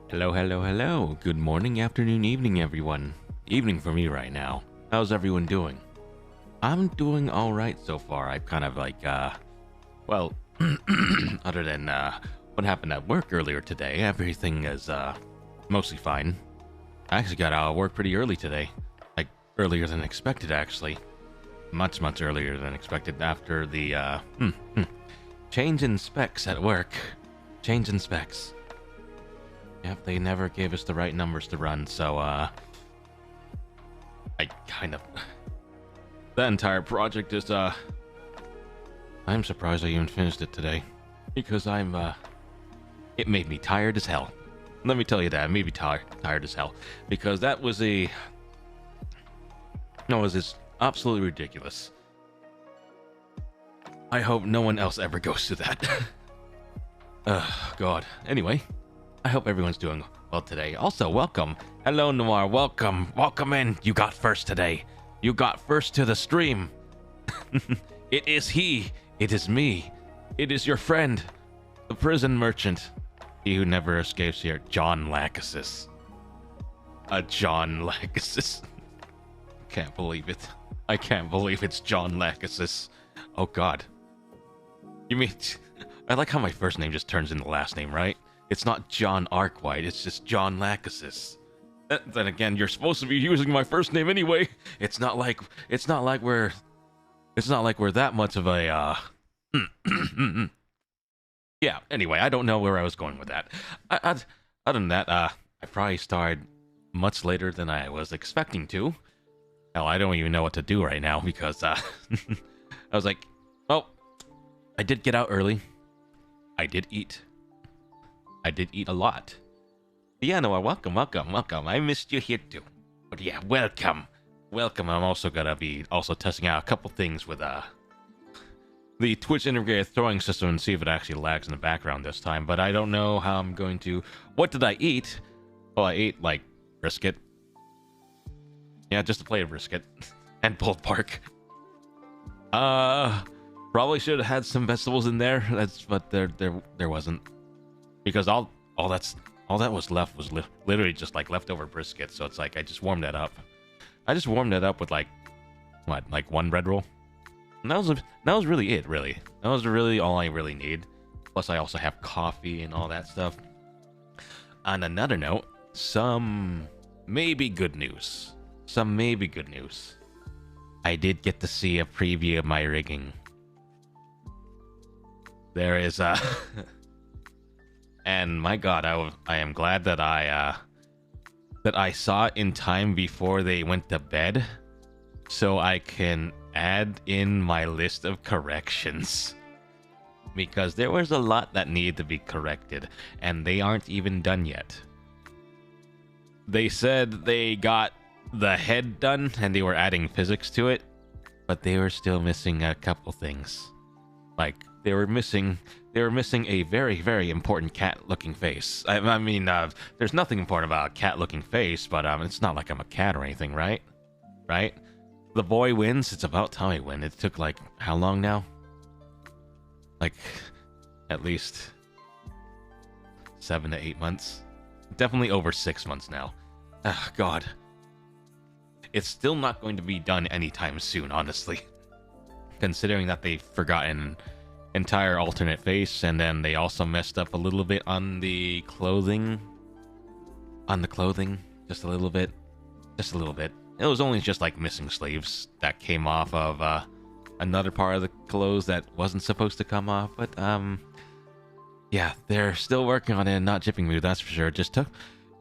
Hello, hello, hello. Good morning, afternoon, evening, everyone. Evening for me right now. How's everyone doing? I'm doing all right so far. I've kind of well, other than what happened at work earlier today, everything is mostly fine. I actually got out of work pretty early today, like earlier than expected, actually. Much, much earlier than expected after the change in specs at work. Change in specs. Yep, they never gave us the right numbers to run, so, I kind of... That entire project is, I'm surprised I even finished it today. Because it made me tired as hell. Let me tell you that, it made me tired as hell. Because that was a... No, it was just absolutely ridiculous. I hope no one else ever goes through that. God. Anyway... I hope everyone's doing well today. Also, welcome. Hello, Noir. Welcome. Welcome in. You got first today. You got first to the stream. It is he. It is me. It is your friend, the prison merchant. He who never escapes here, John Lachesis. A John Lachesis. Can't believe it. I can't believe it's John Lachesis. Oh, God. You mean... I like how my first name just turns into last name, right? It's not John Arkwhite, it's just John Lachesis. Then again, you're supposed to be using my first name anyway. It's not like we're that much of a Yeah, anyway, I don't know where I was going with that. Other than that, I probably started much later than I was expecting to. Hell, I don't even know what to do right now because I was like, oh, I did get out early. I did eat a lot. Yeah, Noah, welcome. I missed you here too. But yeah, welcome. I'm also gonna be testing out a couple things with the Twitch integrated throwing system and see if it actually lags in the background this time. But I don't know how I'm going to... What did I eat? Well, I ate, like, brisket. Yeah, just a plate of brisket. And pulled pork. Probably should have had some vegetables in there. But there wasn't. Because all that was left was literally just like leftover brisket. So it's like I just warmed that up. I just warmed that up with like one bread roll. And that was really it, really. That was really all I really need. Plus I also have coffee and all that stuff. On another note, some maybe good news. I did get to see a preview of my rigging. There is a And my God, I am glad that I saw it in time before they went to bed, so I can add in my list of corrections. Because there was a lot that needed to be corrected, and they aren't even done yet. They said they got the head done, and they were adding physics to it, but they were still missing a couple things. Like, they were missing a very, very important cat-looking face. I mean, there's nothing important about a cat-looking face, but it's not like I'm a cat or anything, right? Right? The boy wins. It's about time I win. It took, like, how long now? Like, at least 7 to 8 months. Definitely over 6 months now. Ah, God. It's still not going to be done anytime soon, honestly. Considering that they've forgotten entire alternate face, and then they also messed up a little bit on the clothing. Just a little bit. It was only just like missing sleeves that came off of another part of the clothes that wasn't supposed to come off, but yeah, they're still working on it and not jipping me, that's for sure. It just took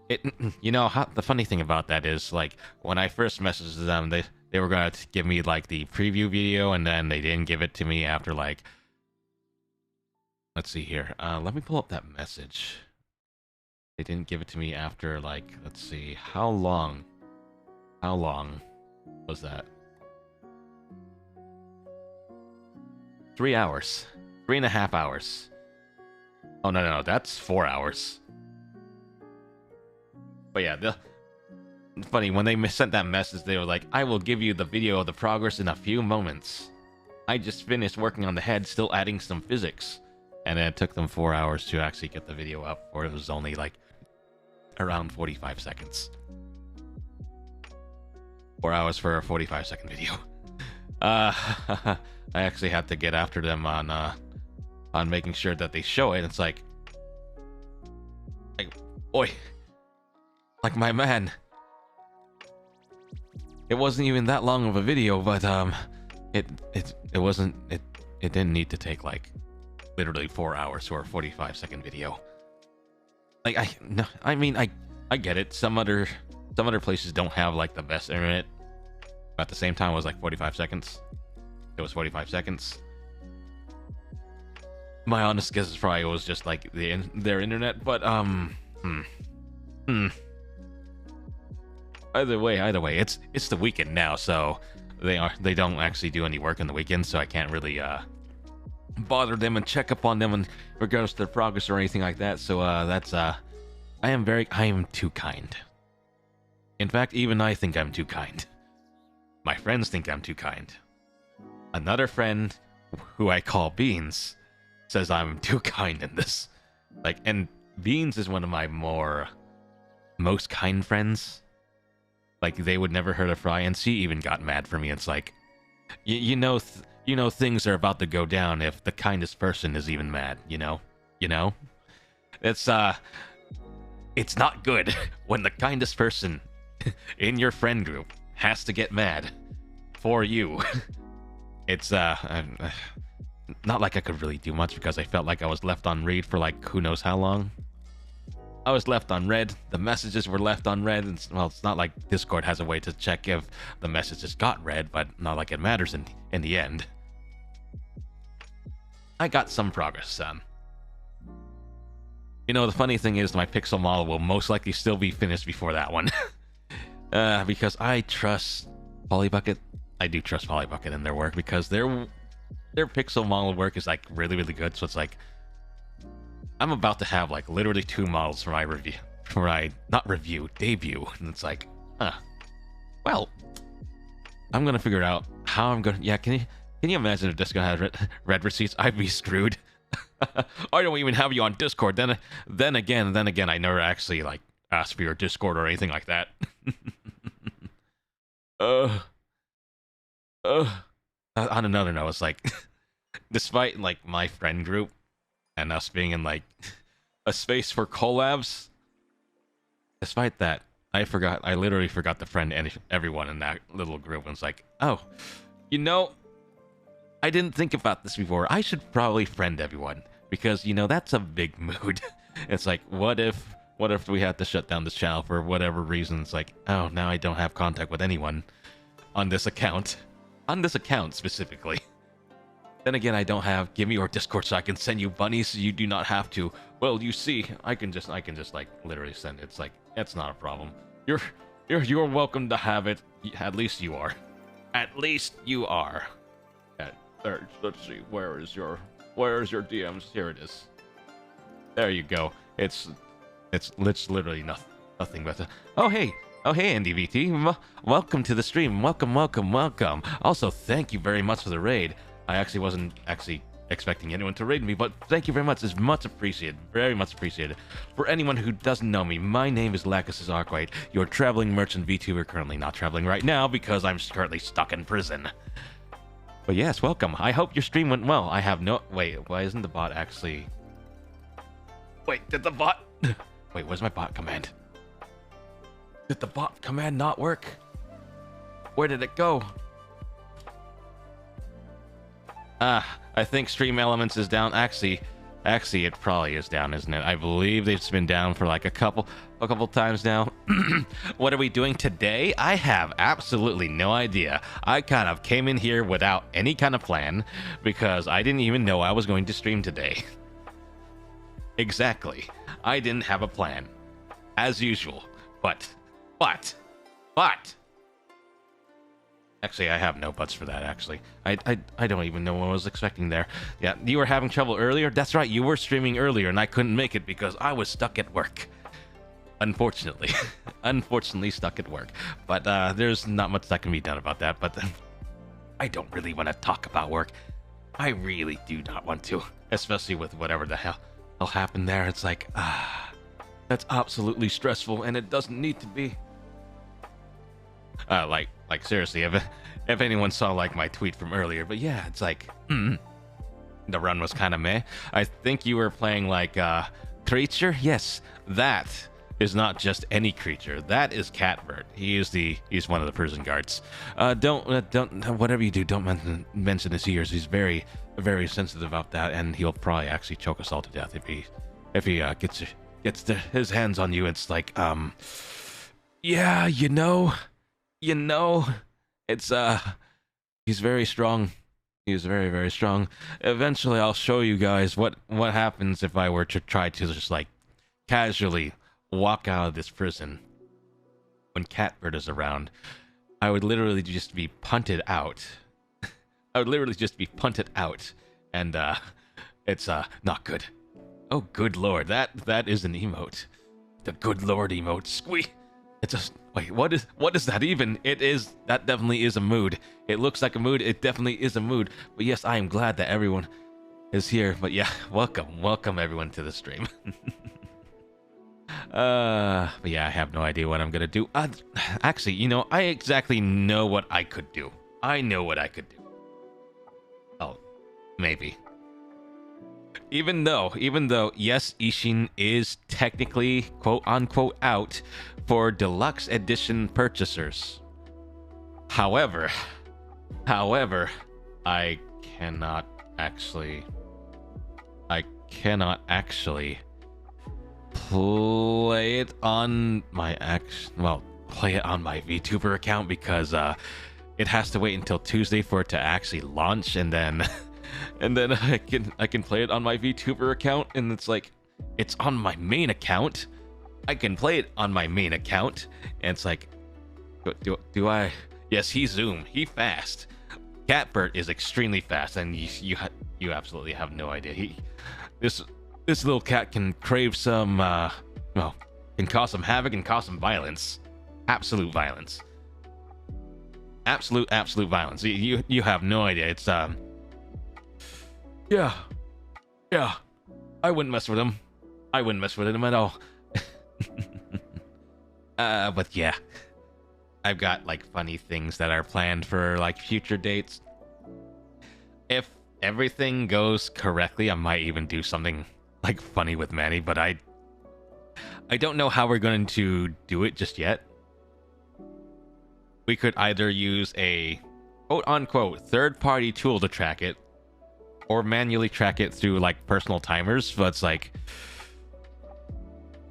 it. You know how the funny thing about that is, like, when I first messaged them, they were gonna give me like the preview video, and then they didn't give it to me after, like, let's see here. Let me pull up that message. They didn't give it to me after, like, let's see, how long was that? 3 hours. 3.5 hours. Oh, no, that's 4 hours. But yeah, funny, when they sent that message, they were like, I will give you the video of the progress in a few moments. I just finished working on the head, still adding some physics. And then it took them 4 hours to actually get the video up, or it was only like around 45 seconds. 4 hours for a 45-second video. I actually had to get after them on making sure that they show it. It's like, oi, like my man. It wasn't even that long of a video, but it didn't need to take like literally 4 hours for a 45-second video. Like I get it. Some other places don't have like the best internet. At the same time, it was like 45 seconds. It was 45 seconds. My honest guess is probably it was just like their internet, but Either way, it's the weekend now, so they don't actually do any work on the weekend, so I can't really bother them and check up on them in regards to their progress or anything like that. So that's I am too kind. In fact, even I think I'm too kind. My friends think I'm too kind. Another friend, who I call Beans, says I'm too kind in this. Like, and Beans is one of my most kind friends. Like, they would never hurt a fly, and she even got mad for me. It's like, you know things are about to go down if the kindest person is even mad. You know, it's not good when the kindest person in your friend group has to get mad for you. It's not like I could really do much because I felt like I was left on read for like who knows how long. I was left on read. The messages were left on read. And, well, it's not like Discord has a way to check if the messages got read, but not like it matters in the end. I got some progress, son. You know, the funny thing is my pixel model will most likely still be finished before that one. Because I trust Polybucket. I do trust Polybucket in their work because their pixel model work is like really, really good. So it's like I'm about to have like literally 2 models for my debut, and it's like, well, I'm gonna figure out how I'm gonna. Yeah, can you imagine if Discord had red receipts? I'd be screwed. I don't even have you on Discord. Then again, I never actually like asked for your Discord or anything like that. On another note, it's like, despite like my friend group and us being in like a space for collabs, despite that, I literally forgot to friend everyone in that little group. And it's like, oh, I didn't think about this before. I should probably friend everyone because that's a big mood. It's like, what if we had to shut down this channel for whatever reason? It's like, oh, now I don't have contact with anyone on this account. On this account specifically. Then again, I don't have Gimme or Discord, so I can send you bunnies. So you do not have to. Well, you see, I can just like literally send it. It's like, it's not a problem. You're welcome to have it. At least you are. At least you are. Let's see. Where is your DMs? Here it is. There you go. It's literally nothing but oh hey, NDVT, welcome to the stream. Welcome. Also, thank you very much for the raid. I actually wasn't expecting anyone to raid me, but thank you very much. It's much appreciated. Very much appreciated. For anyone who doesn't know me, my name is Lacus Arkwright, your traveling merchant VTuber, currently not traveling right now because I'm currently stuck in prison. But yes, welcome. I hope your stream went well. I have no... Wait, why isn't the bot actually... Wait, did the bot... Wait, where's my bot command? Did the bot command not work? Where did it go? I think Stream Elements is down. Actually, it probably is down, isn't it? I believe it's been down for like a couple times now. What are we doing today? I have absolutely no idea. I kind of came in here without any kind of plan because I didn't even know I was going to stream today. Exactly. I didn't have a plan, as usual. But. Actually, I have no buts for that, actually. I don't even know what I was expecting there. Yeah, you were having trouble earlier? That's right, you were streaming earlier, and I couldn't make it because I was stuck at work. Unfortunately. Unfortunately stuck at work. But there's not much that can be done about that, but I don't really want to talk about work. I really do not want to. Especially with whatever the hell happened there. It's like, That's absolutely stressful, and it doesn't need to be. Like seriously, if anyone saw like my tweet from earlier, but yeah, it's like, the run was kind of meh. I think you were playing like creature. Yes, that is not just any creature. That is Catbird. He's one of the prison guards. Don't whatever you do, don't mention his ears. He's very sensitive about that, and he'll probably actually choke us all to death if he gets his hands on you. It's like yeah, you know, it's he's very strong. He's very strong. Eventually, I'll show you guys what happens if I were to try to just like casually walk out of this prison when Catbird is around. I would literally just be punted out. I would literally just be punted out, and it's not good. Oh, good lord, that is an emote. The good lord emote. Squee. It's a wait. What is that even? That definitely is a mood. It looks like a mood. It definitely is a mood. But yes, I am glad that everyone is here. But yeah, welcome everyone to the stream. But yeah, I have no idea what I'm gonna do. Actually, you know, I exactly know what I could do. I know what I could do. Oh, maybe. Even though, yes, Ishin is technically quote unquote out for deluxe edition purchasers. However, I cannot actually play it on my VTuber account because it has to wait until Tuesday for it to actually launch, and then I can play it on my VTuber account, and it's like it's on my main account. I can play it on my main account, and it's like, do I? Yes, he zoom, he fast. Catbird is extremely fast, and you absolutely have no idea. This little cat can crave some can cause some havoc and cause some violence. Absolute violence. Absolute violence. You have no idea. It's yeah. I wouldn't mess with him. I wouldn't mess with him at all. But yeah, I've got like funny things that are planned for like future dates. If everything goes correctly, I might even do something like funny with Manny, but I don't know how we're going to do it just yet. We could either use a quote unquote third-party tool to track it, or manually track it through like personal timers, but it's like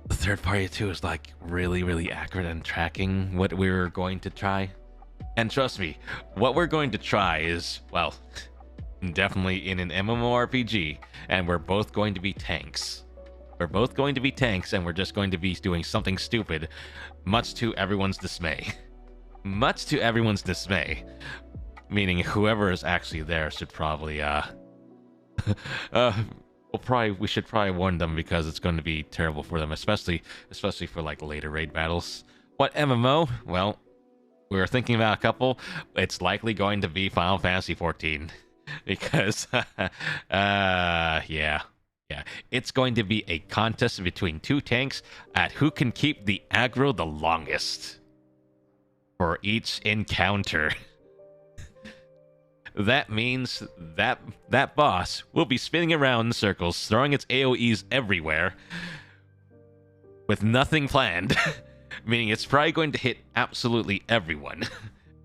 the third-party tool is like really accurate in tracking what we're going to try. And trust me, what we're going to try is, well, definitely in an MMORPG, and we're both going to be tanks. We're both going to be tanks, and we're just going to be doing something stupid, much to everyone's dismay. Much to everyone's dismay. Meaning whoever is actually there should probably, we should probably warn them, because it's going to be terrible for them, especially for like later raid battles. What MMO? Well, we were thinking about a couple. It's likely going to be Final Fantasy 14. Because yeah, it's going to be a contest between two tanks at who can keep the aggro the longest for each encounter. That means that boss will be spinning around in circles, throwing its AoEs everywhere with nothing planned. Meaning it's probably going to hit absolutely everyone.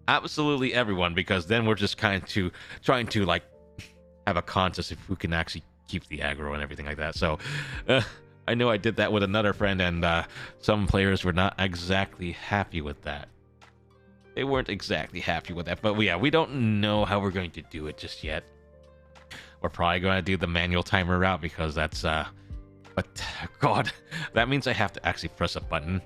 Absolutely everyone, because then we're just kind of trying to like have a contest of who can actually keep the aggro and everything like that. So I know I did that with another friend, and some players were not exactly happy with that. They weren't exactly happy with that, but yeah, we don't know how we're going to do it just yet. We're probably going to do the manual timer route, because that's but god, that means I have to actually press a button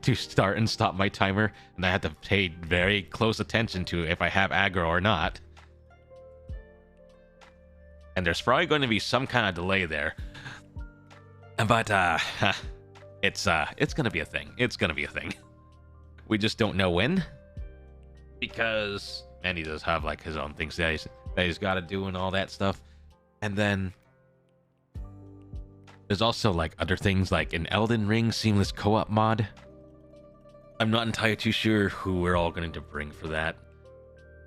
to start and stop my timer, and I have to pay very close attention to if I have aggro or not. And there's probably going to be some kind of delay there, but it's gonna be a thing. It's gonna be a thing. We just don't know when, because Manny does have like his own things that he's got to do and all that stuff. And then There's also like other things like an Elden Ring seamless co-op mod. I'm not entirely too sure who we're all going to bring for that.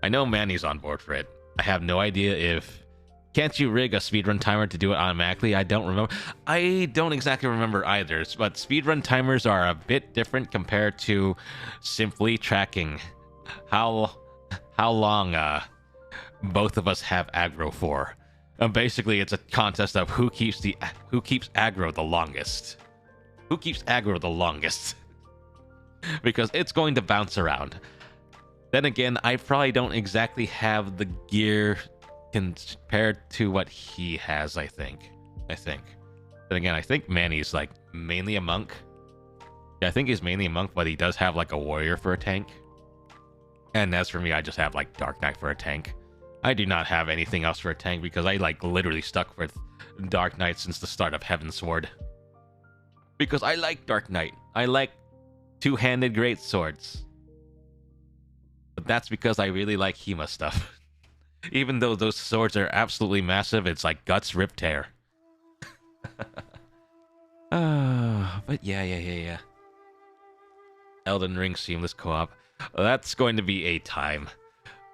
I know Manny's on board for it. I have no idea if... Can't you rig a speedrun timer to do it automatically? I don't remember. I don't exactly remember either, but speedrun timers are a bit different compared to simply tracking how long both of us have aggro for. Basically, it's a contest of who keeps aggro the longest. Who keeps aggro the longest? Because it's going to bounce around. Then again, I probably don't exactly have the gear compared to what he has, I think. Then again, I think Manny's like mainly a monk. Yeah, I think he's mainly a monk, but he does have like a warrior for a tank. And as for me, I just have like Dark Knight for a tank. I do not have anything else for a tank because I like literally stuck with Dark Knight since the start of Heavensward. Because I like Dark Knight. I like two-handed great swords. But that's because I really like Hema stuff. Even though those swords are absolutely massive, it's like guts, rip, tear. But yeah. Elden Ring seamless co-op. That's going to be a time.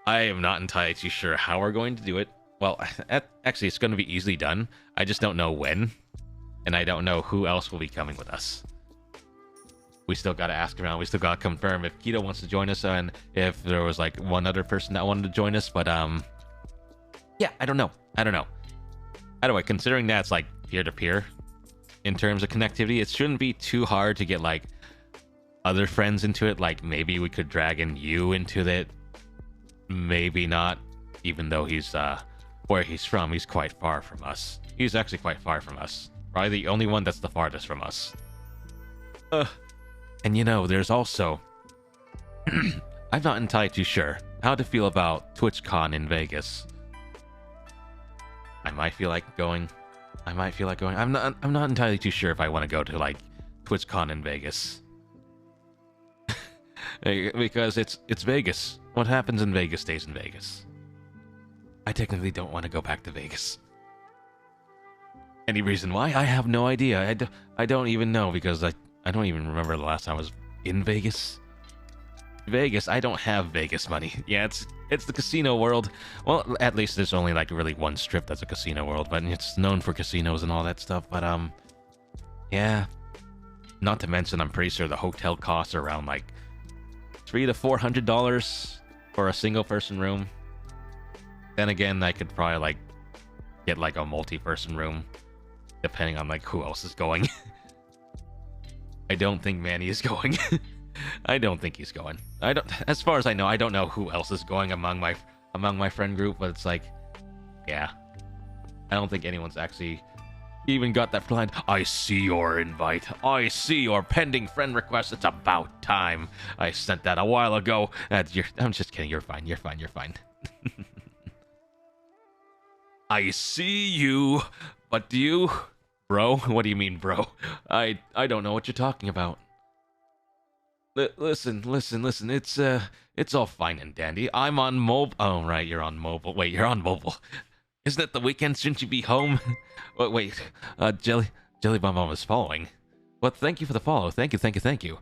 I am not entirely too sure how we're going to do it. Well, actually, it's going to be easily done. I just don't know when. And I don't know who else will be coming with us. We still got to ask around. We still got to confirm if Keto wants to join us and if there was like one other person that wanted to join us. But yeah, I don't know. Anyway, considering that's like peer-to-peer in terms of connectivity, it shouldn't be too hard to get like other friends into it. Like maybe we could drag in you into it. Maybe not, even though he's where he's from, he's quite far from us. He's actually quite far from us. Probably the only one that's the farthest from us. And you know, there's also I'm not entirely too sure how to feel about TwitchCon in Vegas. I might feel like going. I'm not entirely too sure if I want to go to like TwitchCon in Vegas. Because it's Vegas. What happens in Vegas stays in Vegas. I technically don't want to go back to Vegas. Any reason why? I have no idea. I don't even know because I don't even remember the last time I was in Vegas. Vegas, I don't have Vegas money. Yeah, it's the casino world. Well, at least there's only like really one strip that's a casino world, but it's known for casinos and all that stuff. But yeah. Not to mention, I'm pretty sure the hotel costs are around like $300 to $400 for a single person room. Then again, I could probably like get like a multi-person room, depending on like who else is going. I don't think Manny is going. I don't think he's going. As far as I know, I don't know who else is going among my friend group, but it's like, yeah, I don't think anyone's actually even got that planned. I see your invite. I see your pending friend request. It's about time. I sent that a while ago. I'm just kidding. You're fine. You're fine. I see you, but do you? Bro? What do you mean, bro? I don't know what you're talking about. Listen. It's all fine and dandy. I'm on mobile. Oh, right, you're on mobile. Wait, you're on mobile. Isn't it the weekend? Shouldn't you be home? Wait. Jelly Bomb is following. Well, thank you for the follow. Thank you.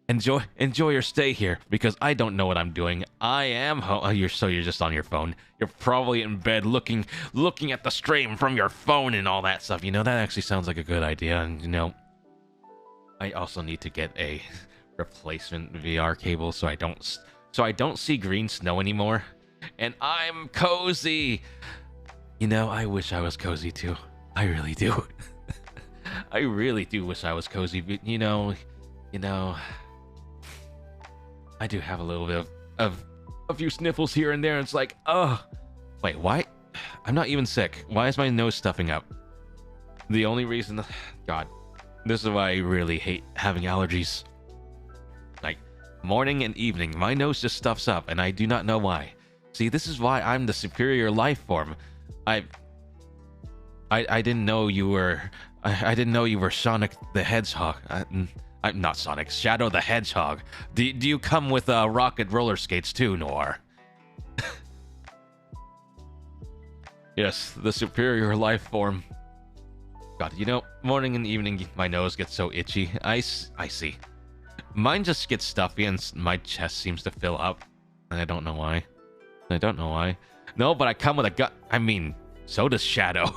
Enjoy your stay here, because I don't know what I'm doing. I am home. Oh, you're just on your phone. You're probably in bed looking at the stream from your phone and all that stuff. You know, that actually sounds like a good idea. And you know, I also need to get a replacement VR cable so I don't see green snow anymore. And I'm cozy. You know, I wish I was cozy too. I really do. I really do wish I was cozy, but you know, I do have a little bit of a few sniffles here and there. It's like, oh, wait, why? I'm not even sick. Why is my nose stuffing up? The only reason, God, this is why I really hate having allergies. Like, morning and evening, my nose just stuffs up, and I do not know why. See, this is why I'm the superior life form. I didn't know you were. I didn't know you were Sonic the Hedgehog. I'm not Sonic. Shadow the Hedgehog. Do you come with rocket roller skates too, Noir? Yes, the superior life form. God, morning and evening, my nose gets so itchy. I see. Mine just gets stuffy and my chest seems to fill up. And I don't know why. No, but I come with a gut. I mean, so does Shadow.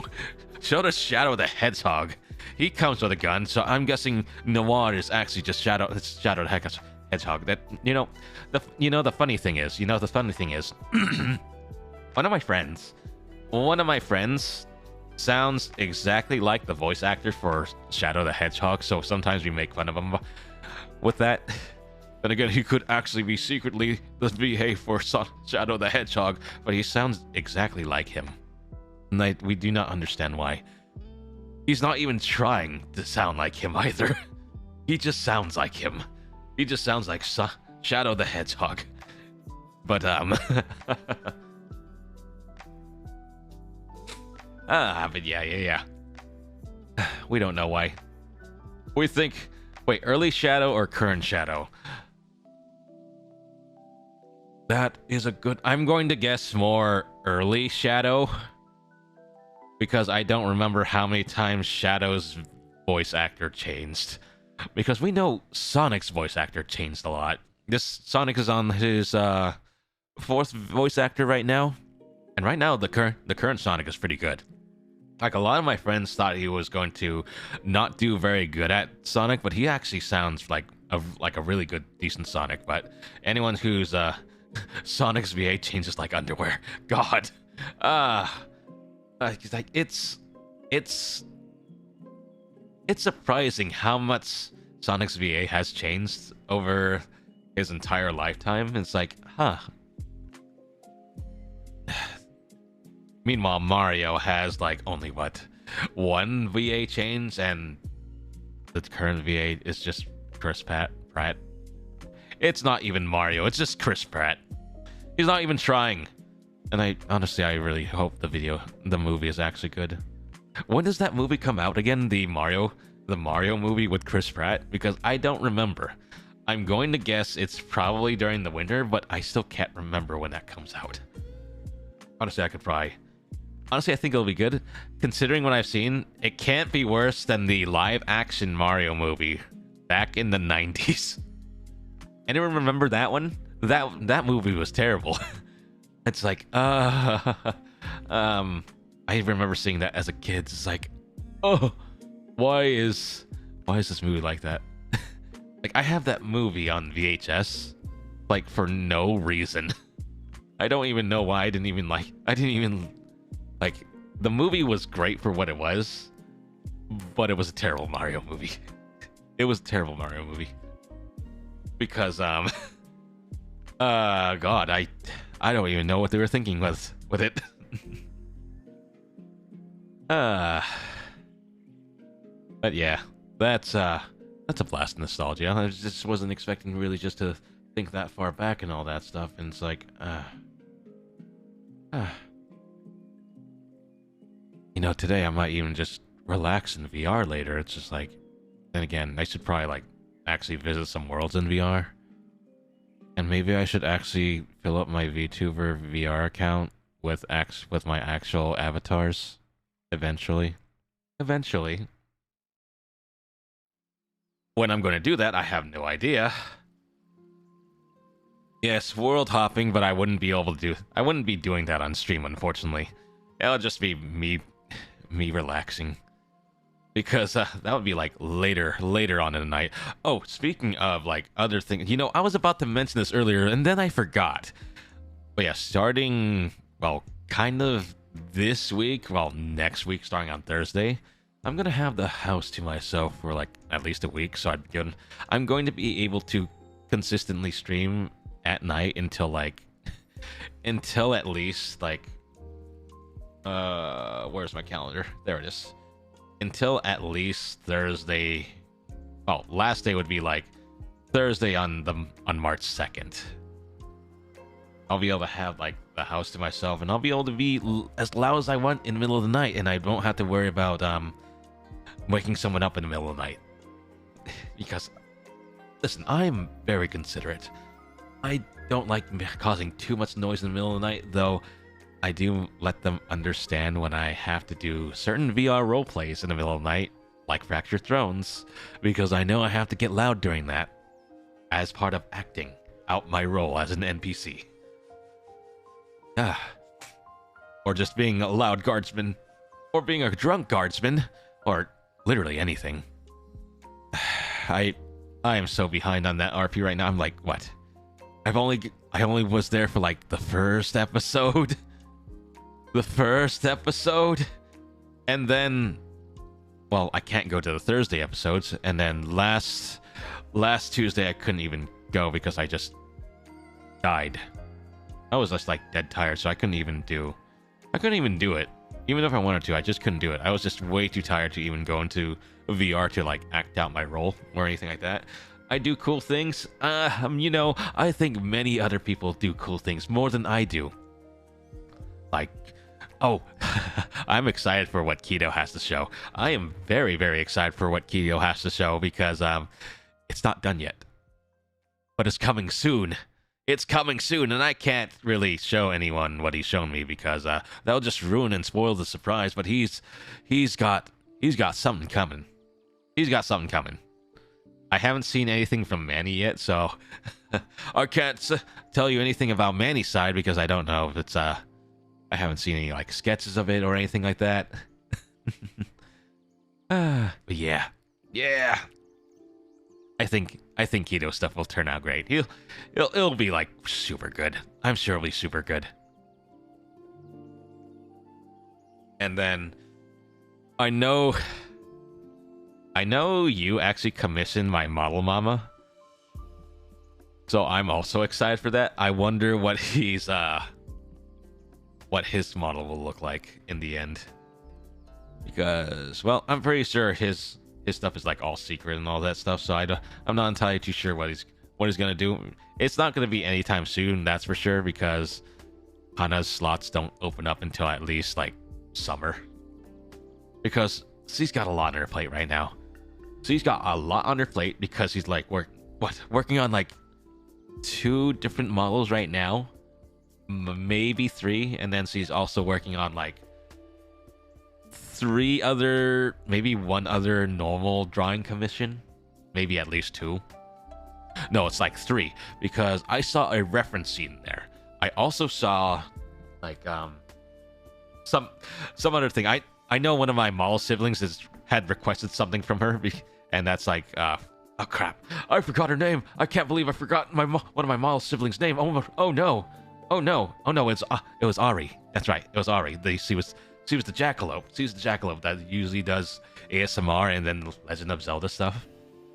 So does Shadow the Hedgehog. He comes with a gun, so I'm guessing Noir is actually just Shadow. It's Shadow the Hedgehog. That the funny thing is, one of my friends sounds exactly like the voice actor for Shadow the Hedgehog. So sometimes we make fun of him with that. Then again, he could actually be secretly the VA for Shadow the Hedgehog, but he sounds exactly like him. And we do not understand why. He's not even trying to sound like him either. He just sounds like him. He just sounds like Shadow the Hedgehog. But, but yeah. We don't know why. We think, wait, early Shadow or current Shadow? That is a good... I'm going to guess more early Shadow, because I don't remember how many times Shadow's voice actor changed. Because we know Sonic's voice actor changed a lot. This Sonic is on his fourth voice actor right now, and right now the current Sonic is pretty good. Like, a lot of my friends thought he was going to not do very good at Sonic, but he actually sounds like a really good, decent Sonic. But anyone who's Sonic's VA changes like underwear. God, like it's surprising how much Sonic's VA has changed over his entire lifetime. It's like, huh. Meanwhile, Mario has like only one VA change, and the current VA is just Chris Pratt. It's not even Mario, it's just Chris Pratt. He's not even trying. And I really hope the movie is actually good. When does that movie come out again? The Mario movie with Chris Pratt? Because I don't remember. I'm going to guess it's probably during the winter, but I still can't remember when that comes out. Honestly, I think it'll be good. Considering what I've seen, it can't be worse than the live-action Mario movie back in the 90s. Anyone remember that one? That movie was terrible. It's like, I remember seeing that as a kid. It's like, oh, why is this movie like that? Like, I have that movie on VHS, like, for no reason. I don't even know why. I didn't even the movie was great for what it was, but it was a terrible Mario movie. It was a terrible Mario movie. Because, God, I don't even know what they were thinking with it. But yeah, that's a blast of nostalgia. I just wasn't expecting really just to think that far back and all that stuff, and it's like, today I might even just relax in VR later. It's just like, then again, I should probably like actually visit some worlds in VR. And maybe I should actually fill up my VTuber VR account with my actual avatars eventually. When I'm going to do that, I have no idea. Yes, world hopping, but I wouldn't be doing that on stream, unfortunately. It'll just be me relaxing. Because that would be like later on in the night. Oh, speaking of like other things, I was about to mention this earlier and then I forgot. But yeah, starting, well, kind of this week, well, next week, starting on Thursday, I'm gonna have the house to myself for like at least a week. So I'm going to be able to consistently stream at night until at least like, where's my calendar? There it is. Until at least Thursday. Well, last day would be like Thursday on March 2nd. I'll be able to have like the house to myself, and I'll be able to be as loud as I want in the middle of the night, and I won't have to worry about waking someone up in the middle of the night. Because, listen, I'm very considerate. I don't like causing too much noise in the middle of the night, though. I do let them understand when I have to do certain VR role plays in the middle of the night, like Fractured Thrones, because I know I have to get loud during that as part of acting out my role as an NPC. Or just being a loud guardsman, or being a drunk guardsman, or literally anything. I am so behind on that RP right now. I'm like, what? I only was there for like the first episode. The first episode, and then, well, I can't go to the Thursday episodes, and then last Tuesday I couldn't even go because I just died. I was just like dead tired, so I couldn't even do it. Even if I wanted to, I just couldn't do it. I was just way too tired to even go into VR to like act out my role or anything like that. I do cool things. I think many other people do cool things more than I do. Like, oh, I'm excited for what Keto has to show. I am very, very excited for what Keto has to show because it's not done yet. But it's coming soon. It's coming soon, and I can't really show anyone what he's shown me because that'll just ruin and spoil the surprise. But he's got something coming. He's got something coming. I haven't seen anything from Manny yet, so I can't tell you anything about Manny's side because I don't know if it's I haven't seen any like sketches of it or anything like that. But yeah. I think Keto stuff will turn out great. It'll be like super good. I'm sure it'll be super good. And then I know you actually commissioned my model mama. So I'm also excited for that. I wonder what his model will look like in the end. Because, well, I'm pretty sure his stuff is like all secret and all that stuff, so I'm not entirely too sure what he's gonna do. It's not gonna be anytime soon, that's for sure, because Hana's slots don't open up until at least like summer. Because she's got a lot on her plate right now. She's got a lot on her plate because he's like working on like 2 different models right now, maybe 3, and then she's also working on like 3 other, maybe 1 other normal drawing commission, maybe at least 2. No, it's like 3 because I saw a reference scene there. I also saw like some other thing. I know one of my model siblings had requested something from her, and that's like oh crap, I forgot her name. I can't believe I forgot one of my model siblings' name. Oh no, it was Ari. That's right, it was Ari. She was the jackalope. She's the jackalope that usually does ASMR and then Legend of Zelda stuff.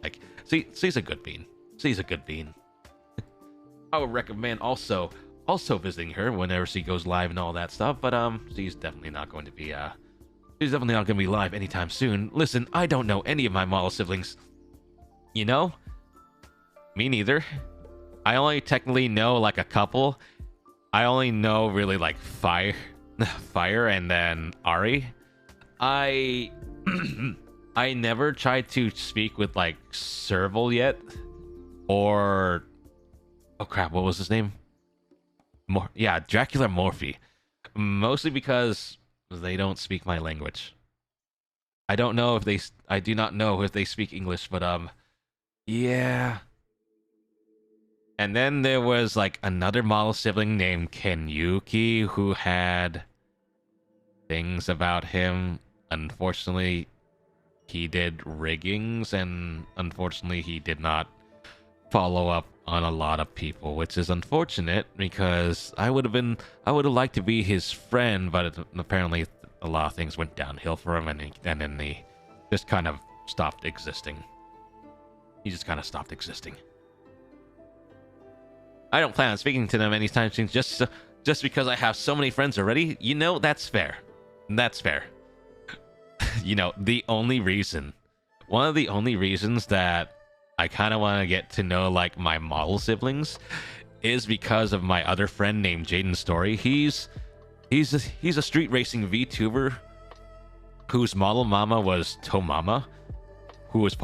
Like, she's a good bean. She's a good bean. I would recommend also visiting her whenever she goes live and all that stuff. But she's definitely not going to be live anytime soon. Listen, I don't know any of my model siblings. You know? Me neither. I only technically know like a couple. I only know really like Fire and then Ari. I never tried to speak with like Serval yet, or oh crap, what was his name? Dracula Morphe. Mostly because they don't speak my language. I do not know if they speak English, but yeah. And then there was like another model sibling named Kenyuki who had things about him. Unfortunately, he did riggings, and unfortunately he did not follow up on a lot of people, which is unfortunate because I would have liked to be his friend, but apparently a lot of things went downhill for him, and then he just kind of stopped existing. He just kind of stopped existing. I don't plan on speaking to them anytime soon, just because I have so many friends already. You know, that's fair. That's fair. You know, one of the only reasons that I kind of want to get to know like my model siblings is because of my other friend named Jaden Story. He's a street racing VTuber whose model mama was Tomama, who was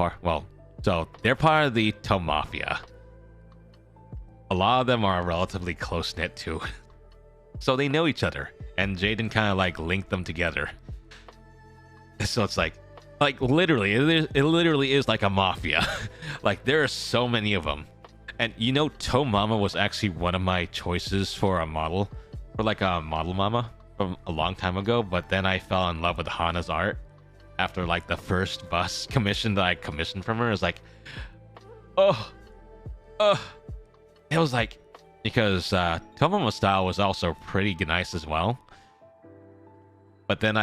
so they're part of the Toe Mafia. A lot of them are relatively close-knit too. So they know each other, and Jaden kind of like linked them together. So it's like literally, it literally is like a mafia. Like there are so many of them. And you know, Toe Mama was actually one of my choices for a model, for like a model mama from a long time ago. But then I fell in love with Hana's art after like the first bus commission that I commissioned from her. It was like, oh, it was like, because Toe Mama's style was also pretty nice as well. But then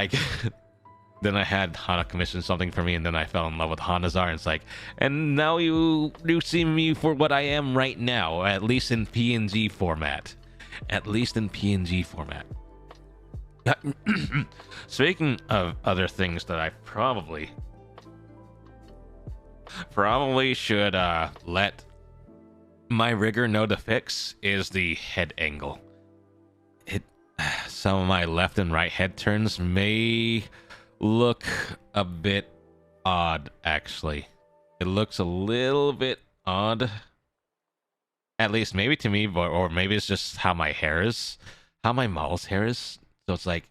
then I had Hana commission something for me, and then I fell in love with Hana's art. And it's like, and now you see me for what I am right now, at least in PNG format. At least in PNG format. Speaking of other things that I probably should let my rigger know to fix is the head angle. Some of my left and right head turns may look a bit odd, actually. It looks a little bit odd, at least maybe to me, or maybe it's just how my hair is, how my model's hair is. So it's like,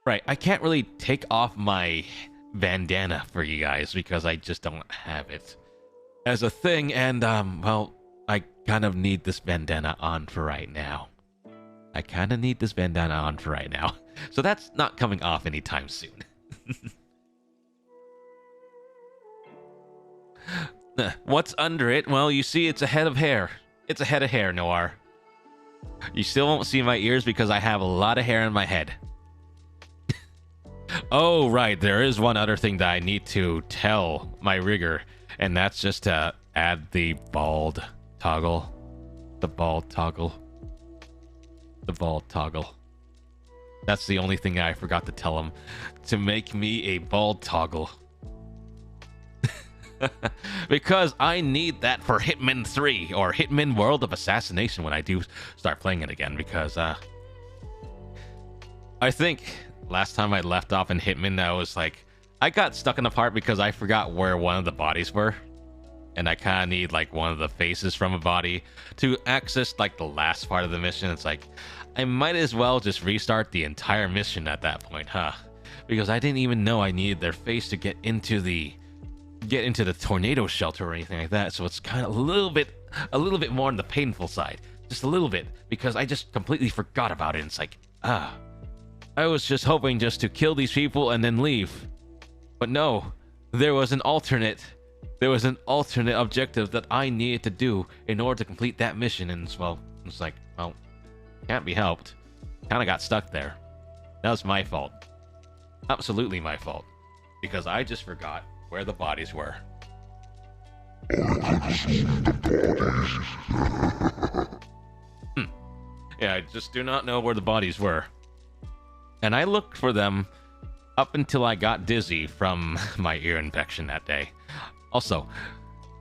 right, I can't really take off my bandana for you guys because I just don't have it as a thing. And well, I kind of need this bandana on for right now. So that's not coming off anytime soon. What's under it? Well, you see, it's a head of hair. It's a head of hair, Noir. You still won't see my ears because I have a lot of hair in my head. Oh, right. There is one other thing that I need to tell my rigger, and that's just to add the bald toggle. The bald toggle. That's the only thing I forgot to tell him. To make me a bald toggle. Because I need that for Hitman 3 or Hitman World of Assassination when I do start playing it again. Because I think last time I left off in Hitman, I was like, I got stuck in the part because I forgot where one of the bodies were. And I kind of need like one of the faces from a body to access like the last part of the mission. It's like, I might as well just restart the entire mission at that point, huh? Because I didn't even know I needed their face to get into the tornado shelter or anything like that. So it's kind of a little bit more on the painful side, just a little bit, because I just completely forgot about it. And it's like, I was just hoping just to kill these people and then leave, but no, there was an alternate objective that I needed to do in order to complete that mission. And well, it's like, well, can't be helped. Kind of got stuck there. That was my fault. Absolutely my fault. Because I just forgot where the bodies were. Yeah, I just do not know where the bodies were. And I looked for them up until I got dizzy from my ear infection that day. Also,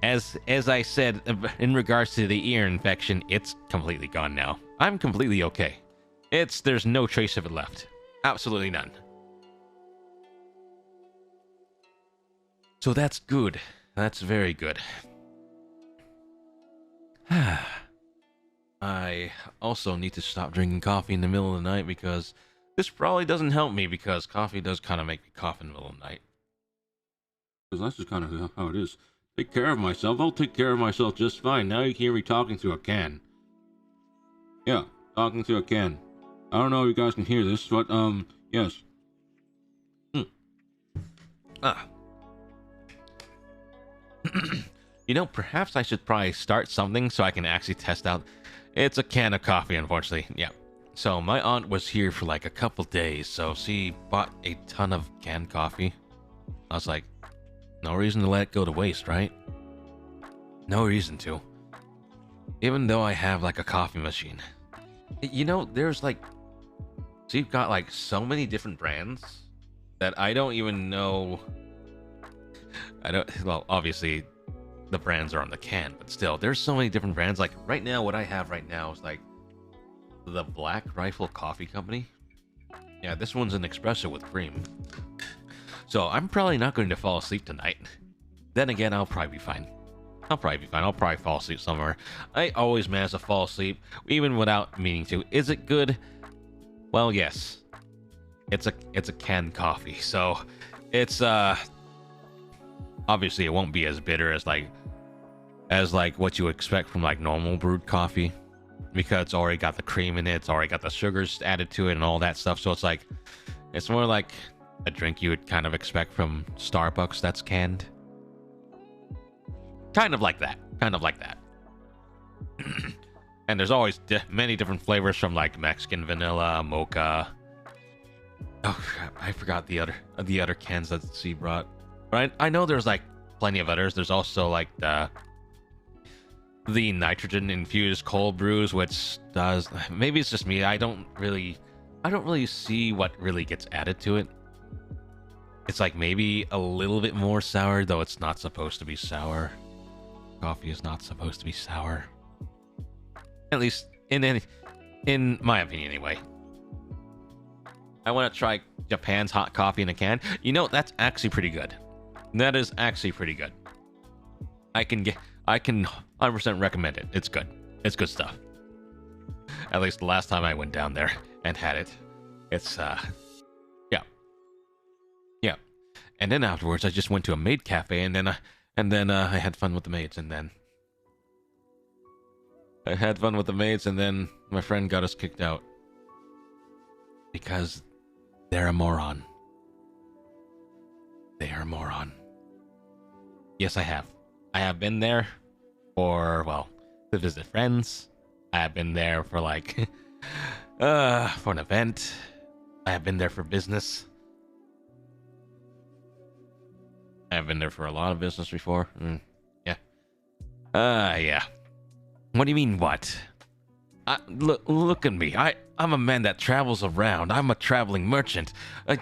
as I said, in regards to the ear infection, it's completely gone now. I'm completely okay. There's no trace of it left. Absolutely none. So that's good. That's very good. I also need to stop drinking coffee in the middle of the night because this probably doesn't help me, because coffee does kind of make me cough in the middle of the night. Because that's just kind of how it is. Take care of myself. I'll take care of myself just fine. Now you can hear me talking through a can. Yeah, talking through a can. I don't know if you guys can hear this, but, yes. You know, perhaps I should probably start something so I can actually test out. It's a can of coffee, unfortunately. Yeah. So my aunt was here for like a couple days, so she bought a ton of canned coffee. I was like, no reason to let it go to waste, right? No reason to. Even though I have like a coffee machine. You know, there's like, so you've got like so many different brands that I don't even know. Well, obviously the brands are on the can, but still, there's so many different brands. Like right now, what I have right now is like the Black Rifle Coffee Company. Yeah, this one's an espresso with cream. So I'm probably not going to fall asleep tonight. Then again, I'll probably be fine. I'll probably be fine. I'll probably fall asleep somewhere. I always manage to fall asleep, even without meaning to. Is it good? Well, yes. It's a canned coffee, so it's obviously it won't be as bitter as like what you expect from like normal brewed coffee, because it's already got the cream in it, it's already got the sugars added to it and all that stuff. So it's more like a drink you would kind of expect from Starbucks that's canned. Kind of like that. And there's always many different flavors, from like Mexican vanilla, mocha. Oh crap, I forgot the other cans that C brought. But I know there's like plenty of others. There's also like the nitrogen infused cold brews, which does, maybe it's just me, I don't really see what really gets added to it. It's like maybe a little bit more sour, though it's not supposed to be sour. Coffee is not supposed to be sour. At least in my opinion anyway. I want to try Japan's hot coffee in a can. You know, that's actually pretty good. That is actually pretty good. I can 100% recommend it. It's good. It's good stuff. At least the last time I went down there and had it. It's yeah. And then afterwards I just went to a maid cafe, and then I had fun with the maids, and then my friend got us kicked out because they're a moron. They are a moron. Yes, I have. I have been there for, well, to visit friends. I have been there for like for an event. I have been there for business. I have been there for a lot of business before. Yeah. Yeah. What do you mean, what? Look at me. I'm a man that travels around. I'm a traveling merchant.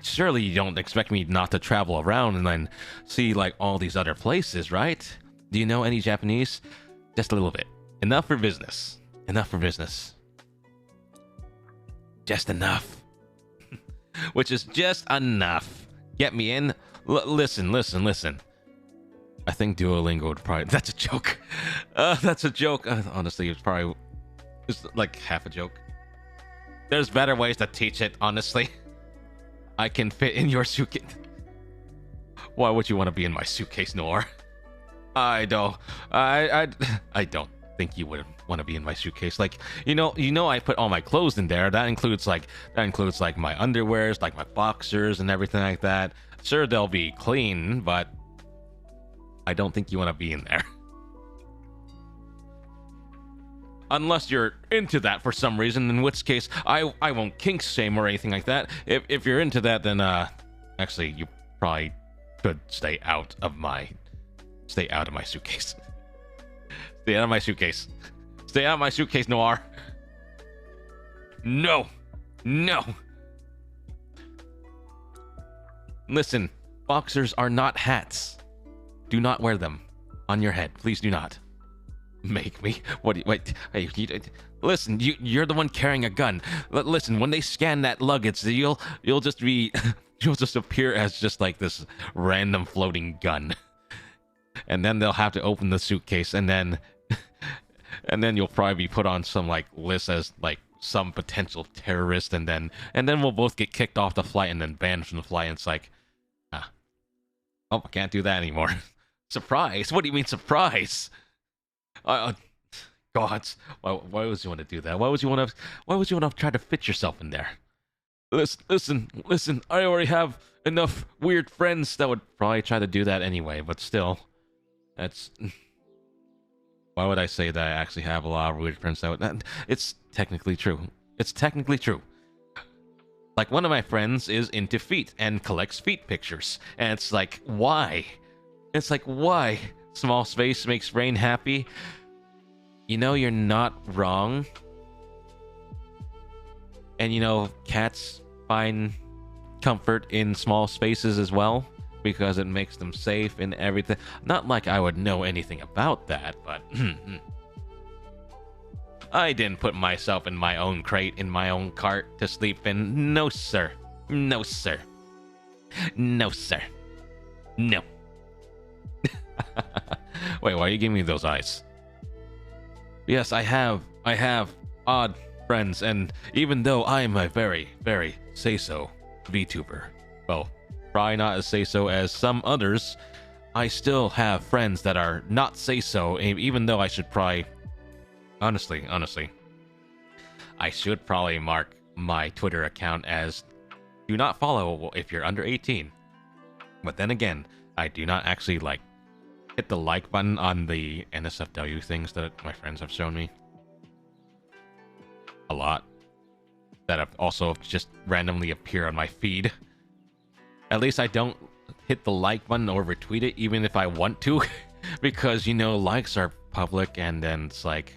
Surely you don't expect me not to travel around and then see like all these other places, right? Do you know any Japanese? Just a little bit. Enough for business. Enough for business. Just enough. Which is just enough. Get me in. Listen. I think Duolingo would probably... That's a joke. That's a joke. Honestly, it's probably... It's like half a joke. There's better ways to teach it, honestly. I can fit in your suitcase. Why would you want to be in my suitcase, Noir? I don't think you would want to be in my suitcase. Like, you know, I put all my clothes in there. That includes like my underwears, like my boxers and everything like that. Sure, they'll be clean, but I don't think you want to be in there. Unless you're into that for some reason, in which case I won't kink shame or anything like that. If you're into that, then actually you probably could stay out of my suitcase. Stay out of my suitcase. Stay out of my suitcase, Noir. No. Listen, boxers are not hats. Do not wear them on your head. Please do not. Make me? What do you... Wait. Hey, listen, you're the one carrying a gun. Listen, when they scan that luggage, you'll just be... You'll just appear as just like this random floating gun. And then they'll have to open the suitcase, and then you'll probably be put on some like list as like some potential terrorist, and then we'll both get kicked off the flight and then banned from the flight. And it's like, oh, I can't do that anymore. Surprise? What do you mean surprise? Gods, why would you want to do that? Why would you want to try to fit yourself in there? Listen. I already have enough weird friends that would probably try to do that anyway. But still, that's... Why would I say that I actually have a lot of weird friends that would... It's technically true. It's technically true. Like, one of my friends is into feet and collects feet pictures. And it's like, why? It's like, why? Small space makes brain happy. You know, you're not wrong. And you know, cats find comfort in small spaces as well, because it makes them safe and everything. Not like I would know anything about that, but I didn't put myself in my own crate, in my own cart to sleep in. No, sir. No, sir. No, sir. No. Wait, why are you giving me those eyes? Yes, I have odd friends, and even though I am a very, very say-so VTuber, well, probably not as say-so as some others, I still have friends that are not say-so, even though I should probably... Honestly, I should probably mark my Twitter account as do not follow if you're under 18. But then again, I do not actually, like, hit the like button on the NSFW things that my friends have shown me. A lot. That have also just randomly appear on my feed. At least I don't hit the like button or retweet it, even if I want to. Because, you know, likes are public, and then it's like...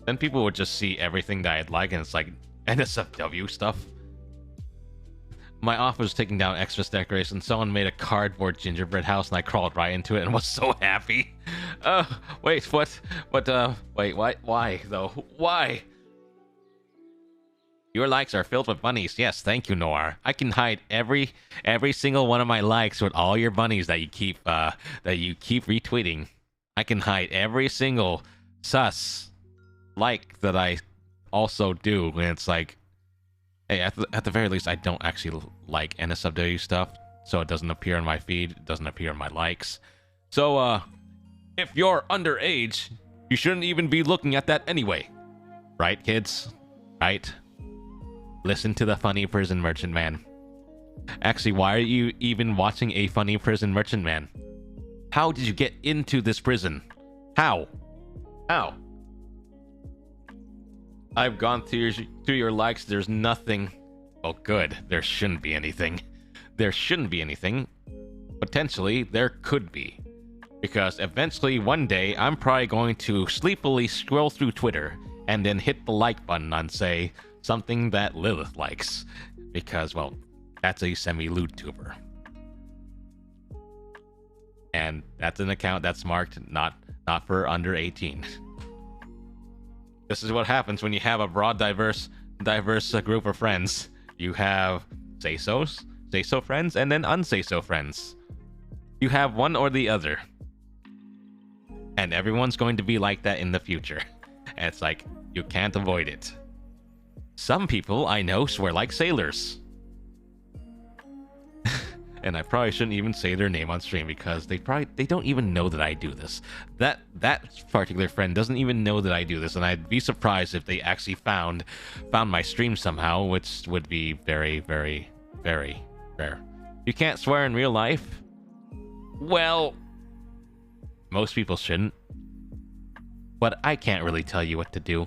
Then people would just see everything that I'd like, and it's like NSFW stuff. My office was taking down extra decorations. Someone made a cardboard gingerbread house, and I crawled right into it and was so happy. Wait, what? Wait, why, though? Why? Your likes are filled with bunnies. Yes, thank you, Noir. I can hide every single one of my likes with all your bunnies that you keep retweeting. I can hide every single sus like that I also do, and it's like, hey, at the very least, I don't actually like NSFW stuff, so it doesn't appear on my feed, it doesn't appear on my likes. So, if you're underage, you shouldn't even be looking at that anyway. Right, kids? Right? Listen to the Funny Prison Merchant Man. Actually, why are you even watching a Funny Prison Merchant Man? How did you get into this prison? How? How? I've gone through your likes. There's nothing. Oh, good. There shouldn't be anything. There shouldn't be anything. Potentially, there could be. Because eventually, one day, I'm probably going to sleepily scroll through Twitter and then hit the like button on, say, something that Lilith likes. Because, well, that's a semi-lewd tuber. And that's an account that's marked not for under 18. This is what happens when you have a broad, diverse group of friends. You have say-so friends, and then unsay-so friends. You have one or the other. And everyone's going to be like that in the future. And it's like, you can't avoid it. Some people I know swear like sailors. And I probably shouldn't even say their name on stream, because they don't even know that I do this. That particular friend doesn't even know that I do this, and I'd be surprised if they actually found my stream somehow, which would be very, very, very rare. You can't swear in real life? Well, most people shouldn't. But I can't really tell you what to do.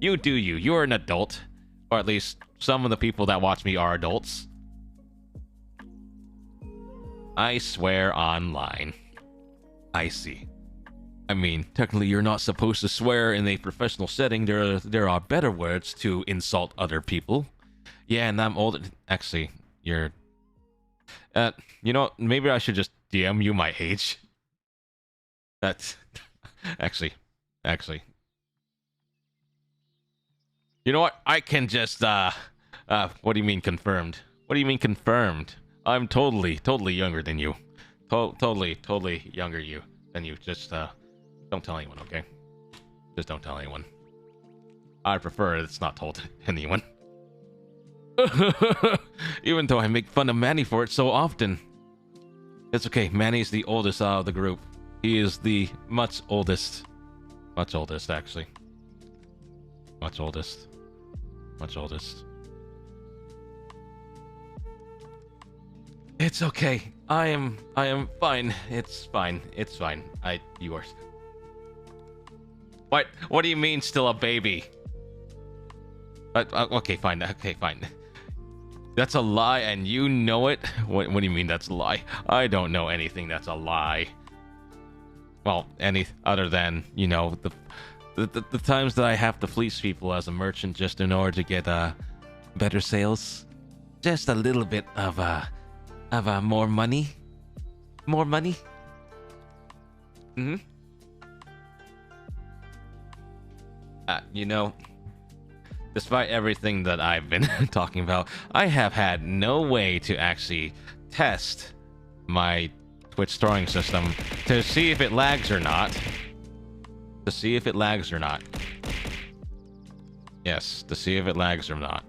You do you. You're an adult. Or at least some of the people that watch me are adults. I swear online. I see. I mean, technically you're not supposed to swear in a professional setting. There are better words to insult other people. Yeah, and I'm old. Actually, you're... you know, maybe I should just DM you my age. That's... Actually. You know what? I can just, what do you mean confirmed? What do you mean confirmed? I'm totally younger than you. Totally younger than you. Just, don't tell anyone, okay? Just don't tell anyone. I prefer it's not told to anyone. Even though I make fun of Manny for it so often. It's okay, Manny's the oldest out of the group. He is the much oldest, actually. Much oldest. It's okay. I am fine. It's fine. You are... What do you mean still a baby? Okay, fine. That's a lie, and you know it? What do you mean that's a lie? I don't know anything that's a lie. Well, any other than, you know, the times that I have to fleece people as a merchant just in order to get better sales. Just a little bit of more money. More money. You know, despite everything that I've been talking about, I have had no way to actually test my Twitch throwing system to see if it lags or not. To see if it lags or not. Yes, to see if it lags or not.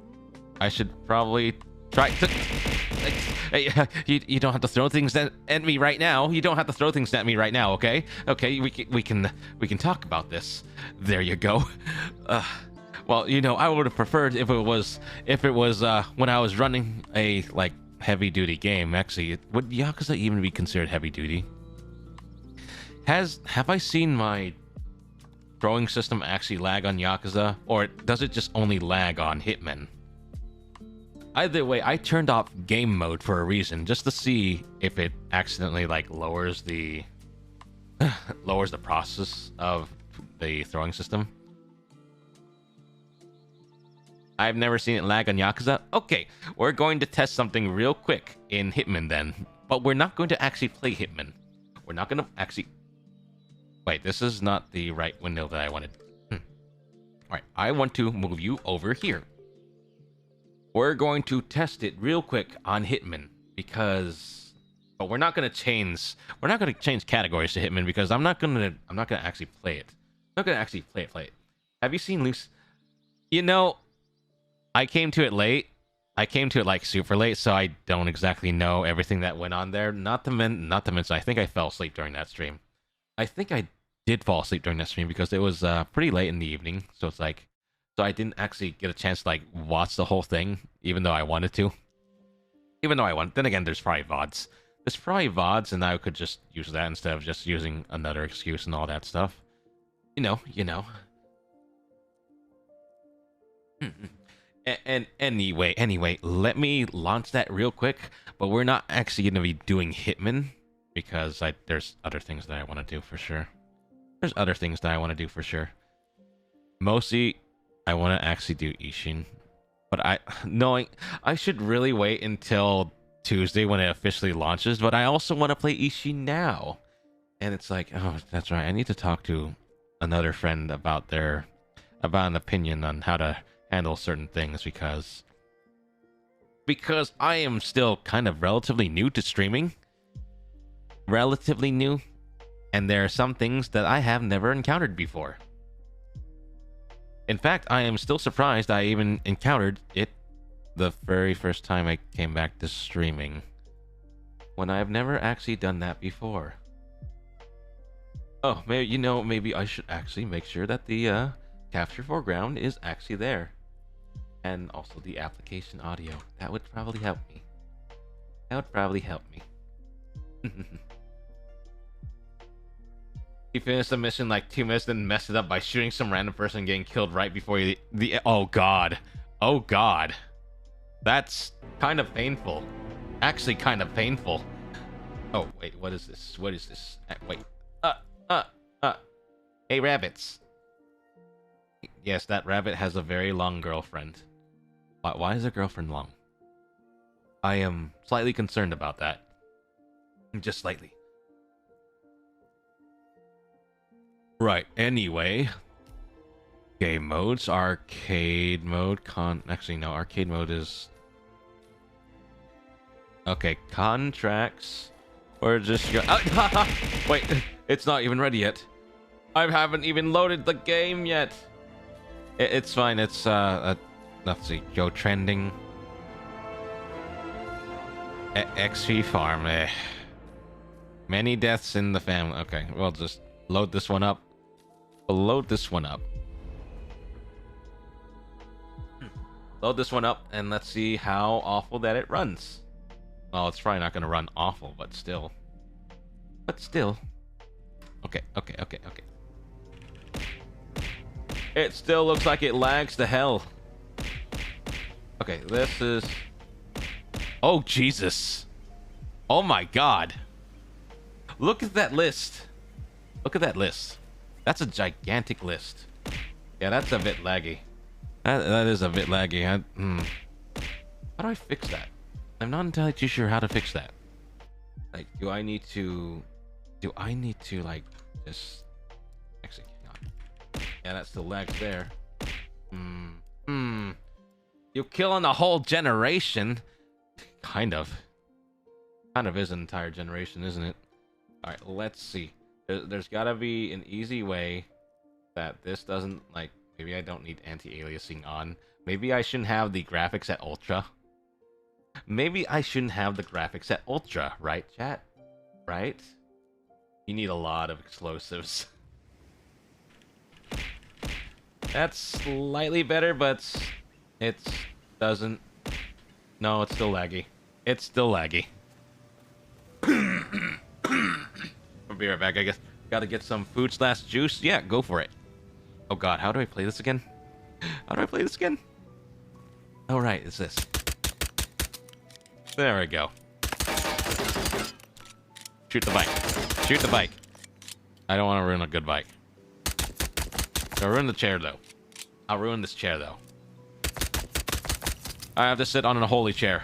I should probably try to... Hey, you don't have to throw things at me right now. You don't have to throw things at me right now, okay? Okay, we can talk about this. There you go. Well, you know, I would have preferred if it was when I was running a like heavy duty game. Actually, would Yakuza even be considered heavy duty? Have I seen my throwing system actually lag on Yakuza, or does it just only lag on Hitman? Either way, I turned off game mode for a reason, just to see if it accidentally like lowers the process of the throwing system. I've never seen it lag on Yakuza. Okay, we're going to test something real quick in Hitman then, but we're not going to actually play Hitman. We're not going to actually... Wait, this is not the right window that I wanted. Alright, I want to move you over here. We're going to test it real quick on Hitman because... But we're not going to change categories to Hitman because I'm not going to actually play it. I'm not going to actually play it. Have you seen Loose? You know, I came to it late. I came to it like super late, so I don't exactly know everything that went on there. Not to mention, I think I fell asleep during that stream. I think I did fall asleep during that stream because it was pretty late in the evening. So it's like, so I didn't actually get a chance to like watch the whole thing, even though I wanted to. Then again, there's probably VODs. There's probably VODs, and I could just use that instead of just using another excuse and all that stuff. You know. And anyway, let me launch that real quick. But we're not actually going to be doing Hitman because there's other things that I want to do for sure. Mostly, I want to actually do Ishin, but I should really wait until Tuesday when it officially launches. But I also want to play Ishin now, and it's like, oh, that's right. I need to talk to another friend about an opinion on how to handle certain things because I am still kind of relatively new to streaming. And there are some things that I have never encountered before. In fact, I am still surprised I even encountered it the very first time I came back to streaming, when I've never actually done that before. Oh, maybe I should actually make sure that the capture foreground is actually there. And also the application audio. That would probably help me. He finished the mission like 2 minutes, then messed it up by shooting some random person getting killed right before oh god. That's kind of painful. Actually kind of painful. Oh, wait, what is this? Wait. Hey, rabbits. Yes, that rabbit has a very long girlfriend. Why is her girlfriend long? I am slightly concerned about that. Just slightly. Right, anyway. Game modes, arcade mode, actually no, arcade mode is... Okay, contracts. We're just wait, it's not even ready yet. I haven't even loaded the game yet. It's fine, it's, let's see, go trending. XP farm, Many deaths in the family. Okay, we'll just load this one up. Load this one up, and let's see how awful that it runs. Well, it's probably not going to run awful, but still. Okay. It still looks like it lags to hell. Okay, this is... Oh, Jesus. Oh my god. Look at that list. That's a gigantic list. Yeah, that's a bit laggy. That is a bit laggy. How do I fix that? I'm not entirely too sure how to fix that. Like, do I need to like just actually hang on. Yeah, that still lags there. You're killing a whole generation. Kind of is an entire generation, isn't it? All right, let's see. There's gotta be an easy way that this doesn't like. Maybe I don't need anti-aliasing on. Maybe I shouldn't have the graphics at ultra. Maybe I shouldn't have the graphics at ultra, right, chat? Right? You need a lot of explosives. That's slightly better, but it doesn't. No, it's still laggy. It's still laggy. I'll be right back, I guess. Gotta get some food / juice. Yeah, go for it. Oh god, how do I play this again? How do I play this again? Oh right, it's this. There we go. Shoot the bike. Shoot the bike. I don't want to ruin a good bike. I'll ruin the chair, though. I'll ruin this chair, though. I have to sit on a holy chair.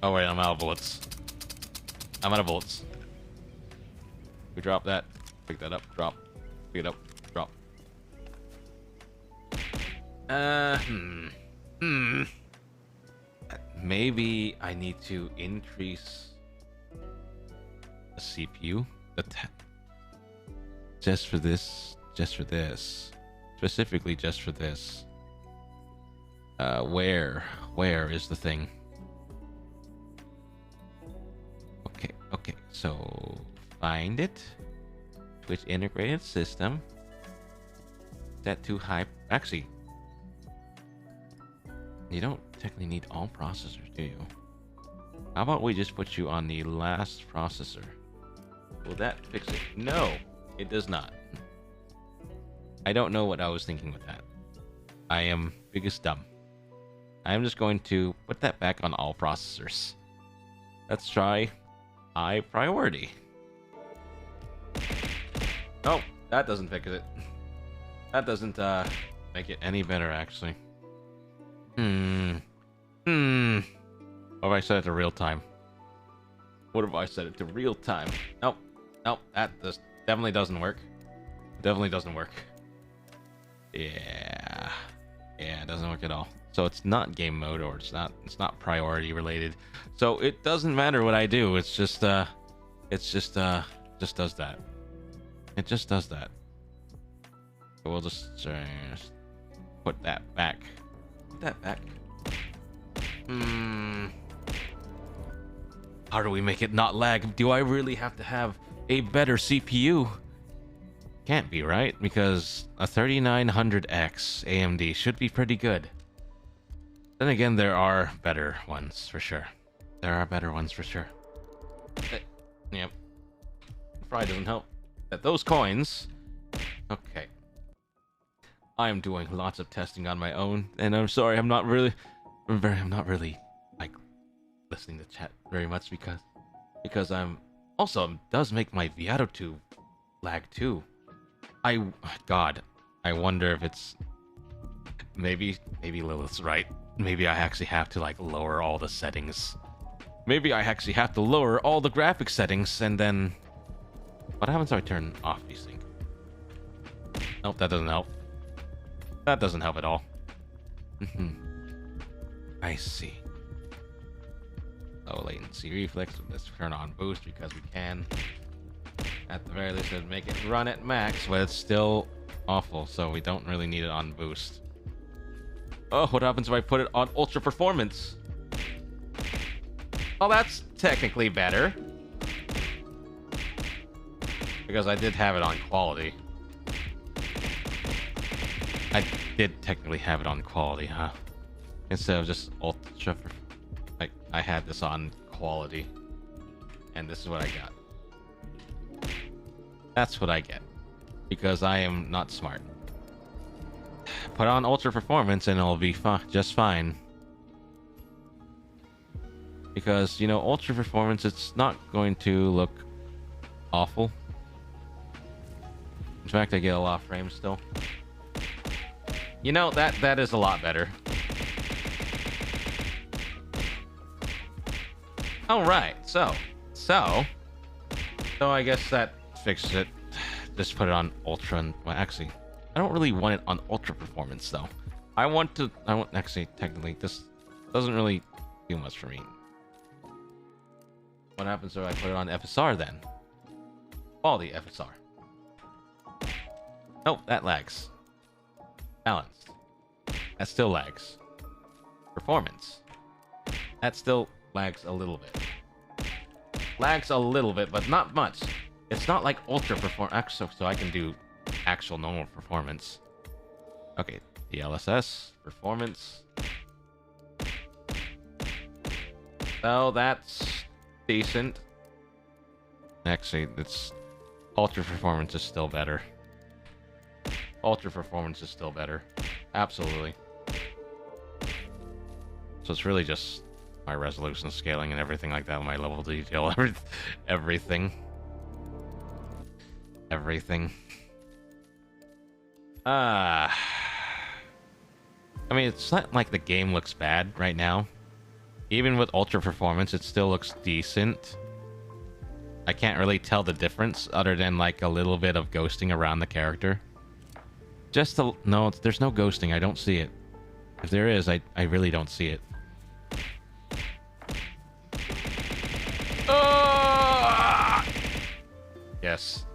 Oh, wait, I'm out of bullets. I'm out of bullets. We drop that. Pick that up. Drop. Pick it up. Drop. Maybe I need to increase the CPU. Just for this. Just for this. Specifically just for this. Where is the thing? Okay, so find it. Twitch integrated system. Set to high. Actually, you don't technically need all processors, do you? How about we just put you on the last processor? Will that fix it? No, it does not. I don't know what I was thinking with that. I am biggest dumb. I am just going to put that back on all processors. Let's try high priority. Oh, that doesn't fix it. That doesn't make it any better, actually. What if I set it to real time? What if I set it to real time? Nope, that definitely doesn't work. Definitely doesn't work. Yeah, it doesn't work at all. So it's not game mode, or it's not priority related. So it doesn't matter what I do. It's just does that. It just does that. So we'll just put that back. Put that back. How do we make it not lag? Do I really have to have a better CPU? Can't be, right? Because a 3900X AMD should be pretty good. Then again, there are better ones for sure. There are better ones for sure. Yep. Fry doesn't help. At those coins. Okay. I am doing lots of testing on my own, and I'm sorry, I'm not really like listening to chat very much because I'm also it does make my Viato 2 lag too. I wonder if it's maybe Lilith's right. Maybe I actually have to like lower all the settings. Maybe I actually have to lower all the graphic settings, and then what happens if I turn off VSync? Nope, that doesn't help. That doesn't help at all. I see. Low latency reflex. Let's turn on boost because we can. At the very least, it'd make it run at max, but it's still awful, so we don't really need it on boost. Oh, what happens if I put it on ultra performance? Well, that's technically better. Because I did have it on quality. I did technically have it on quality, huh? Instead of just ultra. Like, I had this on quality. And this is what I got. That's what I get. Because I am not smart. Put on ultra performance and it'll be just fine. Because, you know, ultra performance, it's not going to look awful. In fact, I get a lot of frames still. You know, that is a lot better. Alright, so I guess that fixes it. Just put it on ultra and, well, actually, I don't really want it on ultra performance though. Actually, technically, this doesn't really do much for me. What happens if I put it on FSR then? Quality FSR. Nope, that lags. Balance. That still lags. Performance. That still lags a little bit. Lags a little bit, but not much. It's not like ultra perform. Actually, so I can do actual normal performance. Okay, DLSS performance. So that's decent. Actually, it's ultra performance is still better. Ultra performance is still better. Absolutely. So it's really just my resolution scaling and everything like that, my level detail, everything. Everything. I mean, it's not like the game looks bad right now. Even with ultra performance, it still looks decent. I can't really tell the difference other than like a little bit of ghosting around the character. Just a... No, there's no ghosting. I don't see it. If there is, I really don't see it. Yes.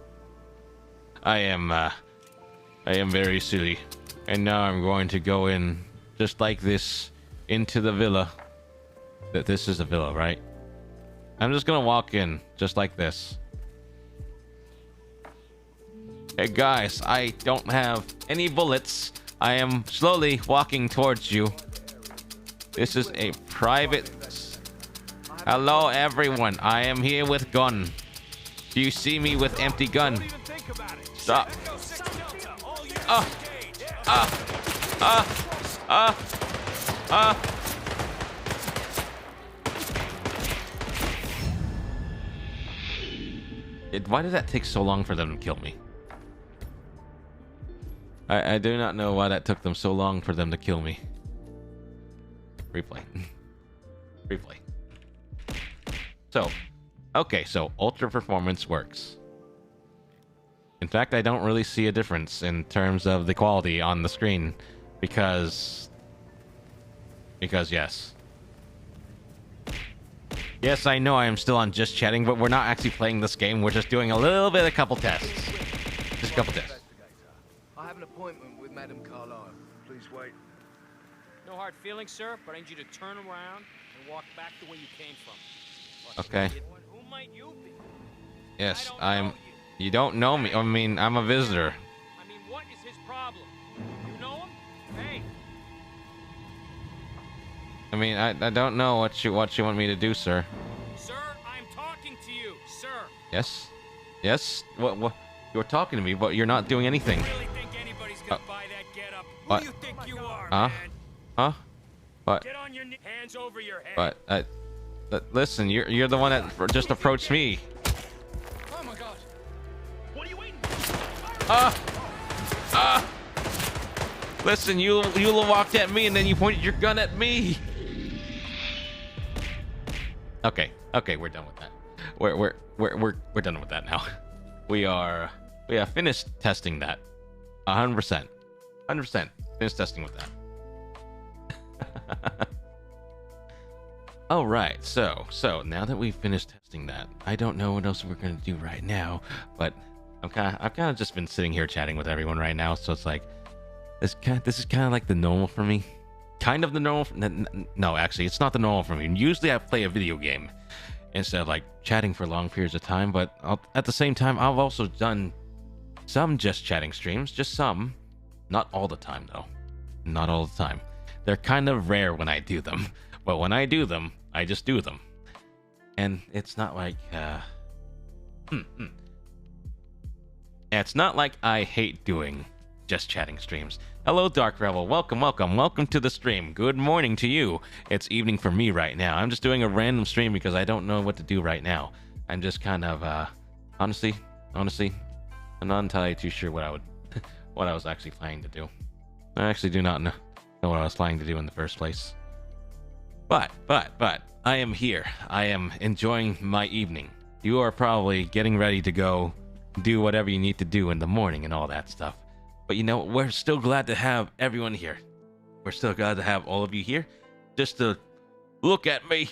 I am very silly. And now I'm going to go in just like this into the villa. This is a villa, right? I'm just gonna walk in just like this. Hey guys, I don't have any bullets. I am slowly walking towards you. This is a private... Hello everyone, I am here with gun. Do you see me with empty gun? Stop. Why did that take so long for them to kill me? I do not know why that took them so long for them to kill me. Replay. Replay. So, okay, so ultra performance works. In fact, I don't really see a difference in terms of the quality on the screen because yes. Yes, I know I am still on Just Chatting, but we're not actually playing this game. We're just doing a couple tests. Just a couple tests. I have an appointment with Madame Carlyle. Please wait. No hard feelings, sir, but I need you to turn around and walk back the way you came from. Okay. Who might you be? Yes, I'm... You don't know me. I mean, I'm a visitor. I mean, what is his problem? You know him? Hey. I mean, I don't know what you want me to do, sir. Sir, I'm talking to you, sir. Yes? Yes? What? You're talking to me, but you're not doing anything. You really think anybody's gonna buy that getup? What? Who do you think you are, Huh? man? Huh? What? Get on your hands over your head. But, listen, you're the one that just approached me. Oh my God. What are you waiting? Listen, you walked at me and then you pointed your gun at me. Okay, we're done with that. We're done with that now. We have finished testing that. 100%. 100% finished testing with that. All right, so now that we've finished testing that, I don't know what else we're gonna do right now, but I've kind of just been sitting here chatting with everyone right now, so it's like this is kind of like the normal for me. Kind of the normal. No, actually, it's not the normal for me. Usually, I play a video game instead of like chatting for long periods of time. But at the same time, I've also done some just chatting streams, just some, not all the time though. Not all the time. They're kind of rare when I do them, but when I do them, I just do them, and it's not like it's not like I hate doing just chatting streams. Hello, Dark Rebel. Welcome to the stream. Good morning to you. It's evening for me right now. I'm just doing a random stream because I don't know what to do right now. I'm just kind of honestly, I'm not entirely too sure what I was actually planning to do. I actually do not know what I was planning to do in the first place. But I am here. I am enjoying my evening. You are probably getting ready to go do whatever you need to do in the morning and all that stuff. But you know, we're still glad to have everyone here. We're still glad to have all of you here just to look at me.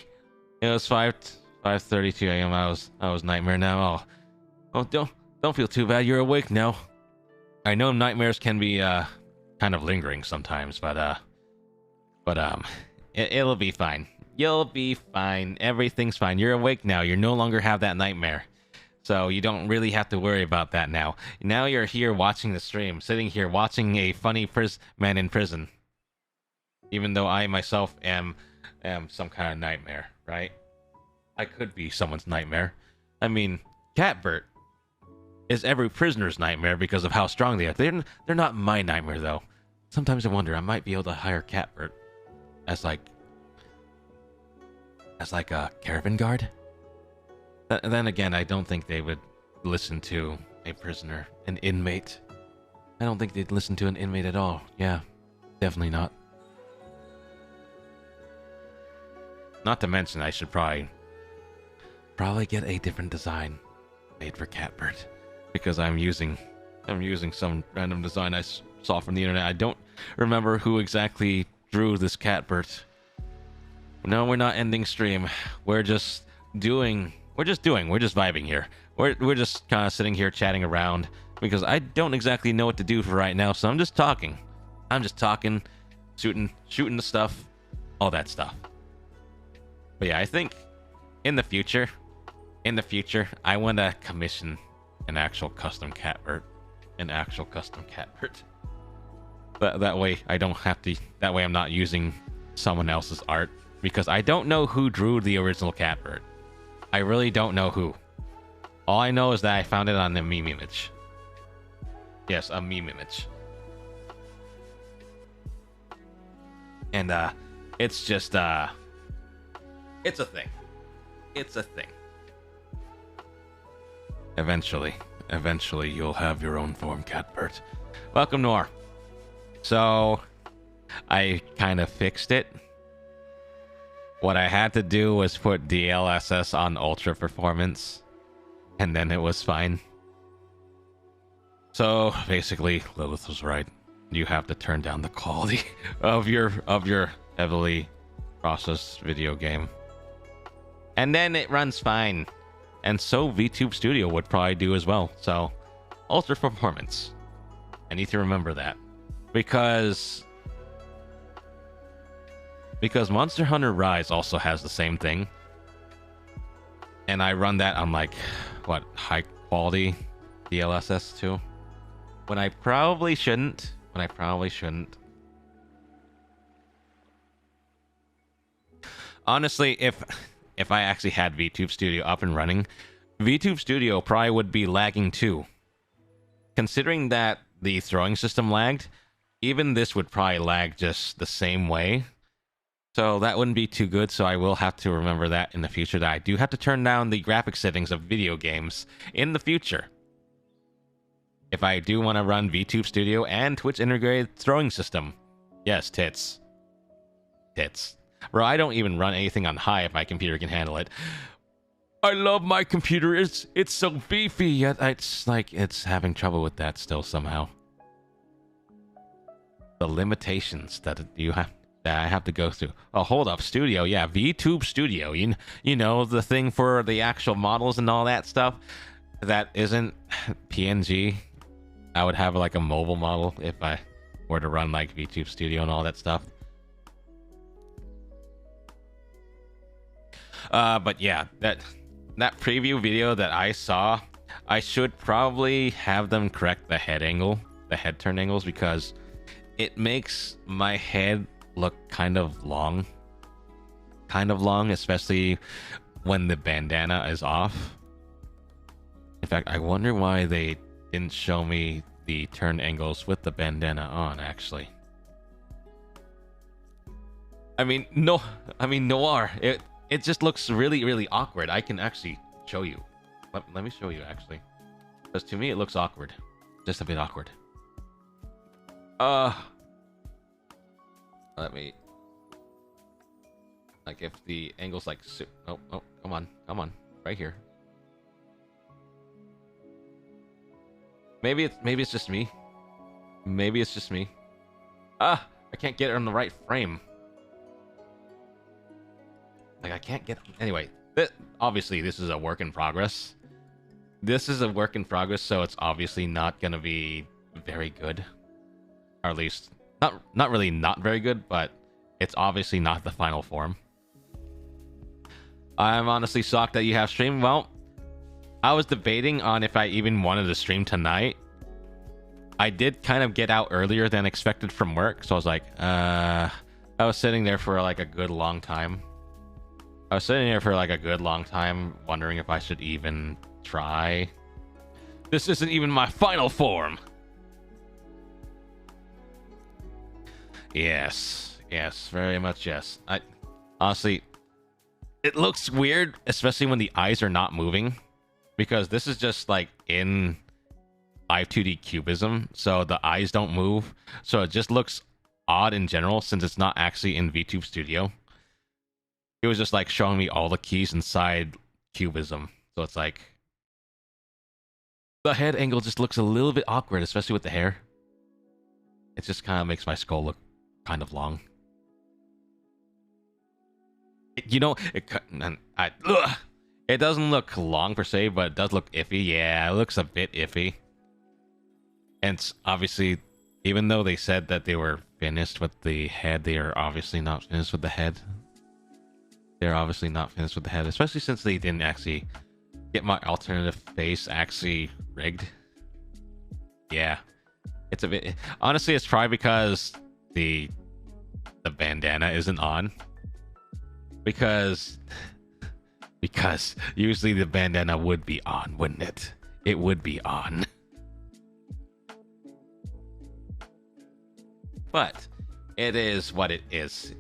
It was 5:32 a.m. I was nightmare now. Oh, Don't feel too bad. You're awake now. I know nightmares can be kind of lingering sometimes, but it'll be fine. You'll be fine. Everything's fine. You're awake now. You no longer have that nightmare. So you don't really have to worry about that now. Now you're here watching the stream, sitting here watching a funny man in prison. Even though I myself am some kind of nightmare, right? I could be someone's nightmare. I mean, Catbert is every prisoner's nightmare because of how strong they are. They're not my nightmare, though. Sometimes I wonder, I might be able to hire Catbert as like a caravan guard. Then again, I don't think they would listen to a prisoner, an inmate. I don't think they'd listen to an inmate at all. Yeah, definitely not. Not to mention, I should probably get a different design made for Catbert, because I'm using some random design I saw from the internet. I don't remember who exactly drew this Catbert. No, we're not ending stream. We're just vibing here. We're just kind of sitting here chatting around because I don't exactly know what to do for right now, so I'm just talking. Shooting the stuff, all that stuff. But yeah, I think in the future, I want to commission an actual custom Catbert. That way I don't have to. That way I'm not using someone else's art, because I don't know who drew the original Catbert. I really don't know who. All I know is that I found it on a meme image. Yes, a meme image. And it's just it's a thing. It's a thing. Eventually you'll have your own form, Catbert. Welcome, Noir. So I kind of fixed it. What I had to do was put DLSS on ultra performance, and then it was fine. So basically, Lilith was right. You have to turn down the quality of your heavily processed video game, and then it runs fine. And so VTube Studio would probably do as well. So ultra performance. I need to remember that, because Monster Hunter Rise also has the same thing, and I run that on like high quality DLSS too, when I probably shouldn't. Honestly, if I actually had VTube Studio up and running, VTube Studio probably would be lagging too. Considering that the throwing system lagged, even this would probably lag just the same way. So that wouldn't be too good, so I will have to remember that in the future, that I do have to turn down the graphic settings of video games in the future, if I do want to run VTube Studio and Twitch integrated throwing system. Yes, tits. Bro, I don't even run anything on high if my computer can handle it. I love my computer. It's so beefy, yet it's like it's having trouble with that still somehow. The limitations that I have to go through. Oh, hold up, Studio. Yeah, VTube Studio. You know, the thing for the actual models and all that stuff that isn't PNG. I would have like a mobile model if I were to run like VTube Studio and all that stuff. But yeah, that preview video that I saw, I should probably have them correct the head turn angles, because it makes my head look kind of long, especially when the bandana is off. In fact, I wonder why they didn't show me the turn angles with the bandana on, actually. I mean, Noir, it just looks really, really awkward. I can actually show you. Let me show you, actually. Because to me, it looks awkward. Just a bit awkward. Let me... Like, if the angle's like... Oh, come on. Right here. Maybe it's just me. I can't get it on the right frame. Like, I can't get... Anyway, obviously, this is a work in progress. this is a work in progress, so it's obviously not gonna be very good, or at least not really not very good, but it's obviously not the final form. I'm honestly shocked that you have streamed. Well, I was debating on if I even wanted to stream tonight. I did kind of get out earlier than expected from work, so I was like, I was sitting there for like a good long time. Wondering if I should even try. This isn't even my final form. Yes, very much yes. I honestly, it looks weird, especially when the eyes are not moving, because this is just like in Live 2D cubism, so the eyes don't move, so it just looks odd in general since it's not actually in VTube Studio. It was just like showing me all the keys inside cubism, so it's like the head angle just looks a little bit awkward, especially with the hair. It just kind of makes my skull look kind of long. You know, it doesn't look long per se, but it does look iffy. Yeah, it looks a bit iffy. And it's obviously, even though they said that they were finished with the head, they are obviously not finished with the head. They're obviously not finished with the head, especially since they didn't actually get my alternative face actually rigged. Yeah, it's a bit. Honestly, it's probably because the bandana isn't on. Because usually the bandana would be on, wouldn't it? It would be on. But it is what it is.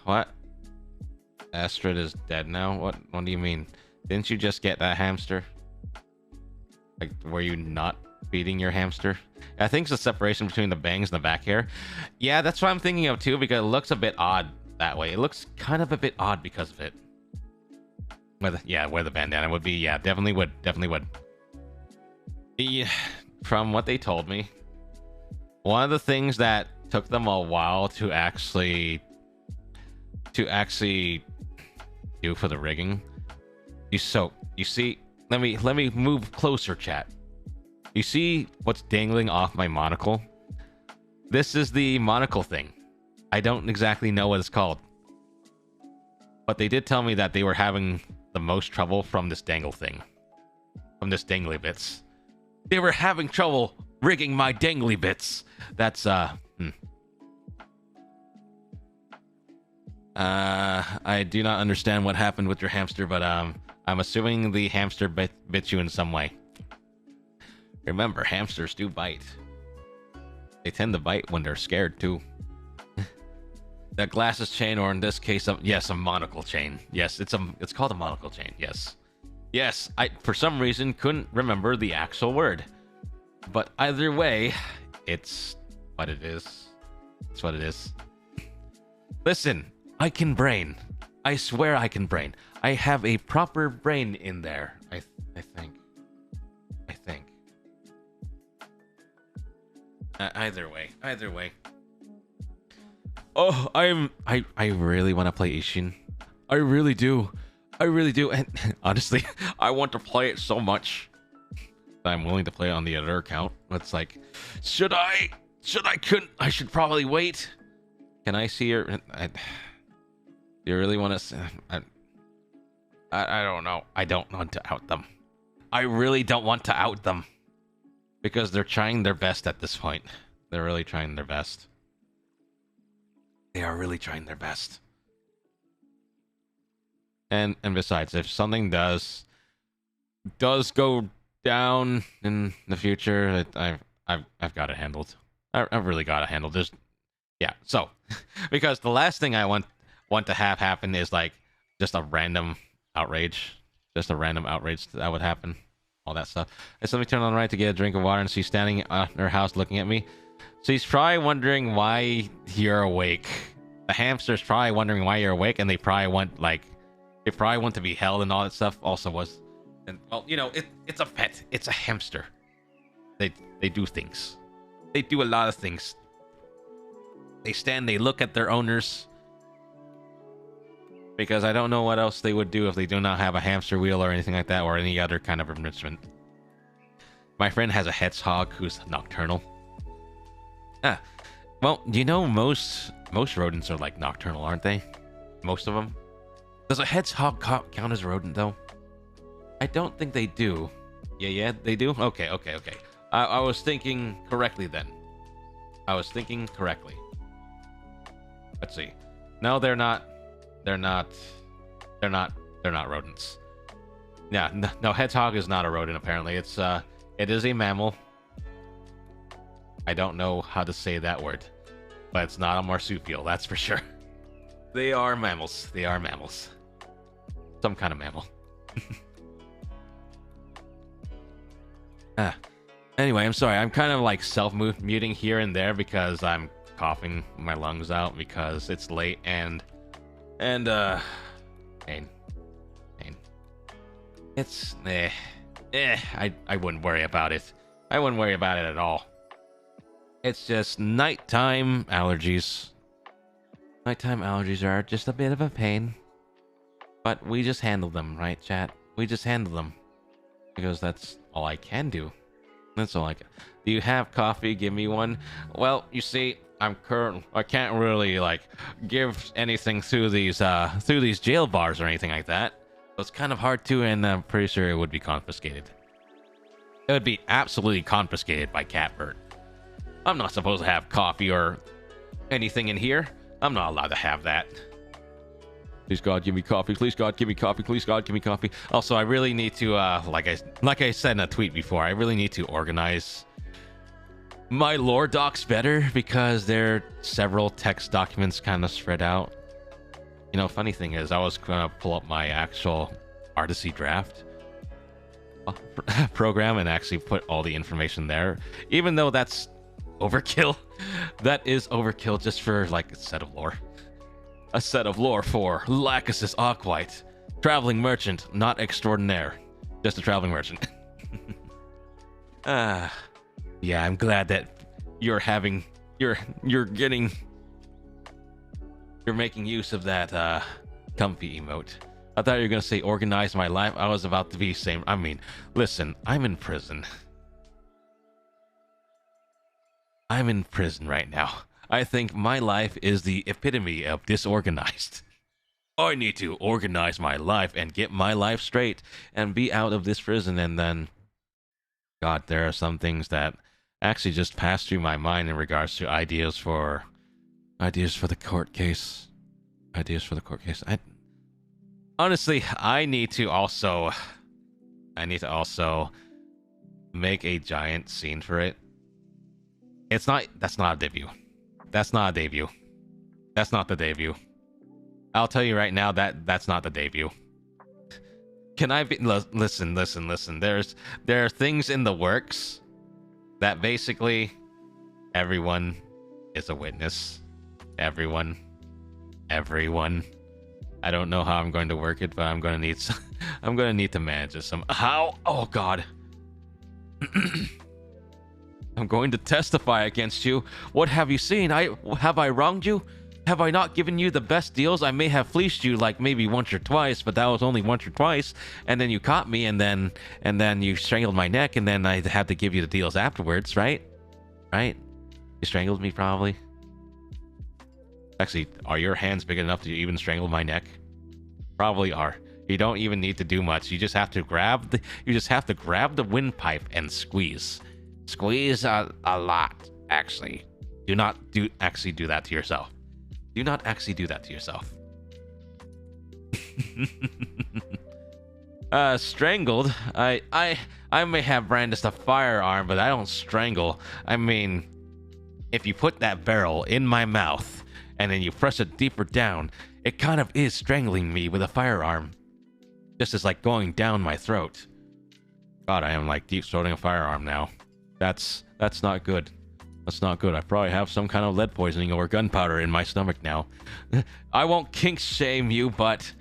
What? Astrid is dead now? What do you mean? Didn't you just get that hamster? Like, were you not feeding your hamster? I think it's the separation between the bangs and the back hair. Yeah, that's what I'm thinking of too, because it looks a bit odd that way. It looks kind of a bit odd because of it. Where the bandana would be. Yeah, definitely would. Yeah, from what they told me, one of the things that took them a while to actually do for the rigging. You see, let me move closer, chat. You see what's dangling off my monocle? This is the monocle thing. I don't exactly know what it's called, but they did tell me that they were having the most trouble from this dangle thing, from this dangly bits. They were having trouble rigging my dangly bits. That's I do not understand what happened with your hamster, but I'm assuming the hamster bit you in some way. Remember, hamsters do bite. They tend to bite when they're scared too. That glasses chain, or in this case, yes, a monocle chain. Yes, it's called a monocle chain. Yes. I for some reason couldn't remember the actual word, but either way, it's what it is. It's what it is. Listen, I can brain. I swear I can brain. I have a proper brain in there. I think. Either way. Oh, I really want to play Ishin. I really do. And honestly, I want to play it so much that I'm willing to play it on the other account. It's like, I should probably wait. Can I see her? Do you really want to? I don't know. I don't want to out them. I really don't want to out them. Because they're trying their best at this point. They're really trying their best. They are really trying their best. And besides, if something does go down in the future, I've got it handled. I've really got it handled. So because the last thing I want to have happen is like just a random outrage. Just a random outrage that would happen. All that stuff. Let me turn on the right to get a drink of water, and she's standing at her house looking at me. She's probably wondering why you're awake. The hamster's probably wondering why you're awake, and they probably want to be held and all that stuff. Also was, and well, you know, it's a pet. It's a hamster. They do things. They do a lot of things. They stand. They look at their owners. because I don't know what else they would do if they do not have a hamster wheel or anything like that, or any other kind of enrichment. My friend has a hedgehog who's nocturnal. Well, you know, most rodents are like nocturnal, aren't they? Most of them. Does a hedgehog count as a rodent, though? I don't think they do. Yeah, they do? Okay. I was thinking correctly then. Let's see. No, they're not rodents. Yeah, no, hedgehog is not a rodent, apparently. It is a mammal. I don't know how to say that word, but it's not a marsupial, that's for sure. They are mammals. Some kind of mammal. Anyway, I'm sorry. I'm kind of like self-muting here and there because I'm coughing my lungs out because it's late and pain. It's I wouldn't worry about it. I wouldn't worry about it at all. It's just nighttime allergies. Nighttime allergies are just a bit of a pain. But we just handle them, right, chat? We just handle them. Because that's all I can do. That's all I can. Do you have coffee? Give me one. Well, you see, I can't really like give anything through these jail bars or anything like that. So it's kind of hard to, and I'm pretty sure it would be confiscated. It would be absolutely confiscated by Catbird. I'm not supposed to have coffee or anything in here. I'm not allowed to have that. Please God, give me coffee. Please God, give me coffee. Please God, give me coffee. Also, I really need to, like I said in a tweet before, I really need to organize my lore docs better because there are several text documents kind of spread out. You know, funny thing is, I was gonna pull up my actual Artisy draft program and actually put all the information there, even though that's overkill. That is overkill just for like a set of lore. A set of lore for Lachesis Aquite, traveling merchant, not extraordinaire, just a traveling merchant. Yeah, I'm glad that you're making use of that comfy emote. I thought you were gonna say organize my life. I was about to be same. I mean, listen, I'm in prison. I'm in prison right now. I think my life is the epitome of disorganized. I need to organize my life and get my life straight and be out of this prison. And then, God, there are some things that actually just pass through my mind in regards to ideas for the court case. Honestly, I need to also make a giant scene for it. That's not a debut. That's not the debut. I'll tell you right now that's not the debut. Can I be... Listen. There are things in the works that basically everyone is a witness. Everyone. I don't know how I'm going to work it, but I'm going to need to manage it some... How? Oh, God. I'm going to testify against you. What have you seen? Have I wronged you? Have I not given you the best deals? I may have fleeced you like maybe once or twice, but that was only once or twice. And then you caught me, and then you strangled my neck, and then I had to give you the deals afterwards, right? Right? You strangled me, probably. Actually, are your hands big enough to even strangle my neck? Probably are. You don't even need to do much. You just have to grab the windpipe and squeeze. Squeeze a lot, actually. Do not actually do that to yourself. Do not actually do that to yourself. Strangled. I may have brandished a firearm, but I don't strangle. I mean, if you put that barrel in my mouth and then you press it deeper down, it kind of is strangling me with a firearm. Just as like going down my throat. God, I am like deep throating a firearm now. That's not good. That's not good. I probably have some kind of lead poisoning or gunpowder in my stomach now. I won't kink shame you, but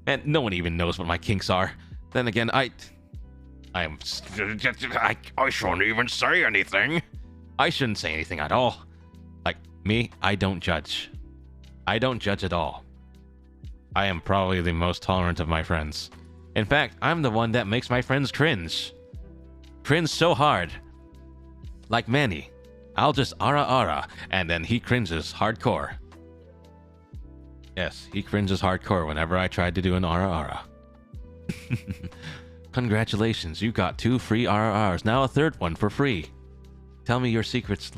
and no one even knows what my kinks are. Then again, I shouldn't even say anything. I shouldn't say anything at all. Like me, I don't judge. I don't judge at all. I am probably the most tolerant of my friends. In fact, I'm the one that makes my friends cringe. Cringe so hard. Like Manny. I'll just ara, and then he cringes hardcore. Yes, he cringes hardcore whenever I tried to do an ara. Congratulations, you got 2 free RRs. Now a third one for free. Tell me your secrets.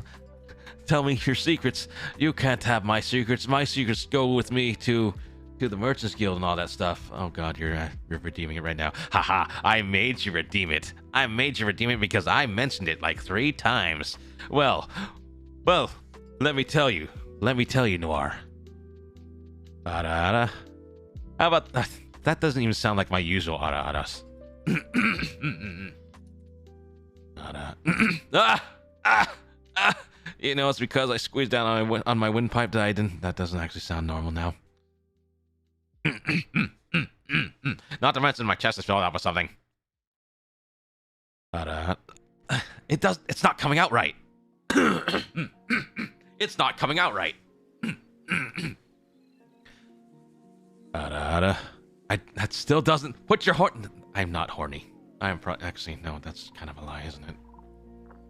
Tell me your secrets. You can't have my secrets. My secrets go with me to the Merchants Guild and all that stuff. Oh god, you're redeeming it right now. Haha, I made you redeem it. I made you redeem it because I mentioned it like 3 times. Well, let me tell you. Let me tell you, Noir. Ara. How about that? That doesn't even sound like my usual ara-aras. You know, it's because I squeezed down on my windpipe that I didn't. That doesn't actually sound normal now. Not to mention my chest is filled up with something. It does. It's not coming out right. It's not coming out right. That still doesn't. Put your horn. I'm not horny. Actually, no, that's kind of a lie, isn't it?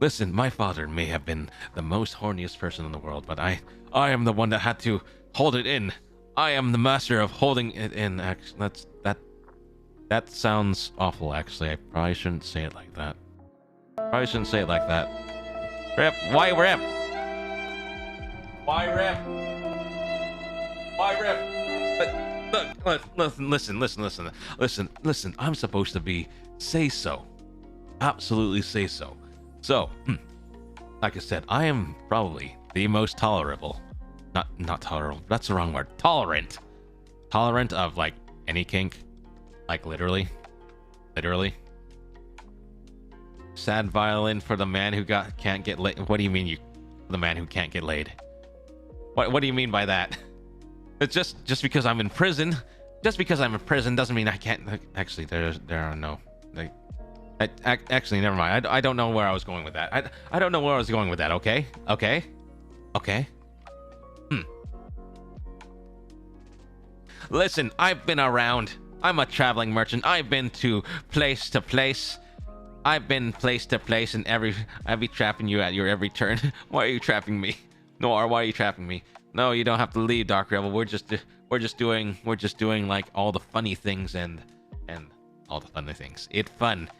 Listen, my father may have been the most horniest person in the world, but I am the one that had to hold it in. I am the master of holding it in. Actually, that sounds awful. Actually, I probably shouldn't say it like that. Probably shouldn't say it like that. Rip, why Rip? Why Rip? Why Rip? Listen. I'm supposed to be say so. Absolutely say so. So, like I said, I am probably the most tolerable. Not tolerable. That's the wrong word. Tolerant. Tolerant of like any kink. Like literally. Sad violin for the man who can't get laid. What do you mean the man who can't get laid? What do you mean by that? It's just because I'm in prison. Just because I'm in prison doesn't mean I can't. Actually, there are no. Actually, never mind. I don't know where I was going with that. I don't know where I was going with that. Okay. Listen, I've been around. I'm a traveling merchant. I've been to place, I've been place to place, and I'll be trapping you at your every turn. Why are you trapping me? Noir, why are you trapping me? No, you don't have to leave, Dark Rebel. We're just doing like all the funny things and all the funny things. It's fun.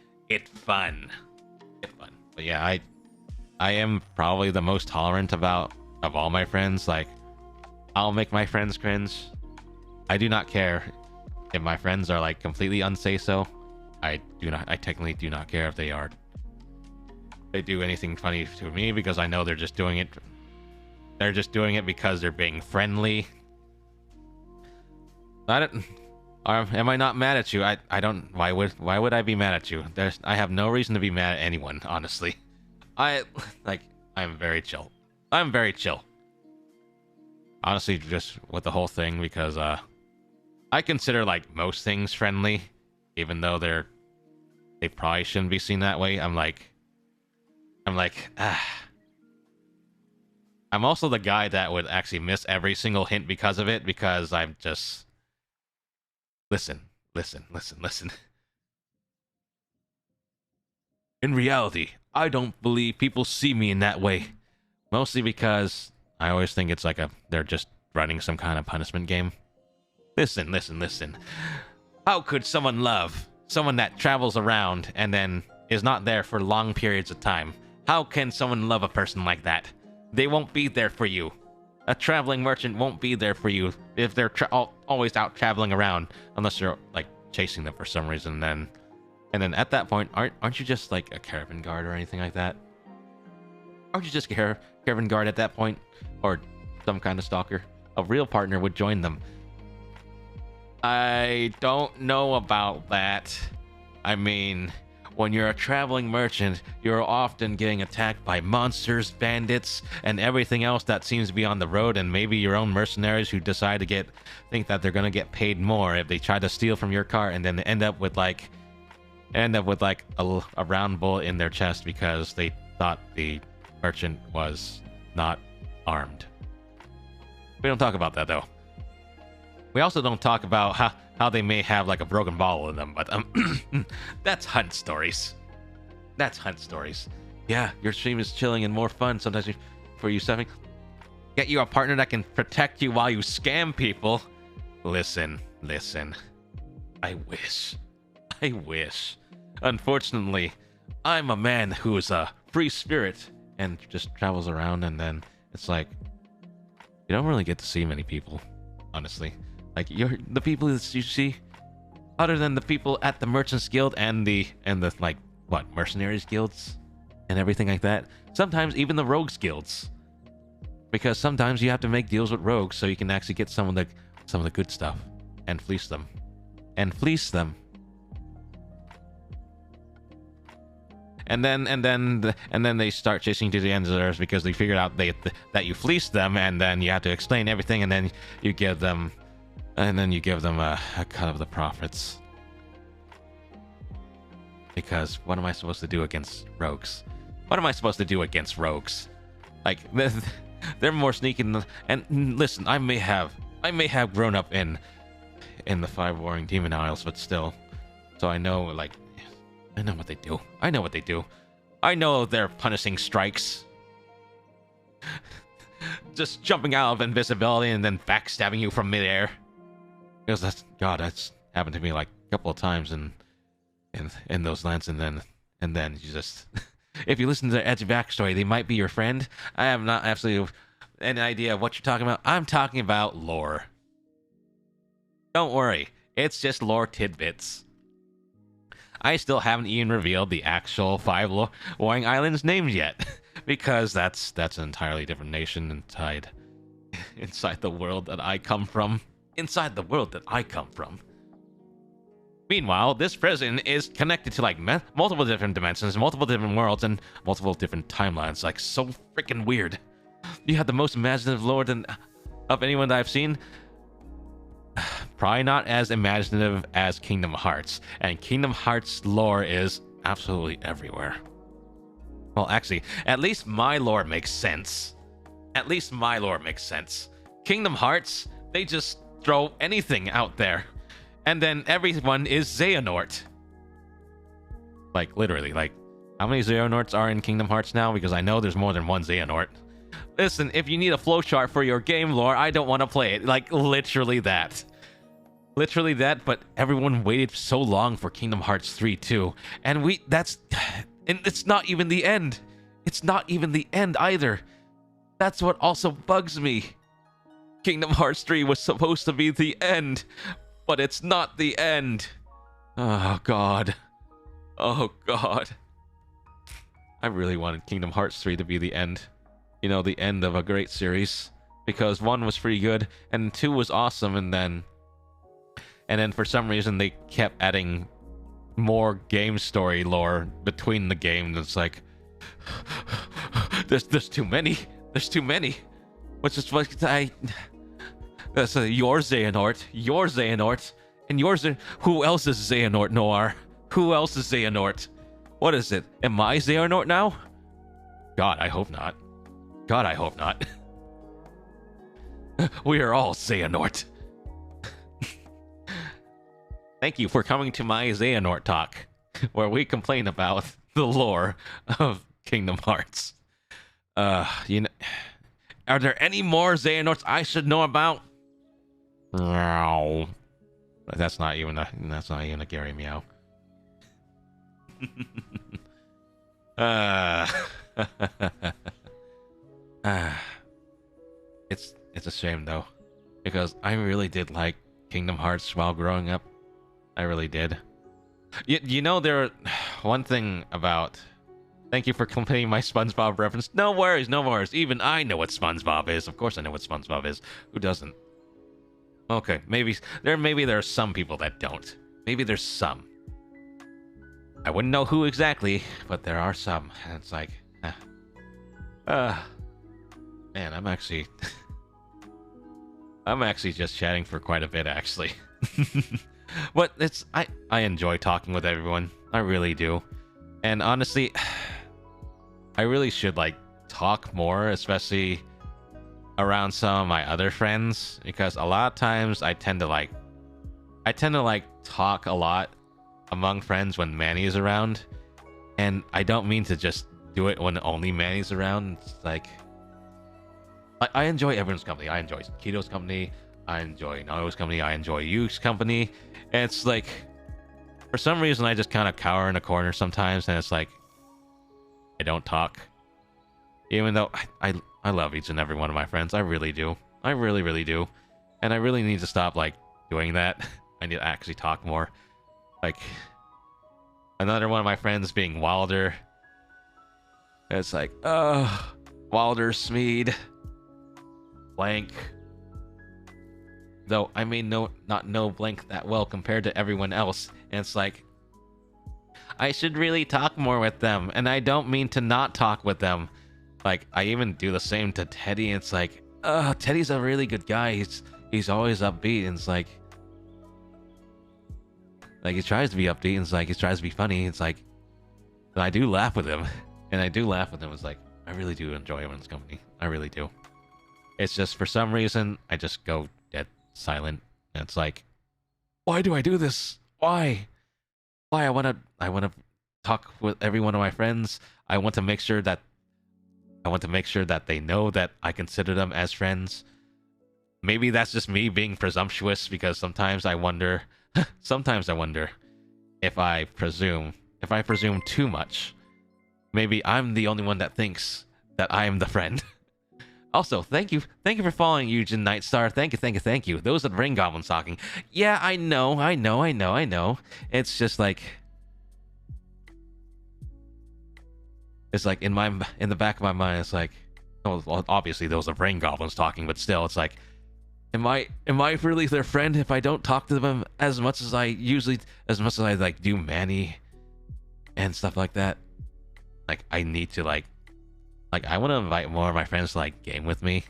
But yeah, I am probably the most tolerant of all my friends. Like, I'll make my friends cringe. I do not care if my friends are like completely unsay so. I technically do not care if they do anything funny to me, because I know they're just doing it. They're just doing it because they're being friendly. Am I not mad at you? I don't. Why would I be mad at you? I have no reason to be mad at anyone, honestly. I'm very chill. I'm very chill. Honestly, just with the whole thing, because I consider like most things friendly, even though they probably shouldn't be seen that way. I'm like, I'm also the guy that would actually miss every single hint because of it, because I'm just... Listen. In reality, I don't believe people see me in that way. Mostly because I always think it's like they're just running some kind of punishment game. Listen. How could someone love someone that travels around and then is not there for long periods of time? How can someone love a person like that? They won't be there for you. A traveling merchant won't be there for you if they're always out traveling around, unless you're like chasing them for some reason. And then at that point, aren't you just like a caravan guard or anything like that? Aren't you just a caravan guard at that point, or some kind of stalker? A real partner would join them. I don't know about that. I mean, when you're a traveling merchant, you're often getting attacked by monsters, bandits, and everything else that seems to be on the road, and maybe your own mercenaries who decide to think that they're gonna get paid more if they try to steal from your car, and then they end up with like a round bullet in their chest because they thought the merchant was not armed. We don't talk about that though. We also don't talk about how they may have like a broken bottle in them, but that's hunt stories. That's hunt stories. Yeah, your stream is chilling and more fun sometimes for you suffering. Get you a partner that can protect you while you scam people. Listen. I wish. Unfortunately, I'm a man who is a free spirit and just travels around, and then it's like you don't really get to see many people, honestly. Like the people that you see, other than the people at the Merchants Guild and the like what mercenaries guilds and everything like that. Sometimes even the rogues guilds, because sometimes you have to make deals with rogues so you can actually get some of the good stuff and fleece them. And then they start chasing you to the ends of the earth because they figured out that you fleeced them, and then you have to explain everything, and then you give them a cut of the profits. Because what am I supposed to do against rogues? Like they're more sneaky and listen, I may have grown up in the 5 warring demon isles, but still. So I know what they do. I know they're punishing strikes. Just jumping out of invisibility and then backstabbing you from midair. Because that's happened to me like a couple of times in those lands, and then you just if you listen to their edgy backstory, they might be your friend. I have not absolutely any idea of what you're talking about. I'm talking about lore. Don't worry, it's just lore tidbits. I still haven't even revealed the actual 5 Warring Islands names yet, because that's an entirely different nation inside the world that I come from. Meanwhile, this prison is connected to like multiple different dimensions, multiple different worlds, and multiple different timelines. Like so freaking weird. You have the most imaginative lore of anyone that I've seen. Probably not as imaginative as Kingdom Hearts, and Kingdom Hearts lore is absolutely everywhere. Well, actually, at least my lore makes sense. Kingdom Hearts, they just throw anything out there, and then everyone is Xehanort. Like literally, like how many Xehanorts are in Kingdom Hearts now? Because I know there's more than one Xehanort. Listen, if you need a flowchart for your game lore, I don't want to play it. Like literally that, but everyone waited so long for Kingdom Hearts 3 too, and it's not even the end. It's not even the end either. That's what also bugs me. Kingdom Hearts 3 was supposed to be the end, but it's not the end. Oh god. I really wanted Kingdom Hearts 3 to be the end. You know, the end of a great series, because 1 was pretty good and 2 was awesome, and then for some reason they kept adding more game story lore between the games. It's like there's too many. Which is what that's your Xehanort, and yours. Who else is Xehanort, Noir? Who else is Xehanort? What is it? Am I Xehanort now? God, I hope not. We are all Xehanort. Thank you for coming to my Xehanort talk, where we complain about the lore of Kingdom Hearts. Are there any more Xehanorts I should know about? No. That's not even a Gary meow. It's a shame though, because I really did like Kingdom Hearts while growing up. I really did. You know, one thing about... Thank you for completing my SpongeBob reference. No worries. Even I know what SpongeBob is. Of course I know what SpongeBob is. Who doesn't? Okay, maybe there are some people that don't. Maybe there's some. I wouldn't know who exactly, but there are some. And it's like... man, I'm actually... I'm actually just chatting for quite a bit, actually. But I enjoy talking with everyone. I really do. And honestly, I really should like talk more, especially around some of my other friends, because a lot of times I tend to like talk a lot among friends when Manny is around, and I don't mean to just do it when only Manny's around. It's like I enjoy everyone's company. I enjoy Kito's company. I enjoy Nao's company. I enjoy Yu's company. And it's like, for some reason, I just kind of cower in a corner sometimes, and it's like I don't talk, even though I love each and every one of my friends. I really do. I really, really do. And I really need to stop like doing that. I need to actually talk more. Like another one of my friends being Wilder. It's like, Wilder, Smeed, Blank. Though I may not know Blank that well compared to everyone else. And it's like, I should really talk more with them. And I don't mean to not talk with them. Like, I even do the same to Teddy. And it's like, Teddy's a really good guy. He's always upbeat. And it's like he tries to be upbeat. And it's like, he tries to be funny. It's like, and I do laugh with him. And I do laugh with him. It's like, I really do enjoy him in his company. I really do. It's just, for some reason, I just go dead silent. And it's like, why do I do this? Why I want to talk with every one of my friends. I want to make sure that they know that I consider them as friends. Maybe that's just me being presumptuous, because sometimes I wonder if I presume too much. Maybe I'm the only one that thinks that I am the friend. Also, thank you for following Eugen Nightstar. Thank you. Those are the Ring Goblins talking. Yeah, I know. It's just like, it's like in the back of my mind, it's like, well, obviously those are Ring Goblins talking, but still, it's like, am I really their friend if I don't talk to them as much as I like do Manny and stuff like that? Like, I need to like I want to invite more of my friends to like game with me.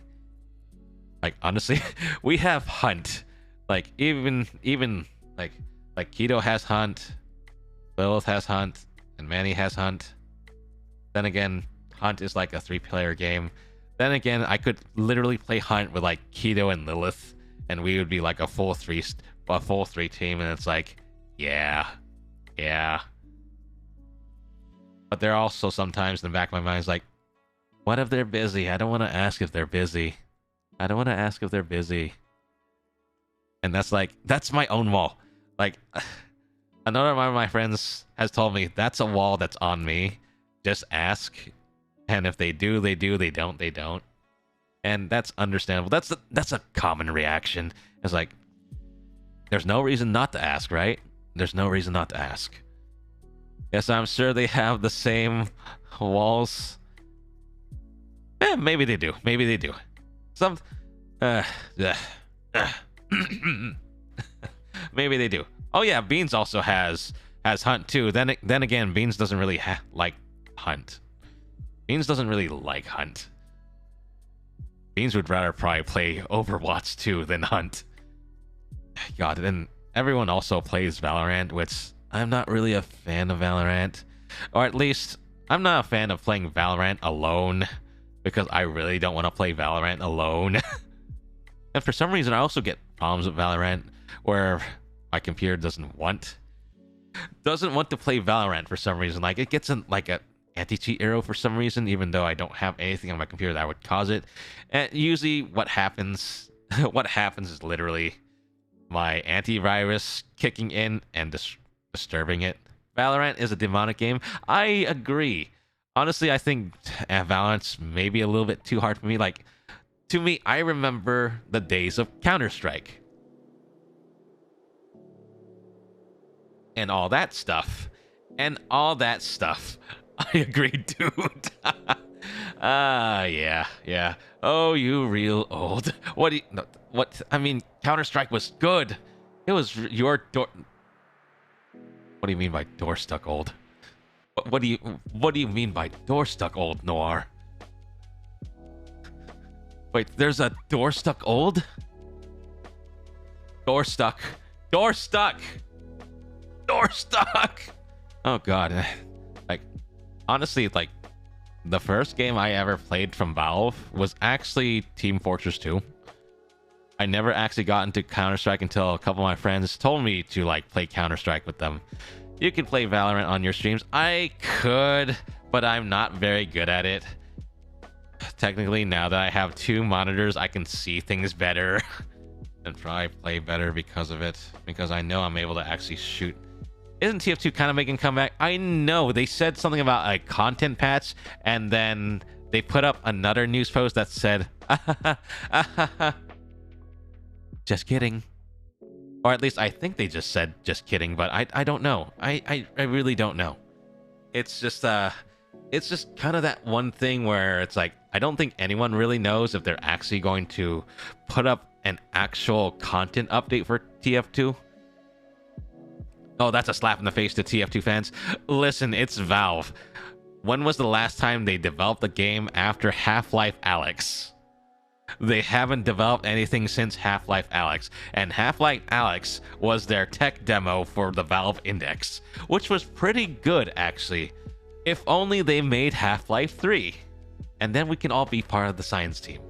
Like, honestly, we have Hunt. Like, even like Kito has Hunt, Lilith has Hunt, and Manny has Hunt. Then again, Hunt is like a 3-player game. Then again, I could literally play Hunt with like Kito and Lilith, and we would be like a full three team. And it's like, yeah. But there are also sometimes in the back of my mind is like, what if they're busy? I don't want to ask if they're busy. And that's my own wall. Like, another one of my friends has told me, that's a wall that's on me. Just ask. And if they do, they do. They don't, they don't. And that's understandable. That's a common reaction. It's like, there's no reason not to ask, right? There's no reason not to ask. Yes, I'm sure they have the same walls. Maybe they do. Maybe they do. Oh yeah, Beans also has Hunt too. Then again, Beans doesn't really like Hunt. Beans would rather probably play Overwatch 2 than Hunt. God, and everyone also plays Valorant, which I'm not really a fan of Valorant. Or at least, I'm not a fan of playing Valorant alone, because I really don't want to play Valorant alone. And for some reason, I also get problems with Valorant where my computer doesn't want to play Valorant for some reason. Like, it gets in like a anti-cheat arrow for some reason, even though I don't have anything on my computer that would cause it. And usually what happens is literally my antivirus kicking in and disturbing it. Valorant is a demonic game. I agree. Honestly, I think Valorant's maybe a little bit too hard for me. Like, to me, I remember the days of Counter-Strike and all that stuff. I agree, dude. Yeah. Oh, you real old. I mean, Counter-Strike was good. It was your door. What do you mean by door stuck old? What do you mean by door stuck old, Noir? Wait, there's a door stuck old? Door stuck. Oh god. Like, honestly, like, the first game I ever played from Valve was actually Team Fortress 2. I never actually got into Counter-Strike until a couple of my friends told me to like play Counter-Strike with them. You can play Valorant on your streams. I could, but I'm not very good at it. Technically, now that I have 2 monitors, I can see things better and probably play better because of it. Because I know I'm able to actually shoot. Isn't TF2 kind of making a comeback? I know they said something about a content patch, and then they put up another news post that said, just kidding. Or at least I think they just said just kidding, but I don't know. I really don't know. It's just kind of that one thing where it's like, I don't think anyone really knows if they're actually going to put up an actual content update for TF2. Oh, that's a slap in the face to TF2 fans. Listen, it's Valve. When was the last time they developed a game after Half-Life Alyx? They haven't developed anything since Half-Life Alyx, and Half-Life Alyx was their tech demo for the Valve Index, which was pretty good, actually. If only they made Half-Life 3, and then we can all be part of the science team.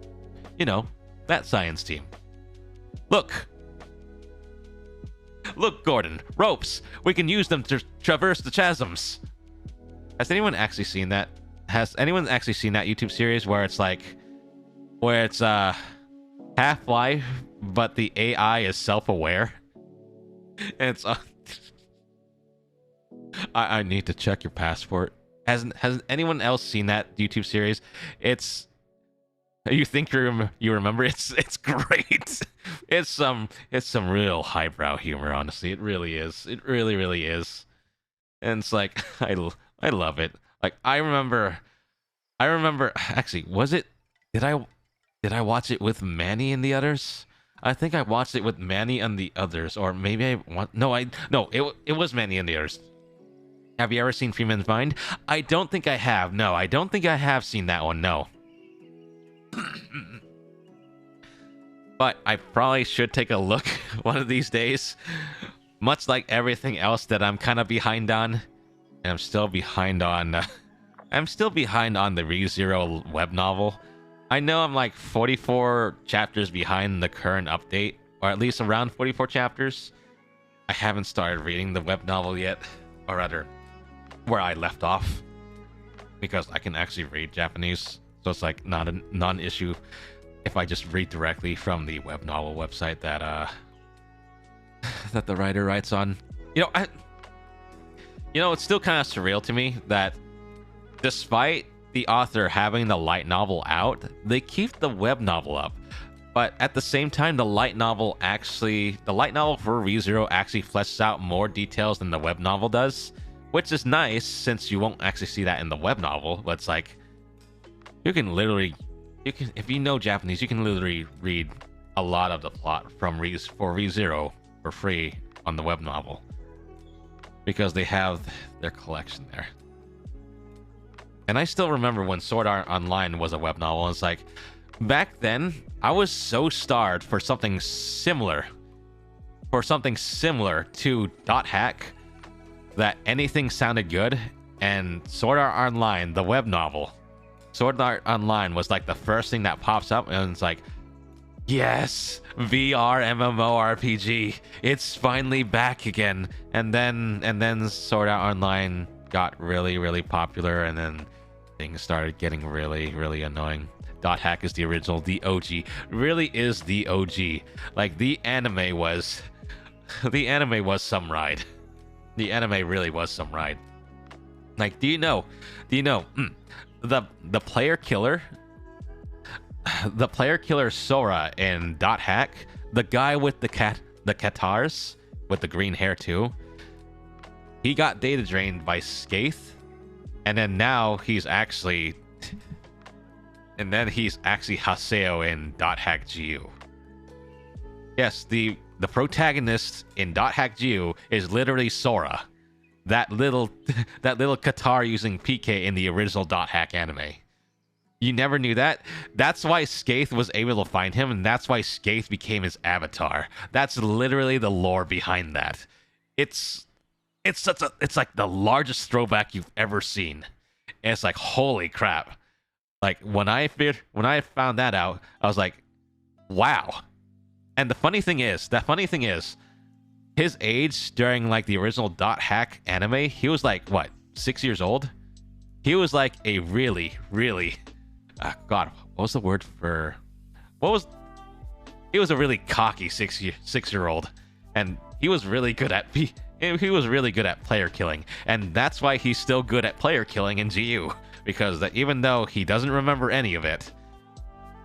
You know, that science team. Look, Gordon, ropes. We can use them to traverse the chasms. Has anyone actually seen that? Has anyone actually seen that YouTube series where it's like, where it's Half-Life, but the AI is self-aware? And it's I need to check your passport. Has anyone else seen that YouTube series? It's, you think you remember? It's great. It's some real highbrow humor, honestly. It really is. It really is. And it's like I love it. Like I remember actually, did I watch it with Manny and the others? I think I watched it with Manny and the others, or maybe it was Manny and the others. Have you ever seen Freeman's Mind? I don't think I have. No, I don't think I have seen that one. No. But I probably should take a look one of these days. Much like everything else that I'm kind of behind on. And I'm still behind on the ReZero web novel. I know I'm like 44 chapters behind the current update, or at least around 44 chapters. I haven't started reading the web novel yet, or rather, where I left off, because I can actually read Japanese, so it's like not a non-issue if I just read directly from the web novel website that that the writer writes on. It's still kind of surreal to me that despite the author having the light novel out, they keep the web novel up. But at the same time, the light novel for ReZero actually fleshes out more details than the web novel does, which is nice since you won't actually see that in the web novel. But it's like, if you know Japanese, you can literally read a lot of the plot for ReZero for free on the web novel, because they have their collection there. And I still remember when Sword Art Online was a web novel. It's like, back then, I was so starved for something similar to Dot Hack that anything sounded good. And Sword Art Online, the web novel, Sword Art Online was like the first thing that pops up, and it's like, yes, VR MMORPG, it's finally back again. And then Sword Art Online got really, really popular, and then things started getting really, really annoying. Dot Hack is the original, the OG. Really is the OG. Like, the anime was some ride. The anime really was some ride. Like, do you know the player killer Sora in Dot Hack, the guy with the Katars with the green hair too, he got data drained by Skaith, and then now he's actually Haseo in Dot Hack GU. Yes, the protagonist in Dot Hack GU is literally Sora, that little Katar using PK in the original Dot Hack anime. You never knew that? That's why Skaith was able to find him, and that's why Skaith became his avatar. That's literally the lore behind that. It's like the largest throwback you've ever seen. And it's like, holy crap. Like when I found that out, I was like, wow. And the funny thing is, his age during like the original Dot Hack anime, he was like what, 6 years old? He was like a really, really, God, what was the word for? He was a really cocky 6 year old, and he was really good at player killing, and that's why he's still good at player killing in GU, because even though he doesn't remember any of it,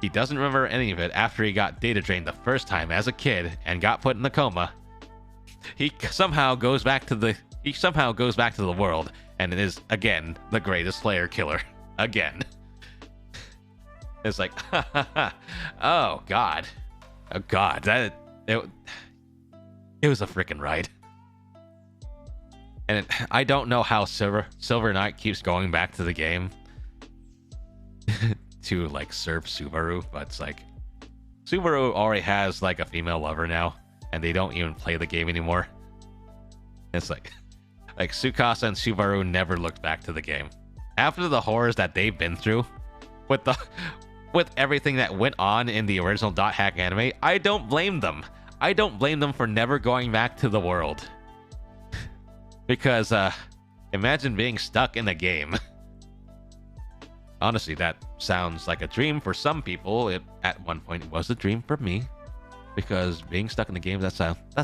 after he got data drained the first time as a kid and got put in a coma, he somehow goes back to the world and is again the greatest player killer again. It's like, oh god, it was a freaking ride. And I don't know how Silver Knight keeps going back to the game to like serve Subaru, but it's like Subaru already has like a female lover now, and they don't even play the game anymore. It's like Tsukasa and Subaru never looked back to the game after the horrors that they've been through with everything that went on in the original Dot Hack anime. I don't blame them. For never going back to the world. Because imagine being stuck in a game. Honestly, that sounds like a dream for some people. At one point it was a dream for me, because being stuck in the game, that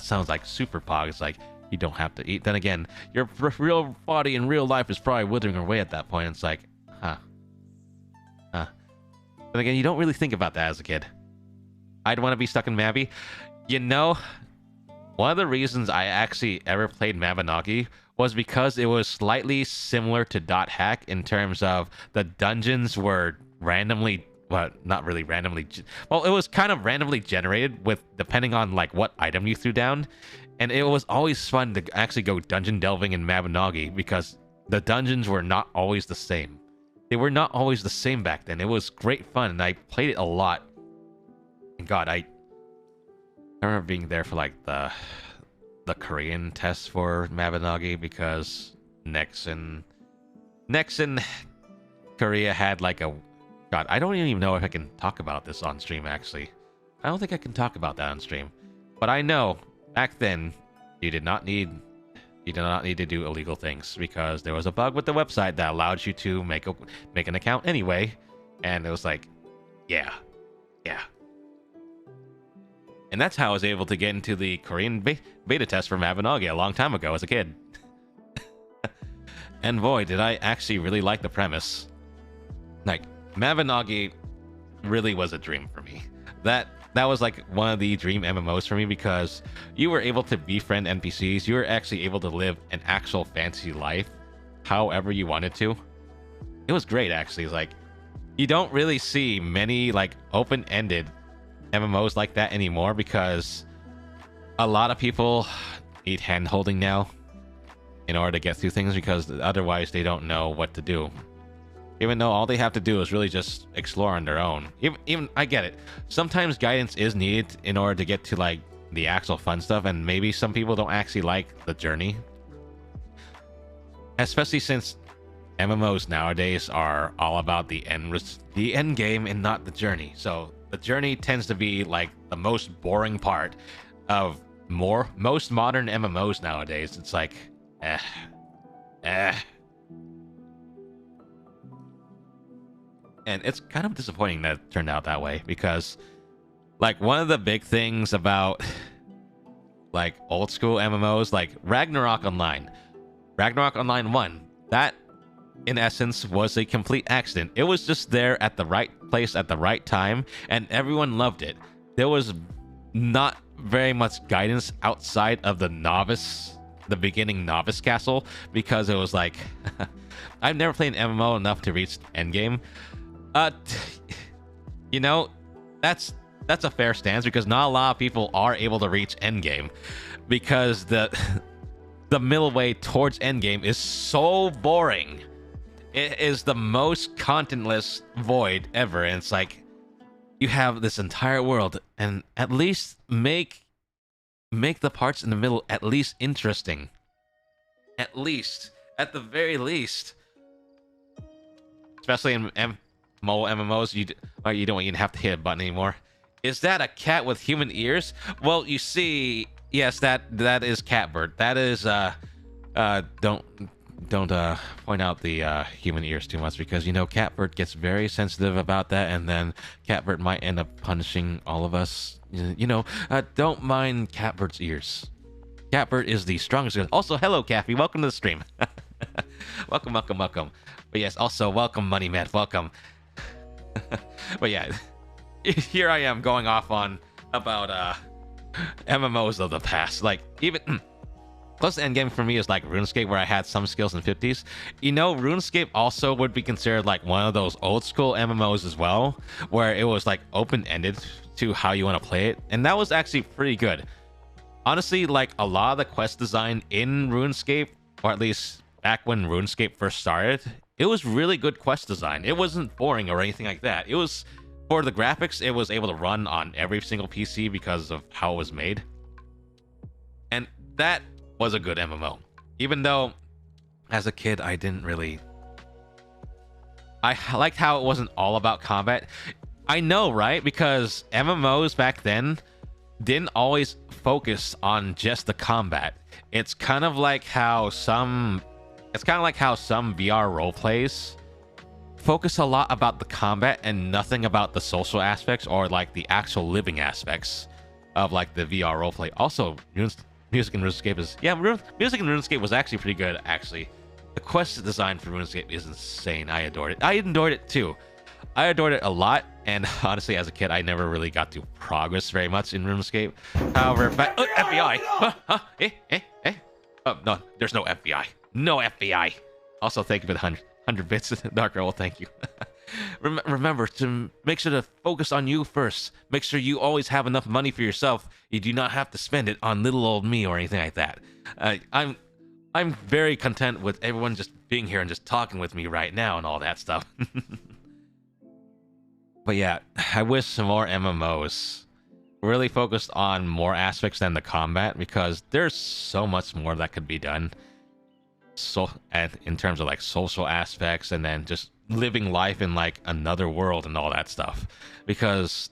sounds like super pog. It's like you don't have to eat. Then again, your real body in real life is probably withering away at that point. It's like, huh. Then again, you don't really think about that as a kid. I'd want to be stuck in Mabby. You know, one of the reasons I actually ever played Mabinogi was because it was slightly similar to Dot Hack in terms of the dungeons were randomly, well, not really randomly, well, it was kind of randomly generated with depending on like what item you threw down. And it was always fun to actually go dungeon delving in Mabinogi because the dungeons were not always the same. They were not always the same back then. It was great fun, and I played it a lot. And God, I remember being there for like the Korean test for Mabinogi, because Nexon Korea had like a, God, I don't even know if I can talk about this on stream. Actually, I don't think I can talk about that on stream. But I know back then you did not need to do illegal things, because there was a bug with the website that allowed you to make an account anyway, and it was like, yeah. And that's how I was able to get into the Korean beta test for Mabinogi a long time ago as a kid. And boy, did I actually really like the premise. Like, Mabinogi really was a dream for me. That was like one of the dream MMOs for me, because you were able to befriend NPCs. You were actually able to live an actual fantasy life however you wanted to. It was great, actually. It's like, you don't really see many like open-ended MMOs like that anymore, because a lot of people need hand-holding now in order to get through things, because otherwise they don't know what to do. Even though all they have to do is really just explore on their own. Even I get it. Sometimes guidance is needed in order to get to like the actual fun stuff, and maybe some people don't actually like the journey. Especially since MMOs nowadays are all about the end game and not the journey. So the journey tends to be like the most boring part of most modern MMOs nowadays. It's like, And it's kind of disappointing that it turned out that way, because like one of the big things about like old school MMOs like Ragnarok Online 1, that in essence was a complete accident. It was just there at the right place at the right time, and everyone loved it. There was not very much guidance outside of the beginning novice castle, because it was like I've never played an MMO enough to reach endgame. You know, that's a fair stance, because not a lot of people are able to reach endgame, because the middle way towards endgame is so boring. It is the most contentless void ever, and it's like you have this entire world, and at least make the parts in the middle at least interesting. At the very least. especially in mobile MMOs, you don't even have to hit a button anymore. Is that a cat with human ears? Well, you see, yes, that is Catbird. That is don't point out the human ears too much, because Catbird gets very sensitive about that, and then Catbird might end up punishing all of us. Don't mind Catbird's ears. Catbird is the strongest. Also, hello, Cappy. Welcome to the stream. welcome. But yes, also welcome, Money Man. Welcome. But yeah, here I am going off on about MMOs of the past. Like, even close to endgame for me is like RuneScape, where I had some skills in 50s. RuneScape also would be considered like one of those old school MMOs as well, where it was like open-ended to how you want to play it, and that was actually pretty good. Honestly, like a lot of the quest design in RuneScape, or at least back when RuneScape first started, it was really good quest design. It wasn't boring or anything like that. It was, for the graphics, it was able to run on every single PC because of how it was made. And that was a good MMO. Even though, as a kid, I liked how it wasn't all about combat. I know, right? Because MMOs back then didn't always focus on just the combat. It's kind of like how some VR role plays focus a lot about the combat and nothing about the social aspects or like the actual living aspects of like the VR roleplay. Also, music in RuneScape music in RuneScape was actually pretty good. Actually, the quest design for RuneScape is insane. I adored it. I enjoyed it too. I adored it a lot, and honestly, as a kid, I never really got to progress very much in RuneScape. However, FBI! Oh, no, there's no FBI. No FBI! Also, thank you for the 100 bits, Dark Earl, thank you. Remember to make sure to focus on you first. Make sure you always have enough money for yourself. You do not have to spend it on little old me or anything like that. I'm very content with everyone just being here and just talking with me right now and all that stuff. But yeah, I wish some more MMOs really focused on more aspects than the combat, because there's so much more that could be done. So, and in terms of like social aspects, and then just living life in like another world and all that stuff. Because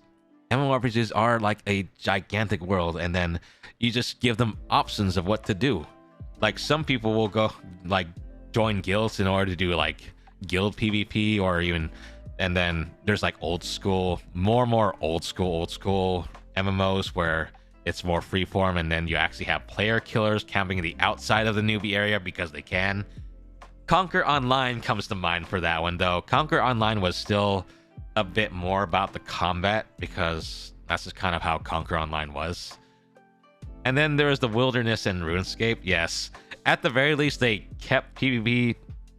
MMORPGs are like a gigantic world, and then you just give them options of what to do. Like, some people will go like join guilds in order to do like guild PvP, or even. And then there's like old school MMOs where it's more freeform, and then you actually have player killers camping the outside of the newbie area because they can. Conquer Online comes to mind for that one, though. Conquer Online was still a bit more about the combat, because that's just kind of how Conquer Online was. And then there was the Wilderness and RuneScape. Yes, at the very least, they kept PvP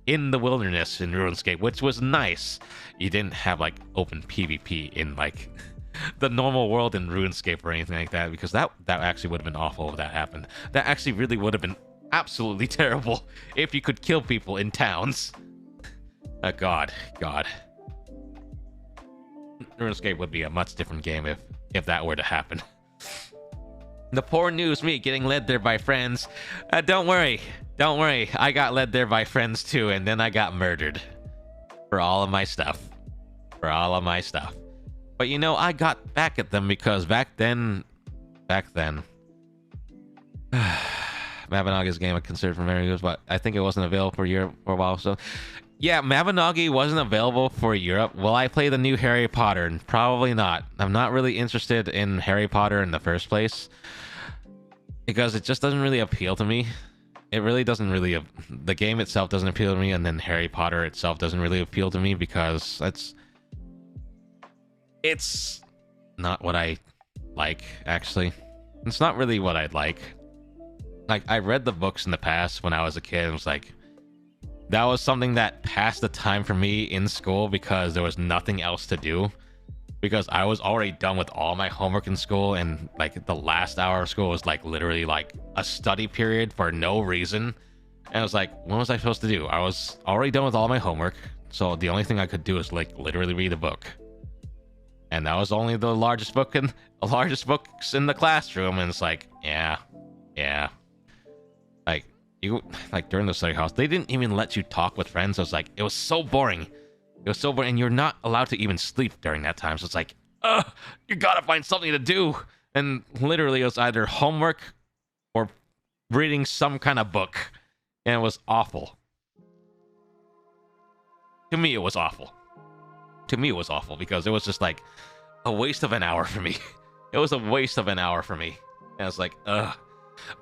in the wilderness in RuneScape, which was nice. You didn't have like open PvP in like the normal world in RuneScape or anything like that, because that actually would have been awful if that happened. That actually really would have been absolutely terrible if you could kill people in towns. God. RuneScape would be a much different game if that were to happen. The poor news me getting led there by friends. Don't worry. I got led there by friends too, and then I got murdered for all of my stuff. But I got back at them, because back then, Mabinogi's game I considered for many years, but I think it wasn't available for Europe for a while. So yeah, Mabinogi wasn't available for Europe. Will I play the new Harry Potter? Probably not. I'm not really interested in Harry Potter in the first place, because it just doesn't really appeal to me. It really doesn't really. The game itself doesn't appeal to me, and then Harry Potter itself doesn't really appeal to me, because it's not what I like, actually. It's not really what I'd like. Like, I read the books in the past when I was a kid, and was like, that was something that passed the time for me in school, because there was nothing else to do. Because I was already done with all my homework in school, and like the last hour of school was like literally like a study period for no reason. And I was like, what was I supposed to do? I was already done with all my homework, so the only thing I could do is like literally read a book. And that was only the largest books in the classroom, and it's like, yeah. Like during the study house, they didn't even let you talk with friends. I was like, it was so boring. It was so boring, and you're not allowed to even sleep during that time. So it's like, you gotta find something to do. And literally, it was either homework or reading some kind of book, and it was awful. To me, it was awful. To me, it was awful because it was just like a waste of an hour for me. It was a waste of an hour for me. And I was like, ugh.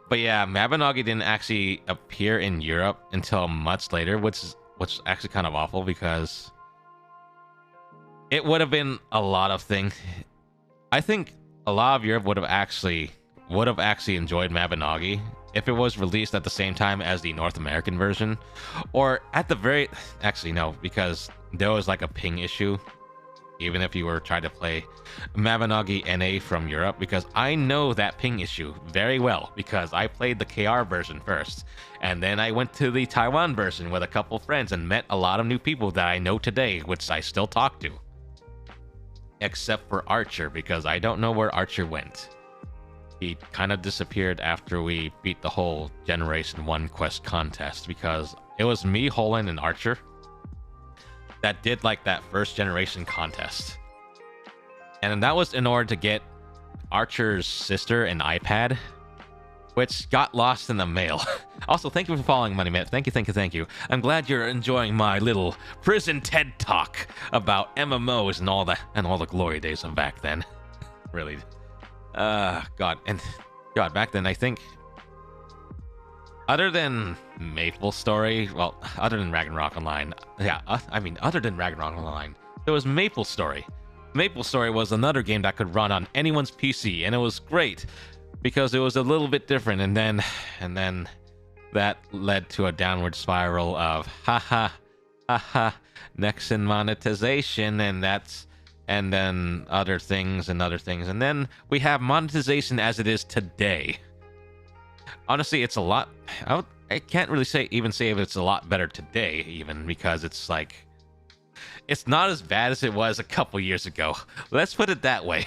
But yeah, Mabinogi didn't actually appear in Europe until much later, which is actually kind of awful because it would have been a lot of things. I think a lot of Europe would have actually enjoyed Mabinogi if it was released at the same time as the North American version, or at the very actually no, because there was like a ping issue even if you were trying to play Mabinogi NA from Europe, because I know that ping issue very well because I played the KR version first, and then I went to the Taiwan version with a couple friends and met a lot of new people that I know today, which I still talk to. Except for Archer, because I don't know where Archer went. He kind of disappeared after we beat the whole Generation 1 quest contest, because it was me, Holland, and Archer that did like that first generation contest. And that was in order to get Archer's sister an iPad, which got lost in the mail. Also, thank you for following, Money Man. Thank you. I'm glad you're enjoying my little prison TED talk about MMOs and all the glory days of back then. Really. God, back then I think, other than Maple Story, well, other than Ragnarok Online, other than Ragnarok Online, there was Maple Story. Maple Story was another game that could run on anyone's PC, and it was great because it was a little bit different. And then that led to a downward spiral of Nexon monetization, and then other things, and then we have monetization as it is today. Honestly, it's a lot. I can't really say if it's a lot better today, even, because it's like, it's not as bad as it was a couple years ago. Let's put it that way.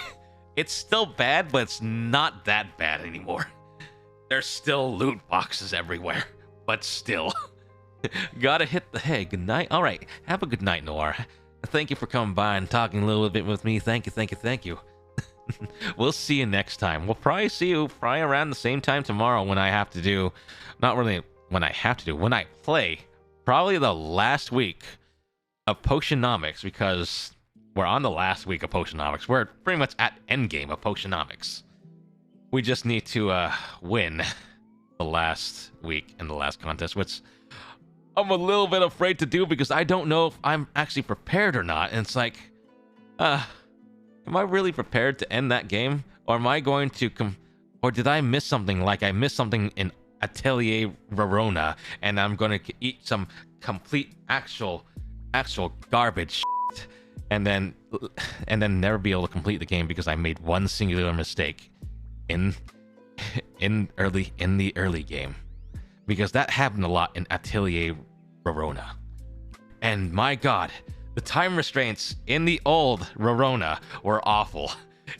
It's still bad, but it's not that bad anymore. There's still loot boxes everywhere, but still. Gotta hit the hey, good night. All right, have a good night, Noir. Thank you for coming by and talking a little bit with me. Thank you. We'll see you next time. We'll probably see you around the same time tomorrow when I have to do, not really when I play probably the last week of Potionomics, because we're on the last week of Potionomics. We're pretty much at endgame of Potionomics. We just need to win the last week in the last contest, which I'm a little bit afraid to do because I don't know if I'm actually prepared or not. And it's like, am I really prepared to end that game? Or am I going to or did I miss something? Like I missed something in Atelier Verona, and I'm going to eat some complete actual garbage shit, and then never be able to complete the game because I made one singular mistake in the early game. Because that happened a lot in Atelier Verona. And my god, the time restraints in the old Verona were awful.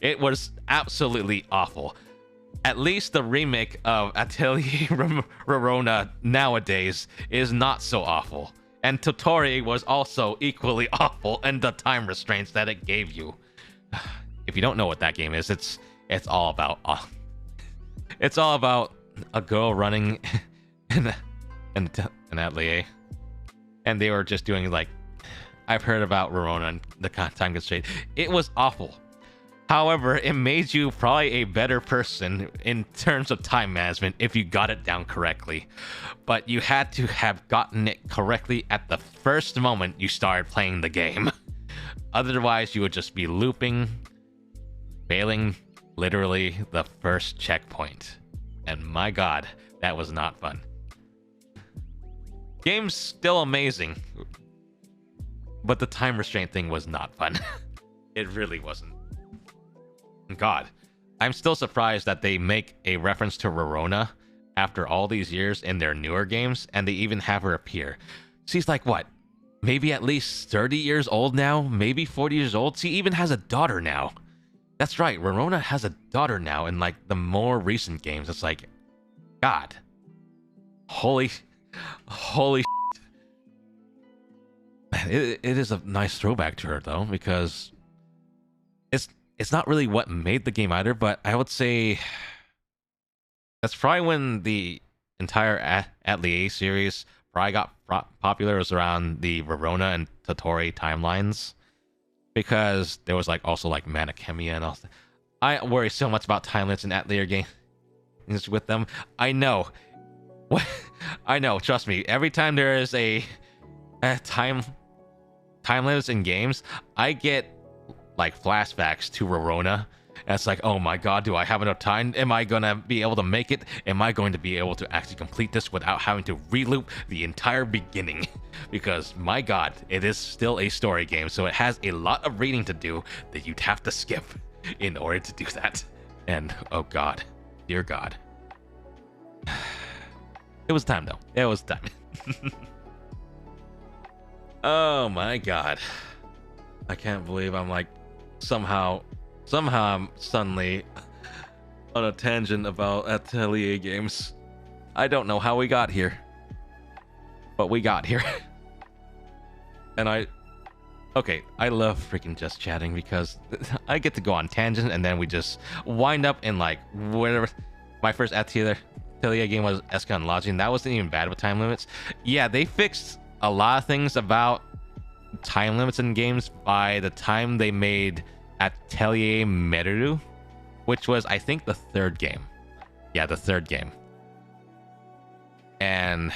It was absolutely awful. At least the remake of Atelier Verona nowadays is not so awful. And Totori was also equally awful in the time restraints that it gave you. If you don't know what that game is, it's all about a girl running in an atelier, and they were just doing like, I've heard about Verona and the time constraint. It was awful. However, it made you probably a better person in terms of time management if you got it down correctly. But you had to have gotten it correctly at the first moment you started playing the game. Otherwise, you would just be looping, failing literally the first checkpoint. And my god, that was not fun. Game's still amazing, but the time restraint thing was not fun. It really wasn't. God, I'm still surprised that they make a reference to Verona after all these years in their newer games, and they even have her appear. She's like, what? Maybe at least 30 years old now? Maybe 40 years old? She even has a daughter now. That's right, Verona has a daughter now in like the more recent games. It's like, God. Holy shit. it is a nice throwback to her though, because it's not really what made the game either, but I would say that's probably when the entire Atelier series probably got popular. It was around the Verona and Tottori timelines, because there was like also like Manichemia and all. I worry so much about timelines and Atelier games with them. I know. I know. Trust me. Every time there is a time limits in games, I get like flashbacks to Verona. And it's like, oh my god, do I have enough time? Am I gonna be able to make it? Am I going to be able to actually complete this without having to reloop the entire beginning? Because my god, it is still a story game, so it has a lot of reading to do that you'd have to skip in order to do that. And oh god, dear god. It was time though. It was time. Oh my god. I can't believe I'm like somehow I'm suddenly on a tangent about Atelier games. I don't know how we got here, but we got here. And I love freaking just chatting, because I get to go on tangent and then we just wind up in like whatever. My first Atelier game was Escon Lodging, and that wasn't even bad with time limits. Yeah, they fixed a lot of things about time limits in games by the time they made Atelier Meru, which was, I think, the third game. Yeah, the third game. And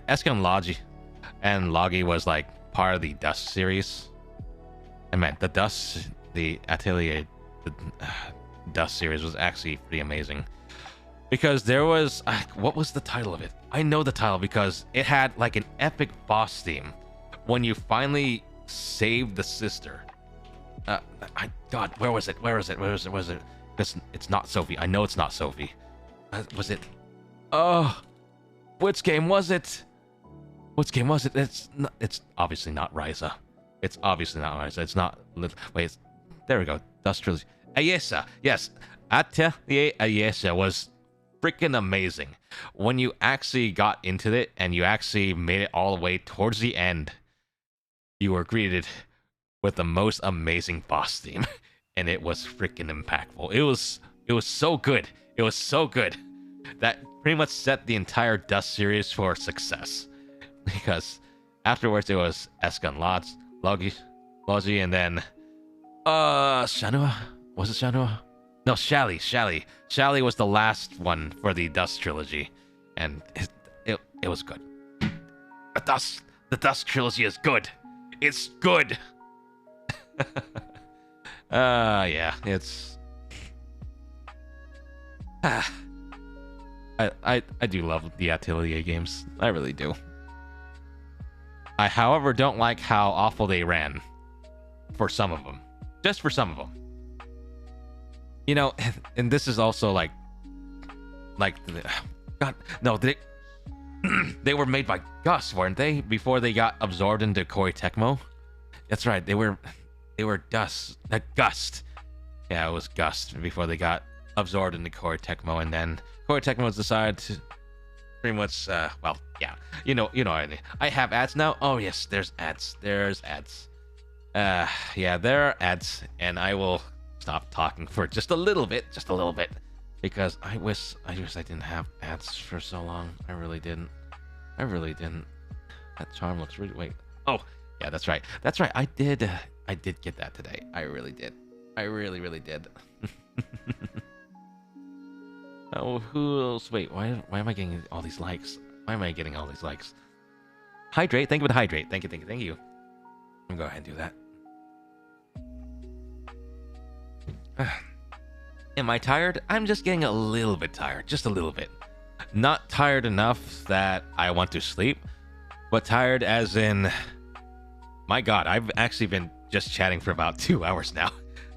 Escon Logi was like part of the Dust series. I meant the Atelier Dust series was actually pretty amazing, because there was what was the title of it? I know the title because it had like an epic boss theme when you finally saved the sister. God, where was it? Because it's not Sophie. I know it's not Sophie. Was it? Oh, which game was it? It's obviously not Ryza. It's obviously not Ryza. It's not. Wait, there we go. Dust Trilogy. Ayesa. Yes, Atelier Ayesa was freaking amazing. When you actually got into it and you actually made it all the way towards the end, you were greeted with the most amazing boss theme, and it was freaking impactful. It was so good. It was so good that pretty much set the entire Dust series for success, because afterwards it was Escon Logi, and then Shanua? Was it Shanua? No, Shally was the last one for the Dust trilogy, and it was good. The Dust trilogy is good. It's good. Yeah, it's I do love the Atelier games. I really do. I, however, don't like how awful they ran for some of them. Just for some of them. You know, and this is also like God, no, they were made by Gus, weren't they? Before they got absorbed into Koei Tecmo. That's right. They were Gust. Yeah, it was Gust before they got absorbed into Koei Tecmo, and then Koei Tecmo decided to pretty much well, yeah. You know what I mean. I have ads now. Oh yes, there's ads. Yeah, there are ads, and I will stop talking for just a little bit, because I wish I didn't have ads for so long. I really didn't. That charm looks really. Wait. Oh, yeah, that's right. I did get that today. I really did. I really did. Oh, who else? Wait, why am I getting all these likes? Hydrate. Thank you for the hydrate. Thank you. I'm gonna go ahead and do that. Am I tired? I'm just getting a little bit tired. Just a little bit. Not tired enough that I want to sleep, but tired as in, my god, I've actually been just chatting for about 2 hours now.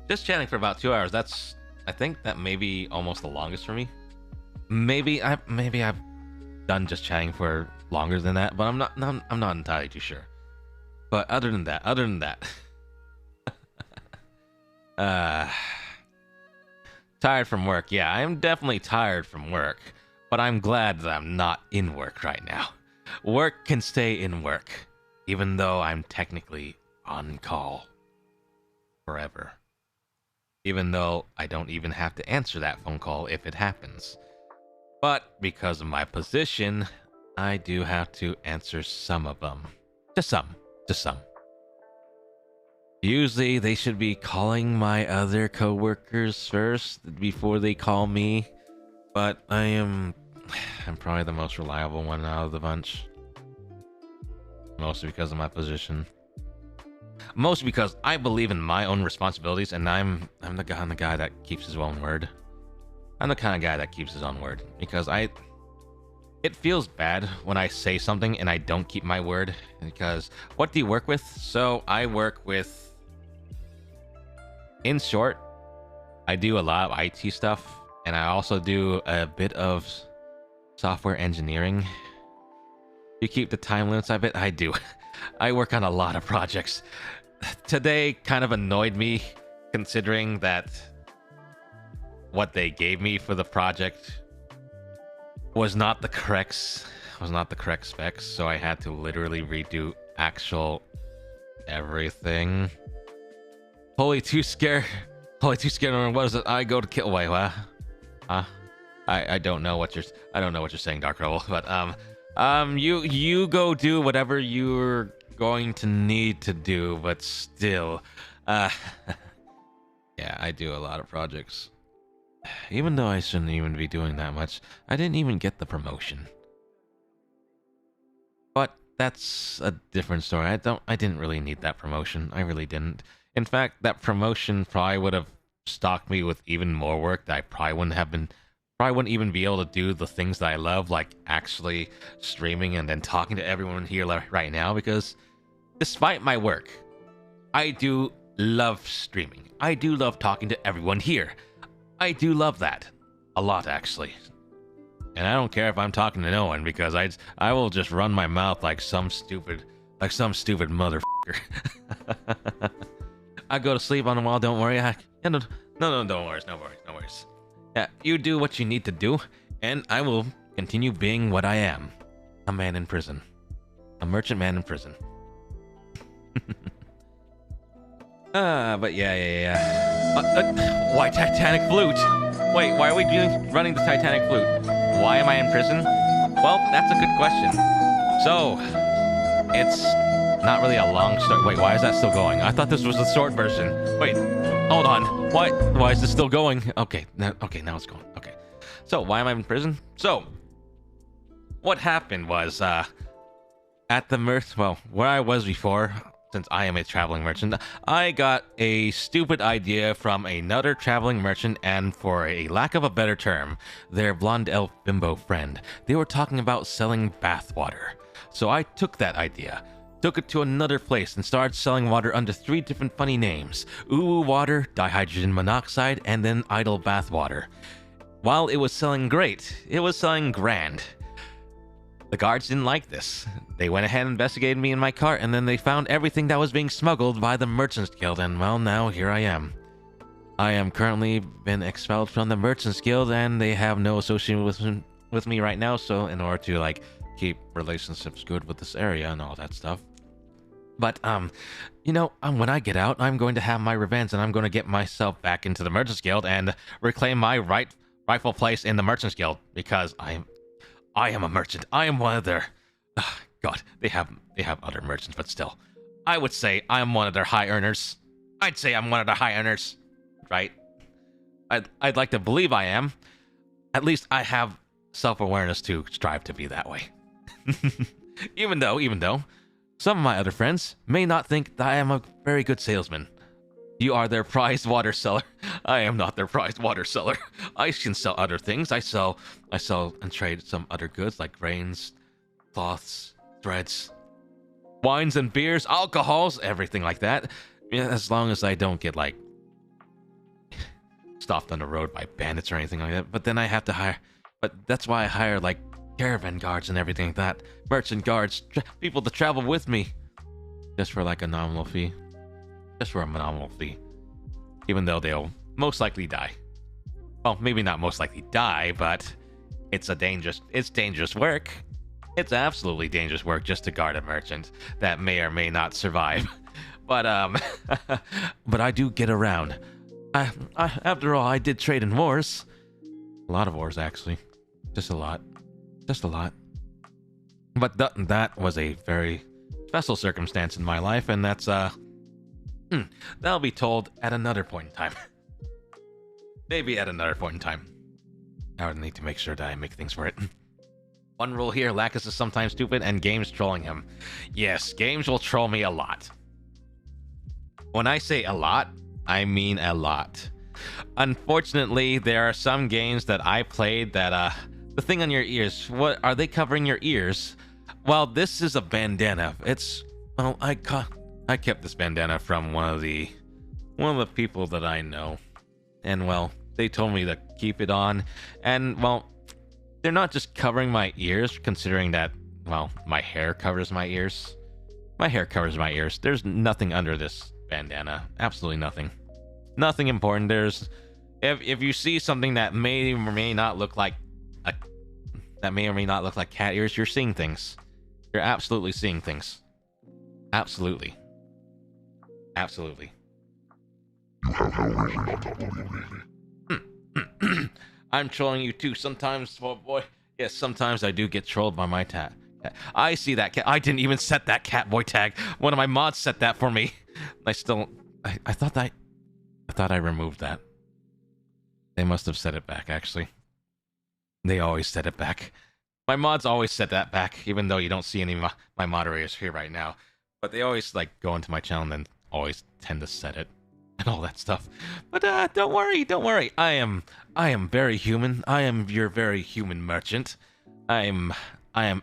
Just chatting for about 2 hours. That's, I think that may be almost the longest for me. Maybe I've done just chatting for longer than that, but I'm not entirely too sure. But other than that, tired from work. Yeah, I'm definitely tired from work, but I'm glad that I'm not in work right now. Work can stay in work. even though I'm technically on call forever. Even though I don't even have to answer that phone call if it happens. But because of my position, I do have to answer some of them. Just some. Just some. Usually they should be calling my other coworkers first before they call me. But I'm probably the most reliable one out of the bunch. Mostly because of my position. Mostly because I believe in my own responsibilities, and I'm the guy that keeps his own word. I'm the kind of guy that keeps his own word because it feels bad when I say something and I don't keep my word. Because what do you work with? So I work with, in short, I do a lot of IT stuff, and I also do a bit of software engineering. You keep the time limits of it? I do. I work on a lot of projects. Today kind of annoyed me, considering that what they gave me for the project was not the correct specs, so I had to literally redo actual everything. Holy too scared. What is it? I go to kill. Wait, what? I don't know what you're saying, Dark Rebel. But you go do whatever you're going to need to do. But still, yeah, I do a lot of projects. Even though I shouldn't even be doing that much, I didn't even get the promotion. But that's a different story. I didn't really need that promotion. I really didn't. In fact, that promotion probably would have stocked me with even more work that I probably wouldn't even be able to do the things that I love, like actually streaming and then talking to everyone here right now, because despite my work, I do love streaming. I do love talking to everyone here. I do love that. A lot, actually. And I don't care if I'm talking to no one, because I will just run my mouth like some stupid motherfucker. I go to sleep on the wall, don't worry. No, don't worry, no worries. Yeah, you do what you need to do, and I will continue being what I am. A man in prison. A merchant man in prison. But yeah. Why Titanic flute? Wait, why are we running the Titanic flute? Why am I in prison? Well, that's a good question. So, it's not really a long story. Wait, why is that still going? I thought this was the short version. Wait, hold on. Why is this still going? Okay, now it's going. Okay. So, why am I in prison? So, what happened was, at the where I was before, since I am a traveling merchant, I got a stupid idea from another traveling merchant, and for a lack of a better term, their blonde elf bimbo friend. They were talking about selling bathwater. So I took that idea, took it to another place, and started selling water under 3 different funny names: Uwu water, dihydrogen monoxide, and then idle bathwater. While it was selling great, it was selling grand. The guards didn't like this. They went ahead and investigated me in my cart, and then they found everything that was being smuggled by the Merchants Guild, and well, now here I am. I am currently been expelled from the Merchants Guild, and they have no association with me right now, so in order to, keep relationships good with this area and all that stuff. But, when I get out, I'm going to have my revenge, and I'm going to get myself back into the Merchants Guild and reclaim my rightful place in the Merchants Guild, because I am a merchant. I am one of their... God, they have other merchants, but still. I would say I'm one of their high earners. I'd say I'm one of their high earners, right? I'd like to believe I am. At least I have self-awareness to strive to be that way. Even though some of my other friends may not think that I am a very good salesman. You are their prized water seller. I am not their prized water seller. I can sell other things. I sell and trade some other goods like grains, cloths, threads, wines and beers, alcohols, everything like that. Yeah, as long as I don't get stopped on the road by bandits or anything like that. But then I have to hire. But that's why I hire caravan guards and everything like that. Merchant guards, people to travel with me, just for a nominal fee. Just for a nominal fee. Even though they'll most likely die. Well, maybe not most likely die, but it's dangerous work. It's absolutely dangerous work just to guard a merchant that may or may not survive. But but I do get around. After all, I did trade in wars. A lot of wars, actually. Just a lot. Just a lot. But that was a very special circumstance in my life, and that's that'll be told at another point in time. Maybe at another point in time. I would need to make sure that I make things for it. One rule here, Lacus is sometimes stupid and games trolling him. Yes, games will troll me a lot. When I say a lot, I mean a lot. Unfortunately, there are some games that I played that, the thing on your ears, what, are they covering your ears? Well, this is a bandana. It's, well, I kept this bandana from one of the people that I know. And, well, they told me to keep it on. And, well, they're not just covering my ears, considering that, well, my hair covers my ears. My hair covers my ears. There's nothing under this bandana. Absolutely nothing. Nothing important. There's, if you see something that may or may not look like cat ears, you're seeing things. You're absolutely seeing things. Absolutely. Absolutely. I'm trolling you too sometimes, small boy. Yes, sometimes I do get trolled by my cat. I see that cat. I didn't even set that cat boy tag. One of my mods set that for me. I thought I removed that. They must have set it back, actually. They always set it back. My mods always set that back, even though you don't see any of my moderators here right now. But they always, like, go into my channel and then always tend to set it. And all that stuff. But don't worry. I am very human. I am your very human merchant. I am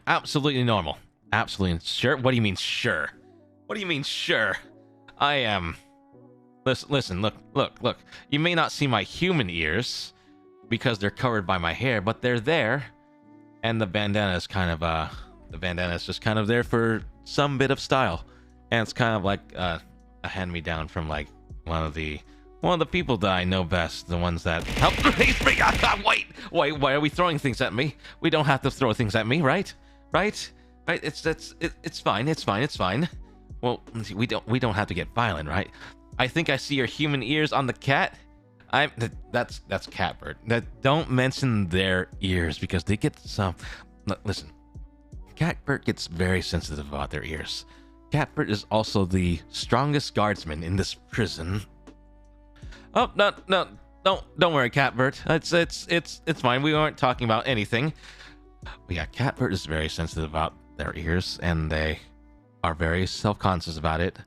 absolutely normal. Absolutely sure. What do you mean sure? What do you mean sure? I am. Listen, look. You may not see my human ears because they're covered by my hair, but they're there. And the bandana is kind of just kind of there for some bit of style. And it's kind of like a hand-me-down from, like, one of the people that I know best, the ones that help. Wait, why are we throwing things at me? We don't have to throw things at me, right? It's fine. Well, we don't have to get violent, right? I think I see your human ears on the cat. That's Catbird. Don't mention their ears because they get some. Listen, Catbird gets very sensitive about their ears. Catbird is also the strongest guardsman in this prison. Oh, no, don't worry, Catbird. It's fine. We aren't talking about anything. But yeah, Catbird is very sensitive about their ears, and they are very self-conscious about it.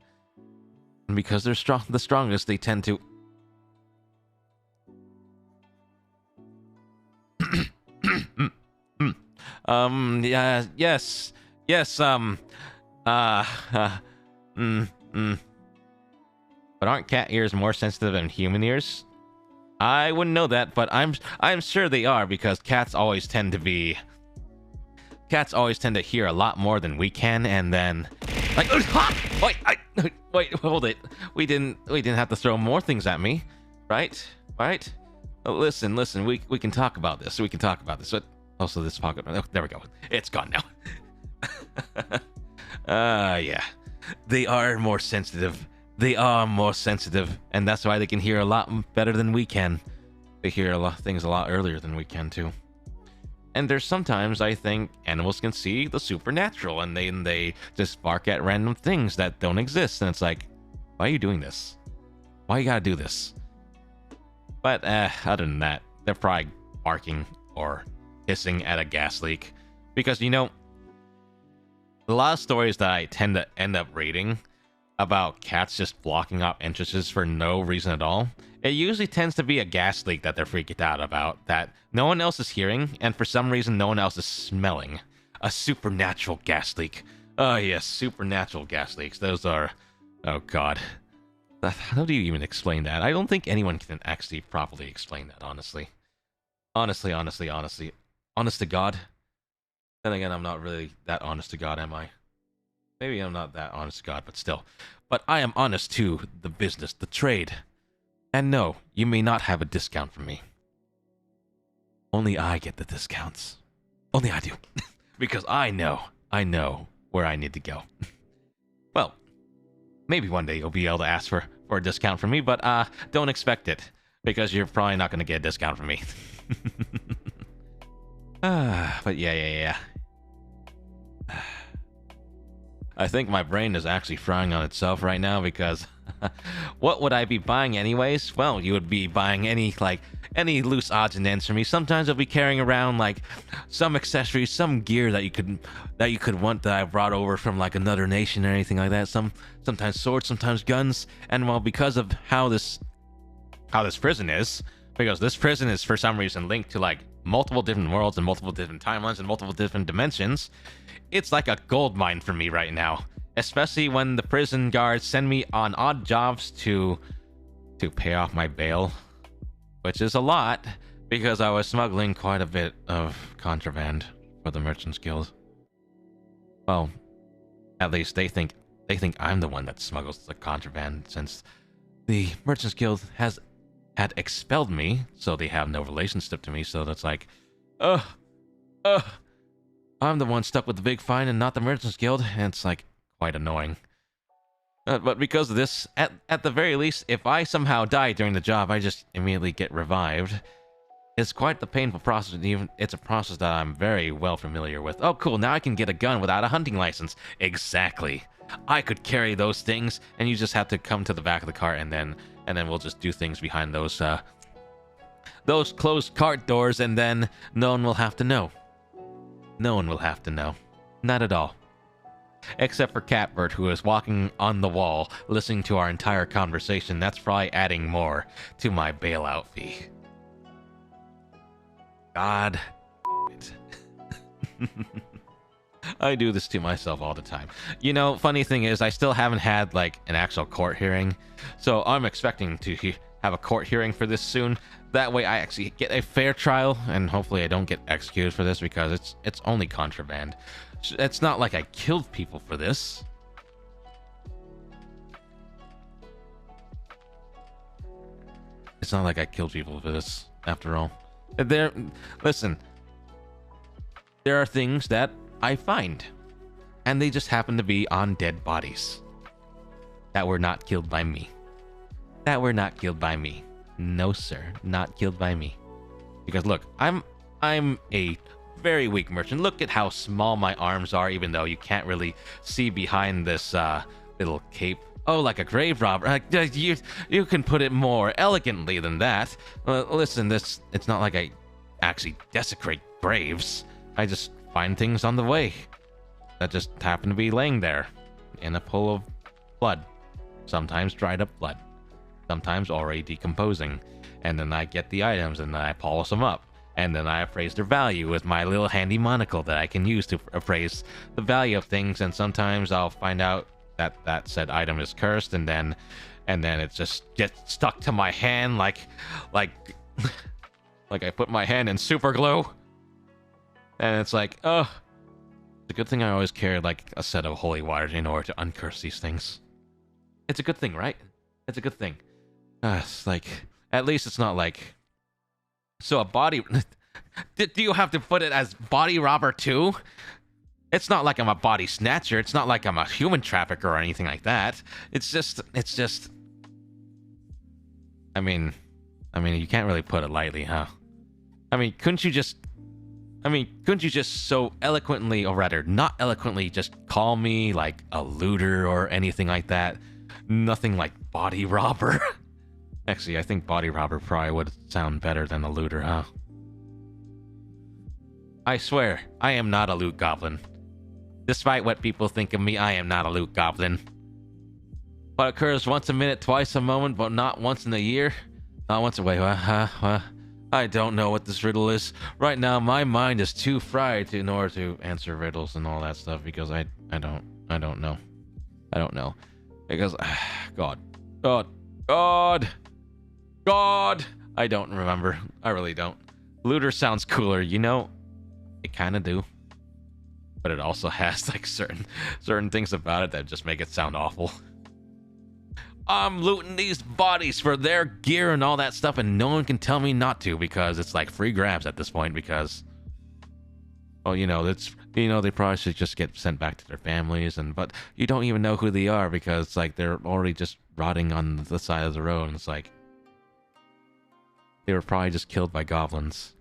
And because they're the strongest, they tend to. Yes. But aren't cat ears more sensitive than human ears? I wouldn't know that, but I'm sure they are because cats always tend to hear a lot more than we can, and then like wait, hold it. We didn't have to throw more things at me, right? Oh, listen, we can talk about this. But also this pocket. Oh, there we go. It's gone now. Yeah. They are more sensitive. And that's why they can hear a lot better than we can. They hear things a lot earlier than we can too. And there's sometimes I think animals can see the supernatural, and they just bark at random things that don't exist, and it's like, why are you doing this? Why you gotta do this? But other than that, they're probably barking or hissing at a gas leak, because a lot of stories that I tend to end up reading about cats just blocking off entrances for no reason at all, it usually tends to be a gas leak that they're freaked out about, that no one else is hearing, and for some reason no one else is smelling. A supernatural gas leak. Oh yes, supernatural gas leaks. Those are... oh god. How do you even explain that? I don't think anyone can actually properly explain that, honestly. Honestly. Honest to God. Then again, I'm not really that honest to God, am I? Maybe I'm not that honest to God, but still. But I am honest to the business, the trade. And no, you may not have a discount from me. Only I get the discounts. Only I do. because I know where I need to go. Well, maybe one day you'll be able to ask for a discount from me, but don't expect it, because you're probably not going to get a discount from me. But yeah. I think my brain is actually frying on itself right now, because what would I be buying anyways? Well, you would be buying any loose odds and ends for me. Sometimes I'll be carrying around like some accessories, some gear that you could want that I brought over from like another nation or anything like that. Sometimes swords, sometimes guns. And well, because of how this prison is, because this prison is for some reason linked to like multiple different worlds and multiple different timelines and multiple different dimensions, it's like a gold mine for me right now. Especially when the prison guards send me on odd jobs to pay off my bail, which is a lot, because I was smuggling quite a bit of contraband for the Merchants Guild. Well, at least they think I'm the one that smuggles the contraband, since the Merchants Guild had expelled me, so they have no relationship to me. So that's like, I'm the one stuck with the big fine and not the Merchants Guild, and it's like quite annoying. But because of this, at the very least, if I somehow die during the job, I just immediately get revived. It's quite the painful process, and even it's a process that I'm very well familiar with. Oh, cool! Now I can get a gun without a hunting license. Exactly. I could carry those things, and you just have to come to the back of the car, and then we'll just do things behind those closed cart doors, and then no one will have to know. No one will have to know. Not at all. Except for Catbird, who is walking on the wall, listening to our entire conversation. That's probably adding more to my bailout fee. God it. I do this to myself all the time. You know, funny thing is, I still haven't had, like, an actual court hearing. So I'm expecting to have a court hearing for this soon. That way I actually get a fair trial, and hopefully I don't get executed for this, because it's only contraband. It's not like I killed people for this. It's not like I killed people for this, after all. Listen. There are things that I find, and they just happen to be on dead bodies that were not killed by me. That were not killed by me. No, sir, not killed by me. Because look, I'm a very weak merchant. Look at how small my arms are, even though you can't really see behind this little cape. Oh, like a grave robber. You can put it more elegantly than that. Listen, it's not like I actually desecrate graves. I just find things on the way that just happen to be laying there in a pool of blood. Sometimes dried up blood. Sometimes already decomposing. And then I get the items and then I polish them up. And then I appraise their value with my little handy monocle that I can use to appraise the value of things. And sometimes I'll find out that said item is cursed, and then it just gets stuck to my hand like I put my hand in super glue. And it's like, oh, it's a good thing I always carry like a set of holy water in order to uncurse these things. It's a good thing, right? It's a good thing. It's like, at least it's not like, so a body, do you have to put it as body robber too? It's not like I'm a body snatcher. It's not like I'm a human trafficker or anything like that. It's just, I mean, you can't really put it lightly, huh? I mean, couldn't you just so eloquently, or rather, not eloquently, just call me like a looter or anything like that? Nothing like body robber. Actually, I think body robber probably would sound better than a looter, huh? I swear, I am not a loot goblin. Despite what people think of me, I am not a loot goblin. What occurs once a minute, twice a moment, but not once in a year? Not once a way. I don't know what this riddle is. Right now, my mind is too fried in order to answer riddles and all that stuff, because I don't know. I don't know. Because, God. I don't remember. I really don't. Looter sounds cooler, you know? It kind of do. But it also has like certain things about it that just make it sound awful. I'm looting these bodies for their gear and all that stuff, and no one can tell me not to, because it's like free grabs at this point, because, well, you know, You know, they probably should just get sent back to their families, but you don't even know who they are because like they're already just rotting on the side of the road, and it's like they were probably just killed by goblins.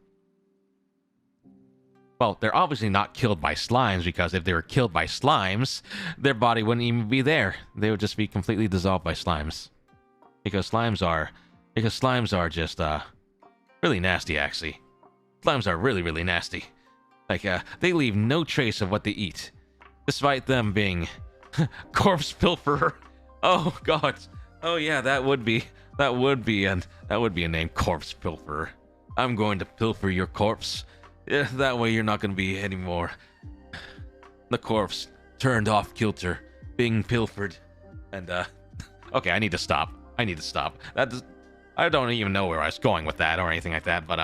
Well, they're obviously not killed by slimes, because if they were killed by slimes, their body wouldn't even be there. They would just be completely dissolved by slimes. Because slimes are just really nasty, actually. Slimes are really, really nasty. Like, they leave no trace of what they eat, despite them being corpse pilferer. Oh god. Oh yeah, that would be a name, corpse pilferer. I'm going to pilfer your corpse. Yeah, that way you're not going to be anymore the corpse turned off kilter, being pilfered. And okay, I need to stop. I don't even know where I was going with that or anything like that, but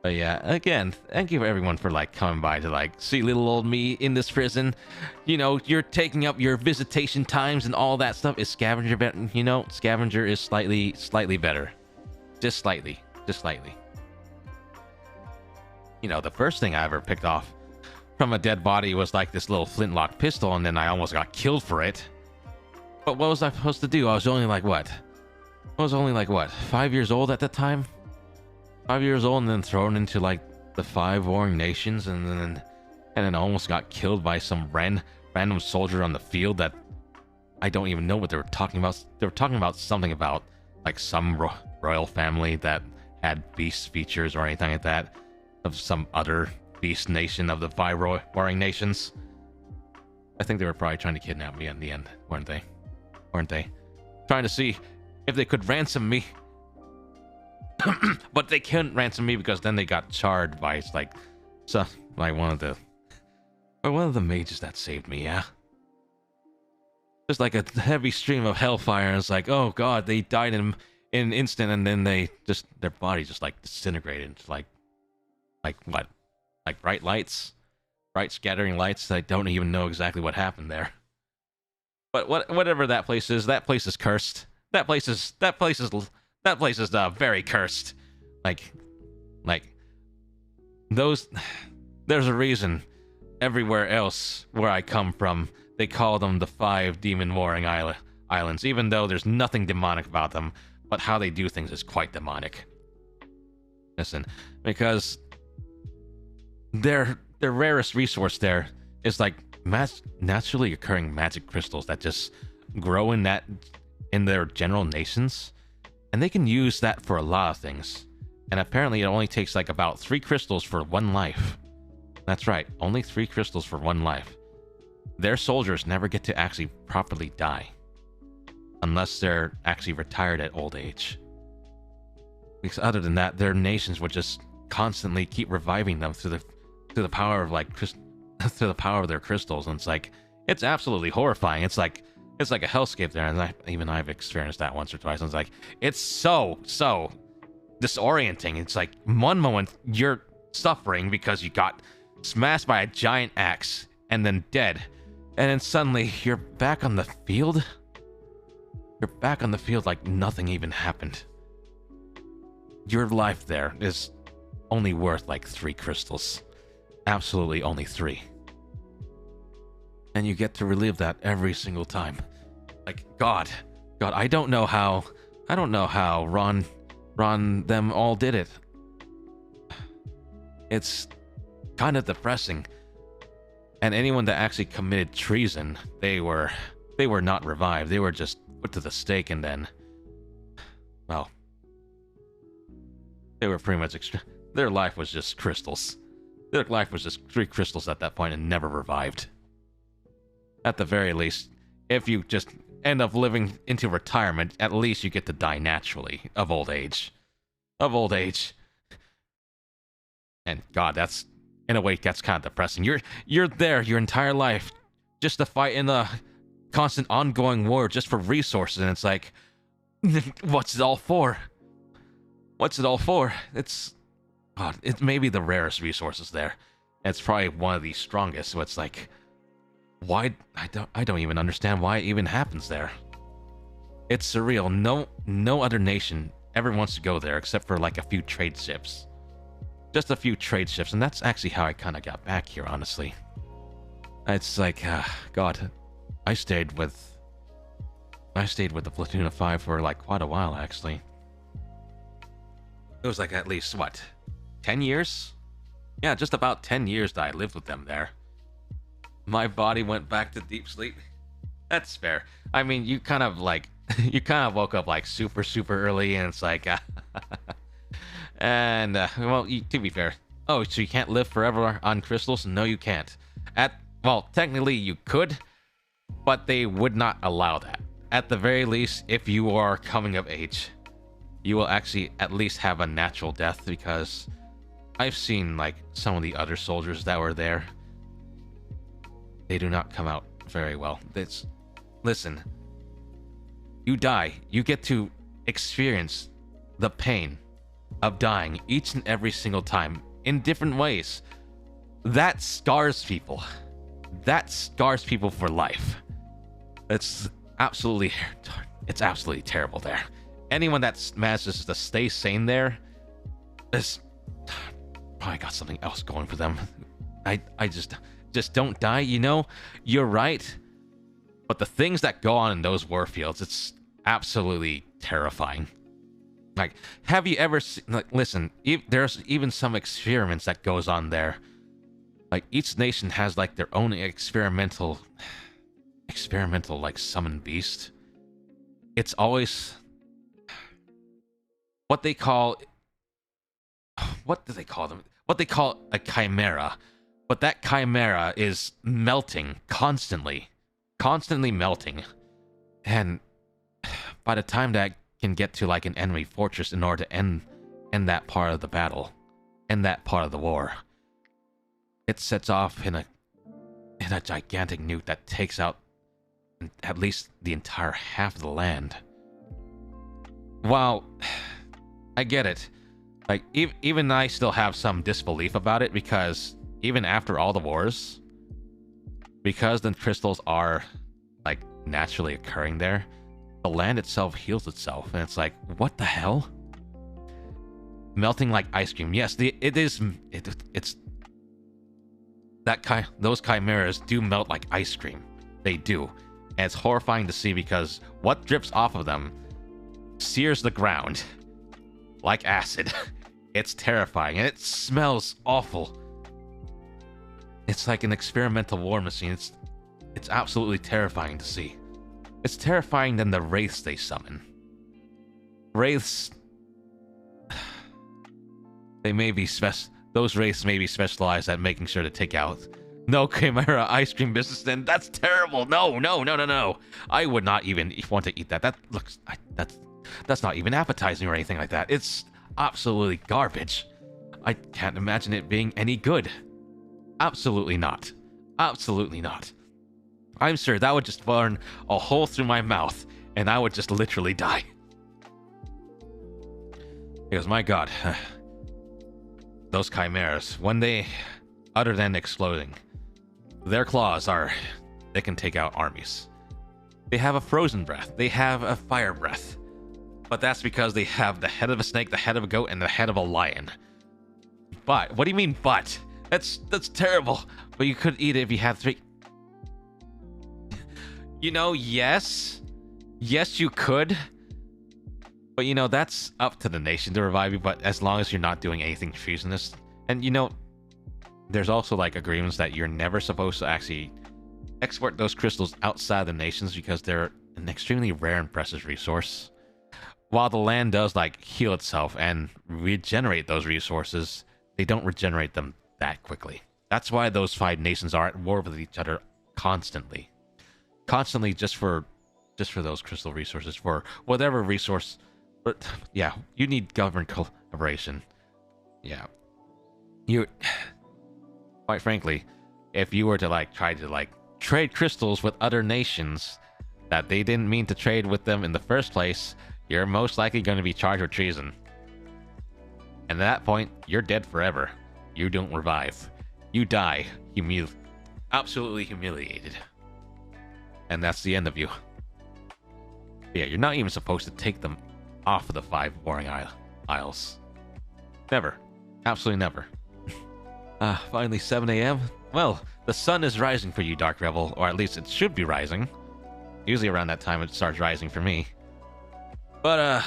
but yeah, again, thank you everyone for like coming by to like see little old me in this prison. You know, you're taking up your visitation times and all that stuff. Is Scavenger better? You know, Scavenger is slightly better. Just slightly. You know, the first thing I ever picked off from a dead body was like this little flintlock pistol, and then I almost got killed for it. But what was I supposed to do? I was only like what? 5 years old at that time? 5 years old, and then thrown into like the 5 warring nations, and then almost got killed by some random soldier on the field that I don't even know what they were talking about. They were talking about something about like some royal family that had beast features or anything like that, of some other beast nation of the 5 warring nations. I think they were probably trying to kidnap me in the end, weren't they? Trying to see if they could ransom me. But they couldn't ransom me because then they got charred by one of the mages that saved me. Yeah, just like a heavy stream of hellfire, and it's like, oh god, they died in an instant, and then their body just like disintegrated into like what, like bright scattering lights. I don't even know exactly what happened there. But whatever that place is cursed. That place is very cursed. Like those. There's a reason everywhere else where I come from, they call them the 5 demon warring islands, even though there's nothing demonic about them. But how they do things is quite demonic. Listen, because their rarest resource there is like naturally occurring magic crystals that just grow in their general nations, and they can use that for a lot of things. And apparently it only takes like about 3 crystals for 1 life. That's right, only 3 crystals for 1 life. Their soldiers never get to actually properly die unless they're actually retired at old age. Because other than that, their nations would just constantly keep reviving them through the power of like through the power of their crystals. And it's absolutely horrifying. It's like a hellscape there, and I've experienced that once or twice, and it's like, it's so disorienting. It's like one moment you're suffering because you got smashed by a giant axe and then dead, and then suddenly you're back on the field. You're back on the field like nothing even happened. Your life there is only worth like 3 crystals. Absolutely only 3. And you get to relive that every single time. Like, God, I don't know how Ron them all did it. It's kind of depressing. And anyone that actually committed treason, they were not revived. They were just put to the stake, and then, well, they were pretty much their life was just crystals. Their life was just 3 crystals at that point and never revived. At the very least, if you just end up living into retirement, at least you get to die naturally of old age. And God, that's, in a way, that's kind of depressing. You're there your entire life just to fight in a constant ongoing war just for resources, and it's like, what's it all for? It's, God, it may be the rarest resources there. It's probably one of the strongest, so it's like, why? I don't even understand why it even happens there. It's surreal. No other nation ever wants to go there except for like a few trade ships. just a few trade ships, and that's actually how I kind of got back here, honestly. It's like, God, I stayed with the platoon of 5 for like quite a while, actually. It was like at least, what, 10 years? Yeah, just about 10 years that I lived with them there. My body went back to deep sleep. That's fair. I mean, you kind of like, you kind of woke up like super, super early, and it's like, and, well, to be fair. Oh, so you can't live forever on crystals? No, you can't. Well, technically you could, but they would not allow that. At the very least, if you are coming of age, you will actually at least have a natural death, because I've seen like some of the other soldiers that were there. They do not come out very well. Listen, you die, you get to experience the pain of dying each and every single time in different ways. That scars people. That scars people for life. It's absolutely terrible there. Anyone that manages to stay sane there is probably got something else going for them. I just don't die, you know? You're right. But the things that go on in those war fields, it's absolutely terrifying. Like, have you ever seen, like, listen, there's even some experiments that goes on there. Like, each nation has like their own experimental like summon beast. It's always what do they call them? What they call a chimera. But that chimera is melting constantly melting. And by the time that can get to like an enemy fortress in order to end that part of the battle, end that part of the war, it sets off in a gigantic nuke that takes out at least the entire half of the land. While I get it, like even I still have some disbelief about it, because even after all the wars, because the crystals are like naturally occurring there, the land itself heals itself, and it's like, what the hell? Melting like ice cream. Yes, it's that those chimeras do melt like ice cream. They do. And it's horrifying to see, because what drips off of them sears the ground like acid. It's terrifying, and it smells awful. It's like an experimental war machine. It's absolutely terrifying to see. It's terrifying than the wraiths they summon. Wraiths, those wraiths may be specialized at making sure to take out. No chimera ice cream business, then. That's terrible. No. I would not even want to eat that. That looks, that's not even appetizing or anything like that. It's absolutely garbage. I can't imagine it being any good. Absolutely not. Absolutely not. I'm sure that would just burn a hole through my mouth, and I would just literally die. Because my god, those chimeras, when they, other than exploding, their claws they can take out armies. They have a frozen breath. They have a fire breath. But that's because they have the head of a snake, the head of a goat, and the head of a lion. But, what do you mean, but? That's terrible. But you could eat it if you had 3. You know, yes. Yes, you could. But, you know, that's up to the nation to revive you, but as long as you're not doing anything treasonous. And, you know, there's also, like, agreements that you're never supposed to actually export those crystals outside the nations, because they're an extremely rare and precious resource. While the land does, like, heal itself and regenerate those resources, they don't regenerate them that quickly. That's why those 5 nations are at war with each other constantly. Constantly just for those crystal resources, for whatever resource. But yeah, you need government collaboration. Yeah. Quite frankly, if you were to like try to like trade crystals with other nations that they didn't mean to trade with them in the first place, you're most likely going to be charged with treason. And at that point, you're dead forever. You don't revive. You die. Absolutely humiliated. And that's the end of you. Yeah, you're not even supposed to take them off of the 5 warring isles. Never. Absolutely never. Finally 7 a.m. Well, the sun is rising for you, Dark Rebel, or at least it should be rising. Usually around that time it starts rising for me. But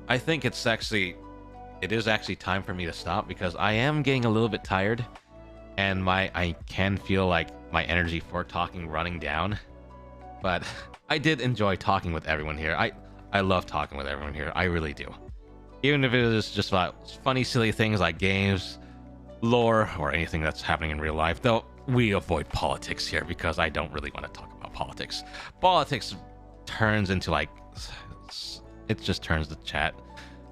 I think it is actually time for me to stop because I am getting a little bit tired, and I can feel like my energy for talking running down. But I did enjoy talking with everyone here. I love talking with everyone here. I really do. Even if it is just about funny, silly things like games, lore, or anything that's happening in real life. Though we avoid politics here because I don't really want to talk about politics. Politics turns into like... It just turns the chat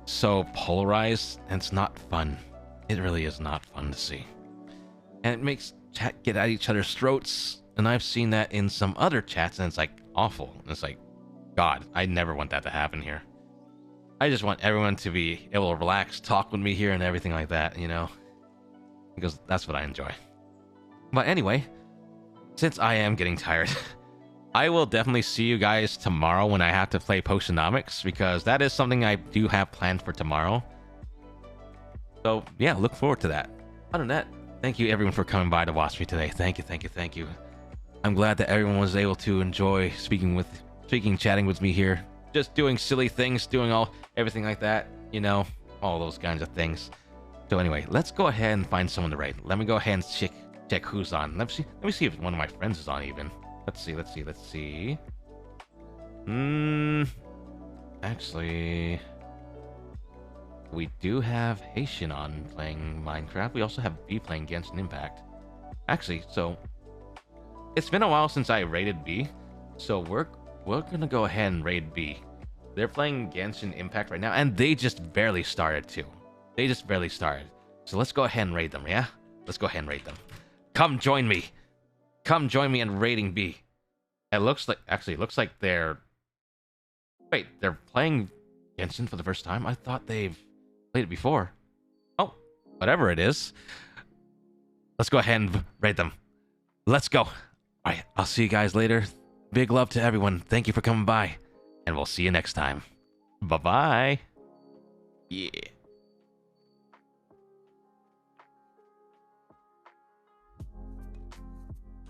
so polarized, and it's not fun. It really is not fun to see. And it makes chat get at each other's throats, and I've seen that in some other chats, and it's like awful. It's like, God, I never want that to happen here. I just want everyone to be able to relax, talk with me here, and everything like that, you know? Because that's what I enjoy. But anyway, since I am getting tired, I will definitely see you guys tomorrow when I have to play Potionomics, because that is something I do have planned for tomorrow. So yeah, look forward to that. Other than that, thank you everyone for coming by to watch me today. Thank you, thank you, thank you. I'm glad that everyone was able to enjoy chatting with me here. Just doing silly things, doing everything like that, you know, all those kinds of things. So anyway, let's go ahead and find someone to raid. Let me go ahead and check who's on. Let me see if one of my friends is on even. Let's see. Actually, we do have Haitian on playing Minecraft. We also have B playing Genshin Impact. Actually, so it's been a while since I raided B, so we're gonna go ahead and raid B. They're playing Genshin Impact right now, and they just barely started too. They just barely started. So let's go ahead and raid them, yeah? Let's go ahead and raid them. Come join me. Come join me in raiding B. It looks like they're... Wait, they're playing Genshin for the first time? I thought they've played it before. Oh, whatever it is. Let's go ahead and raid them. Let's go. Alright, I'll see you guys later. Big love to everyone. Thank you for coming by. And we'll see you next time. Bye-bye. Yeah.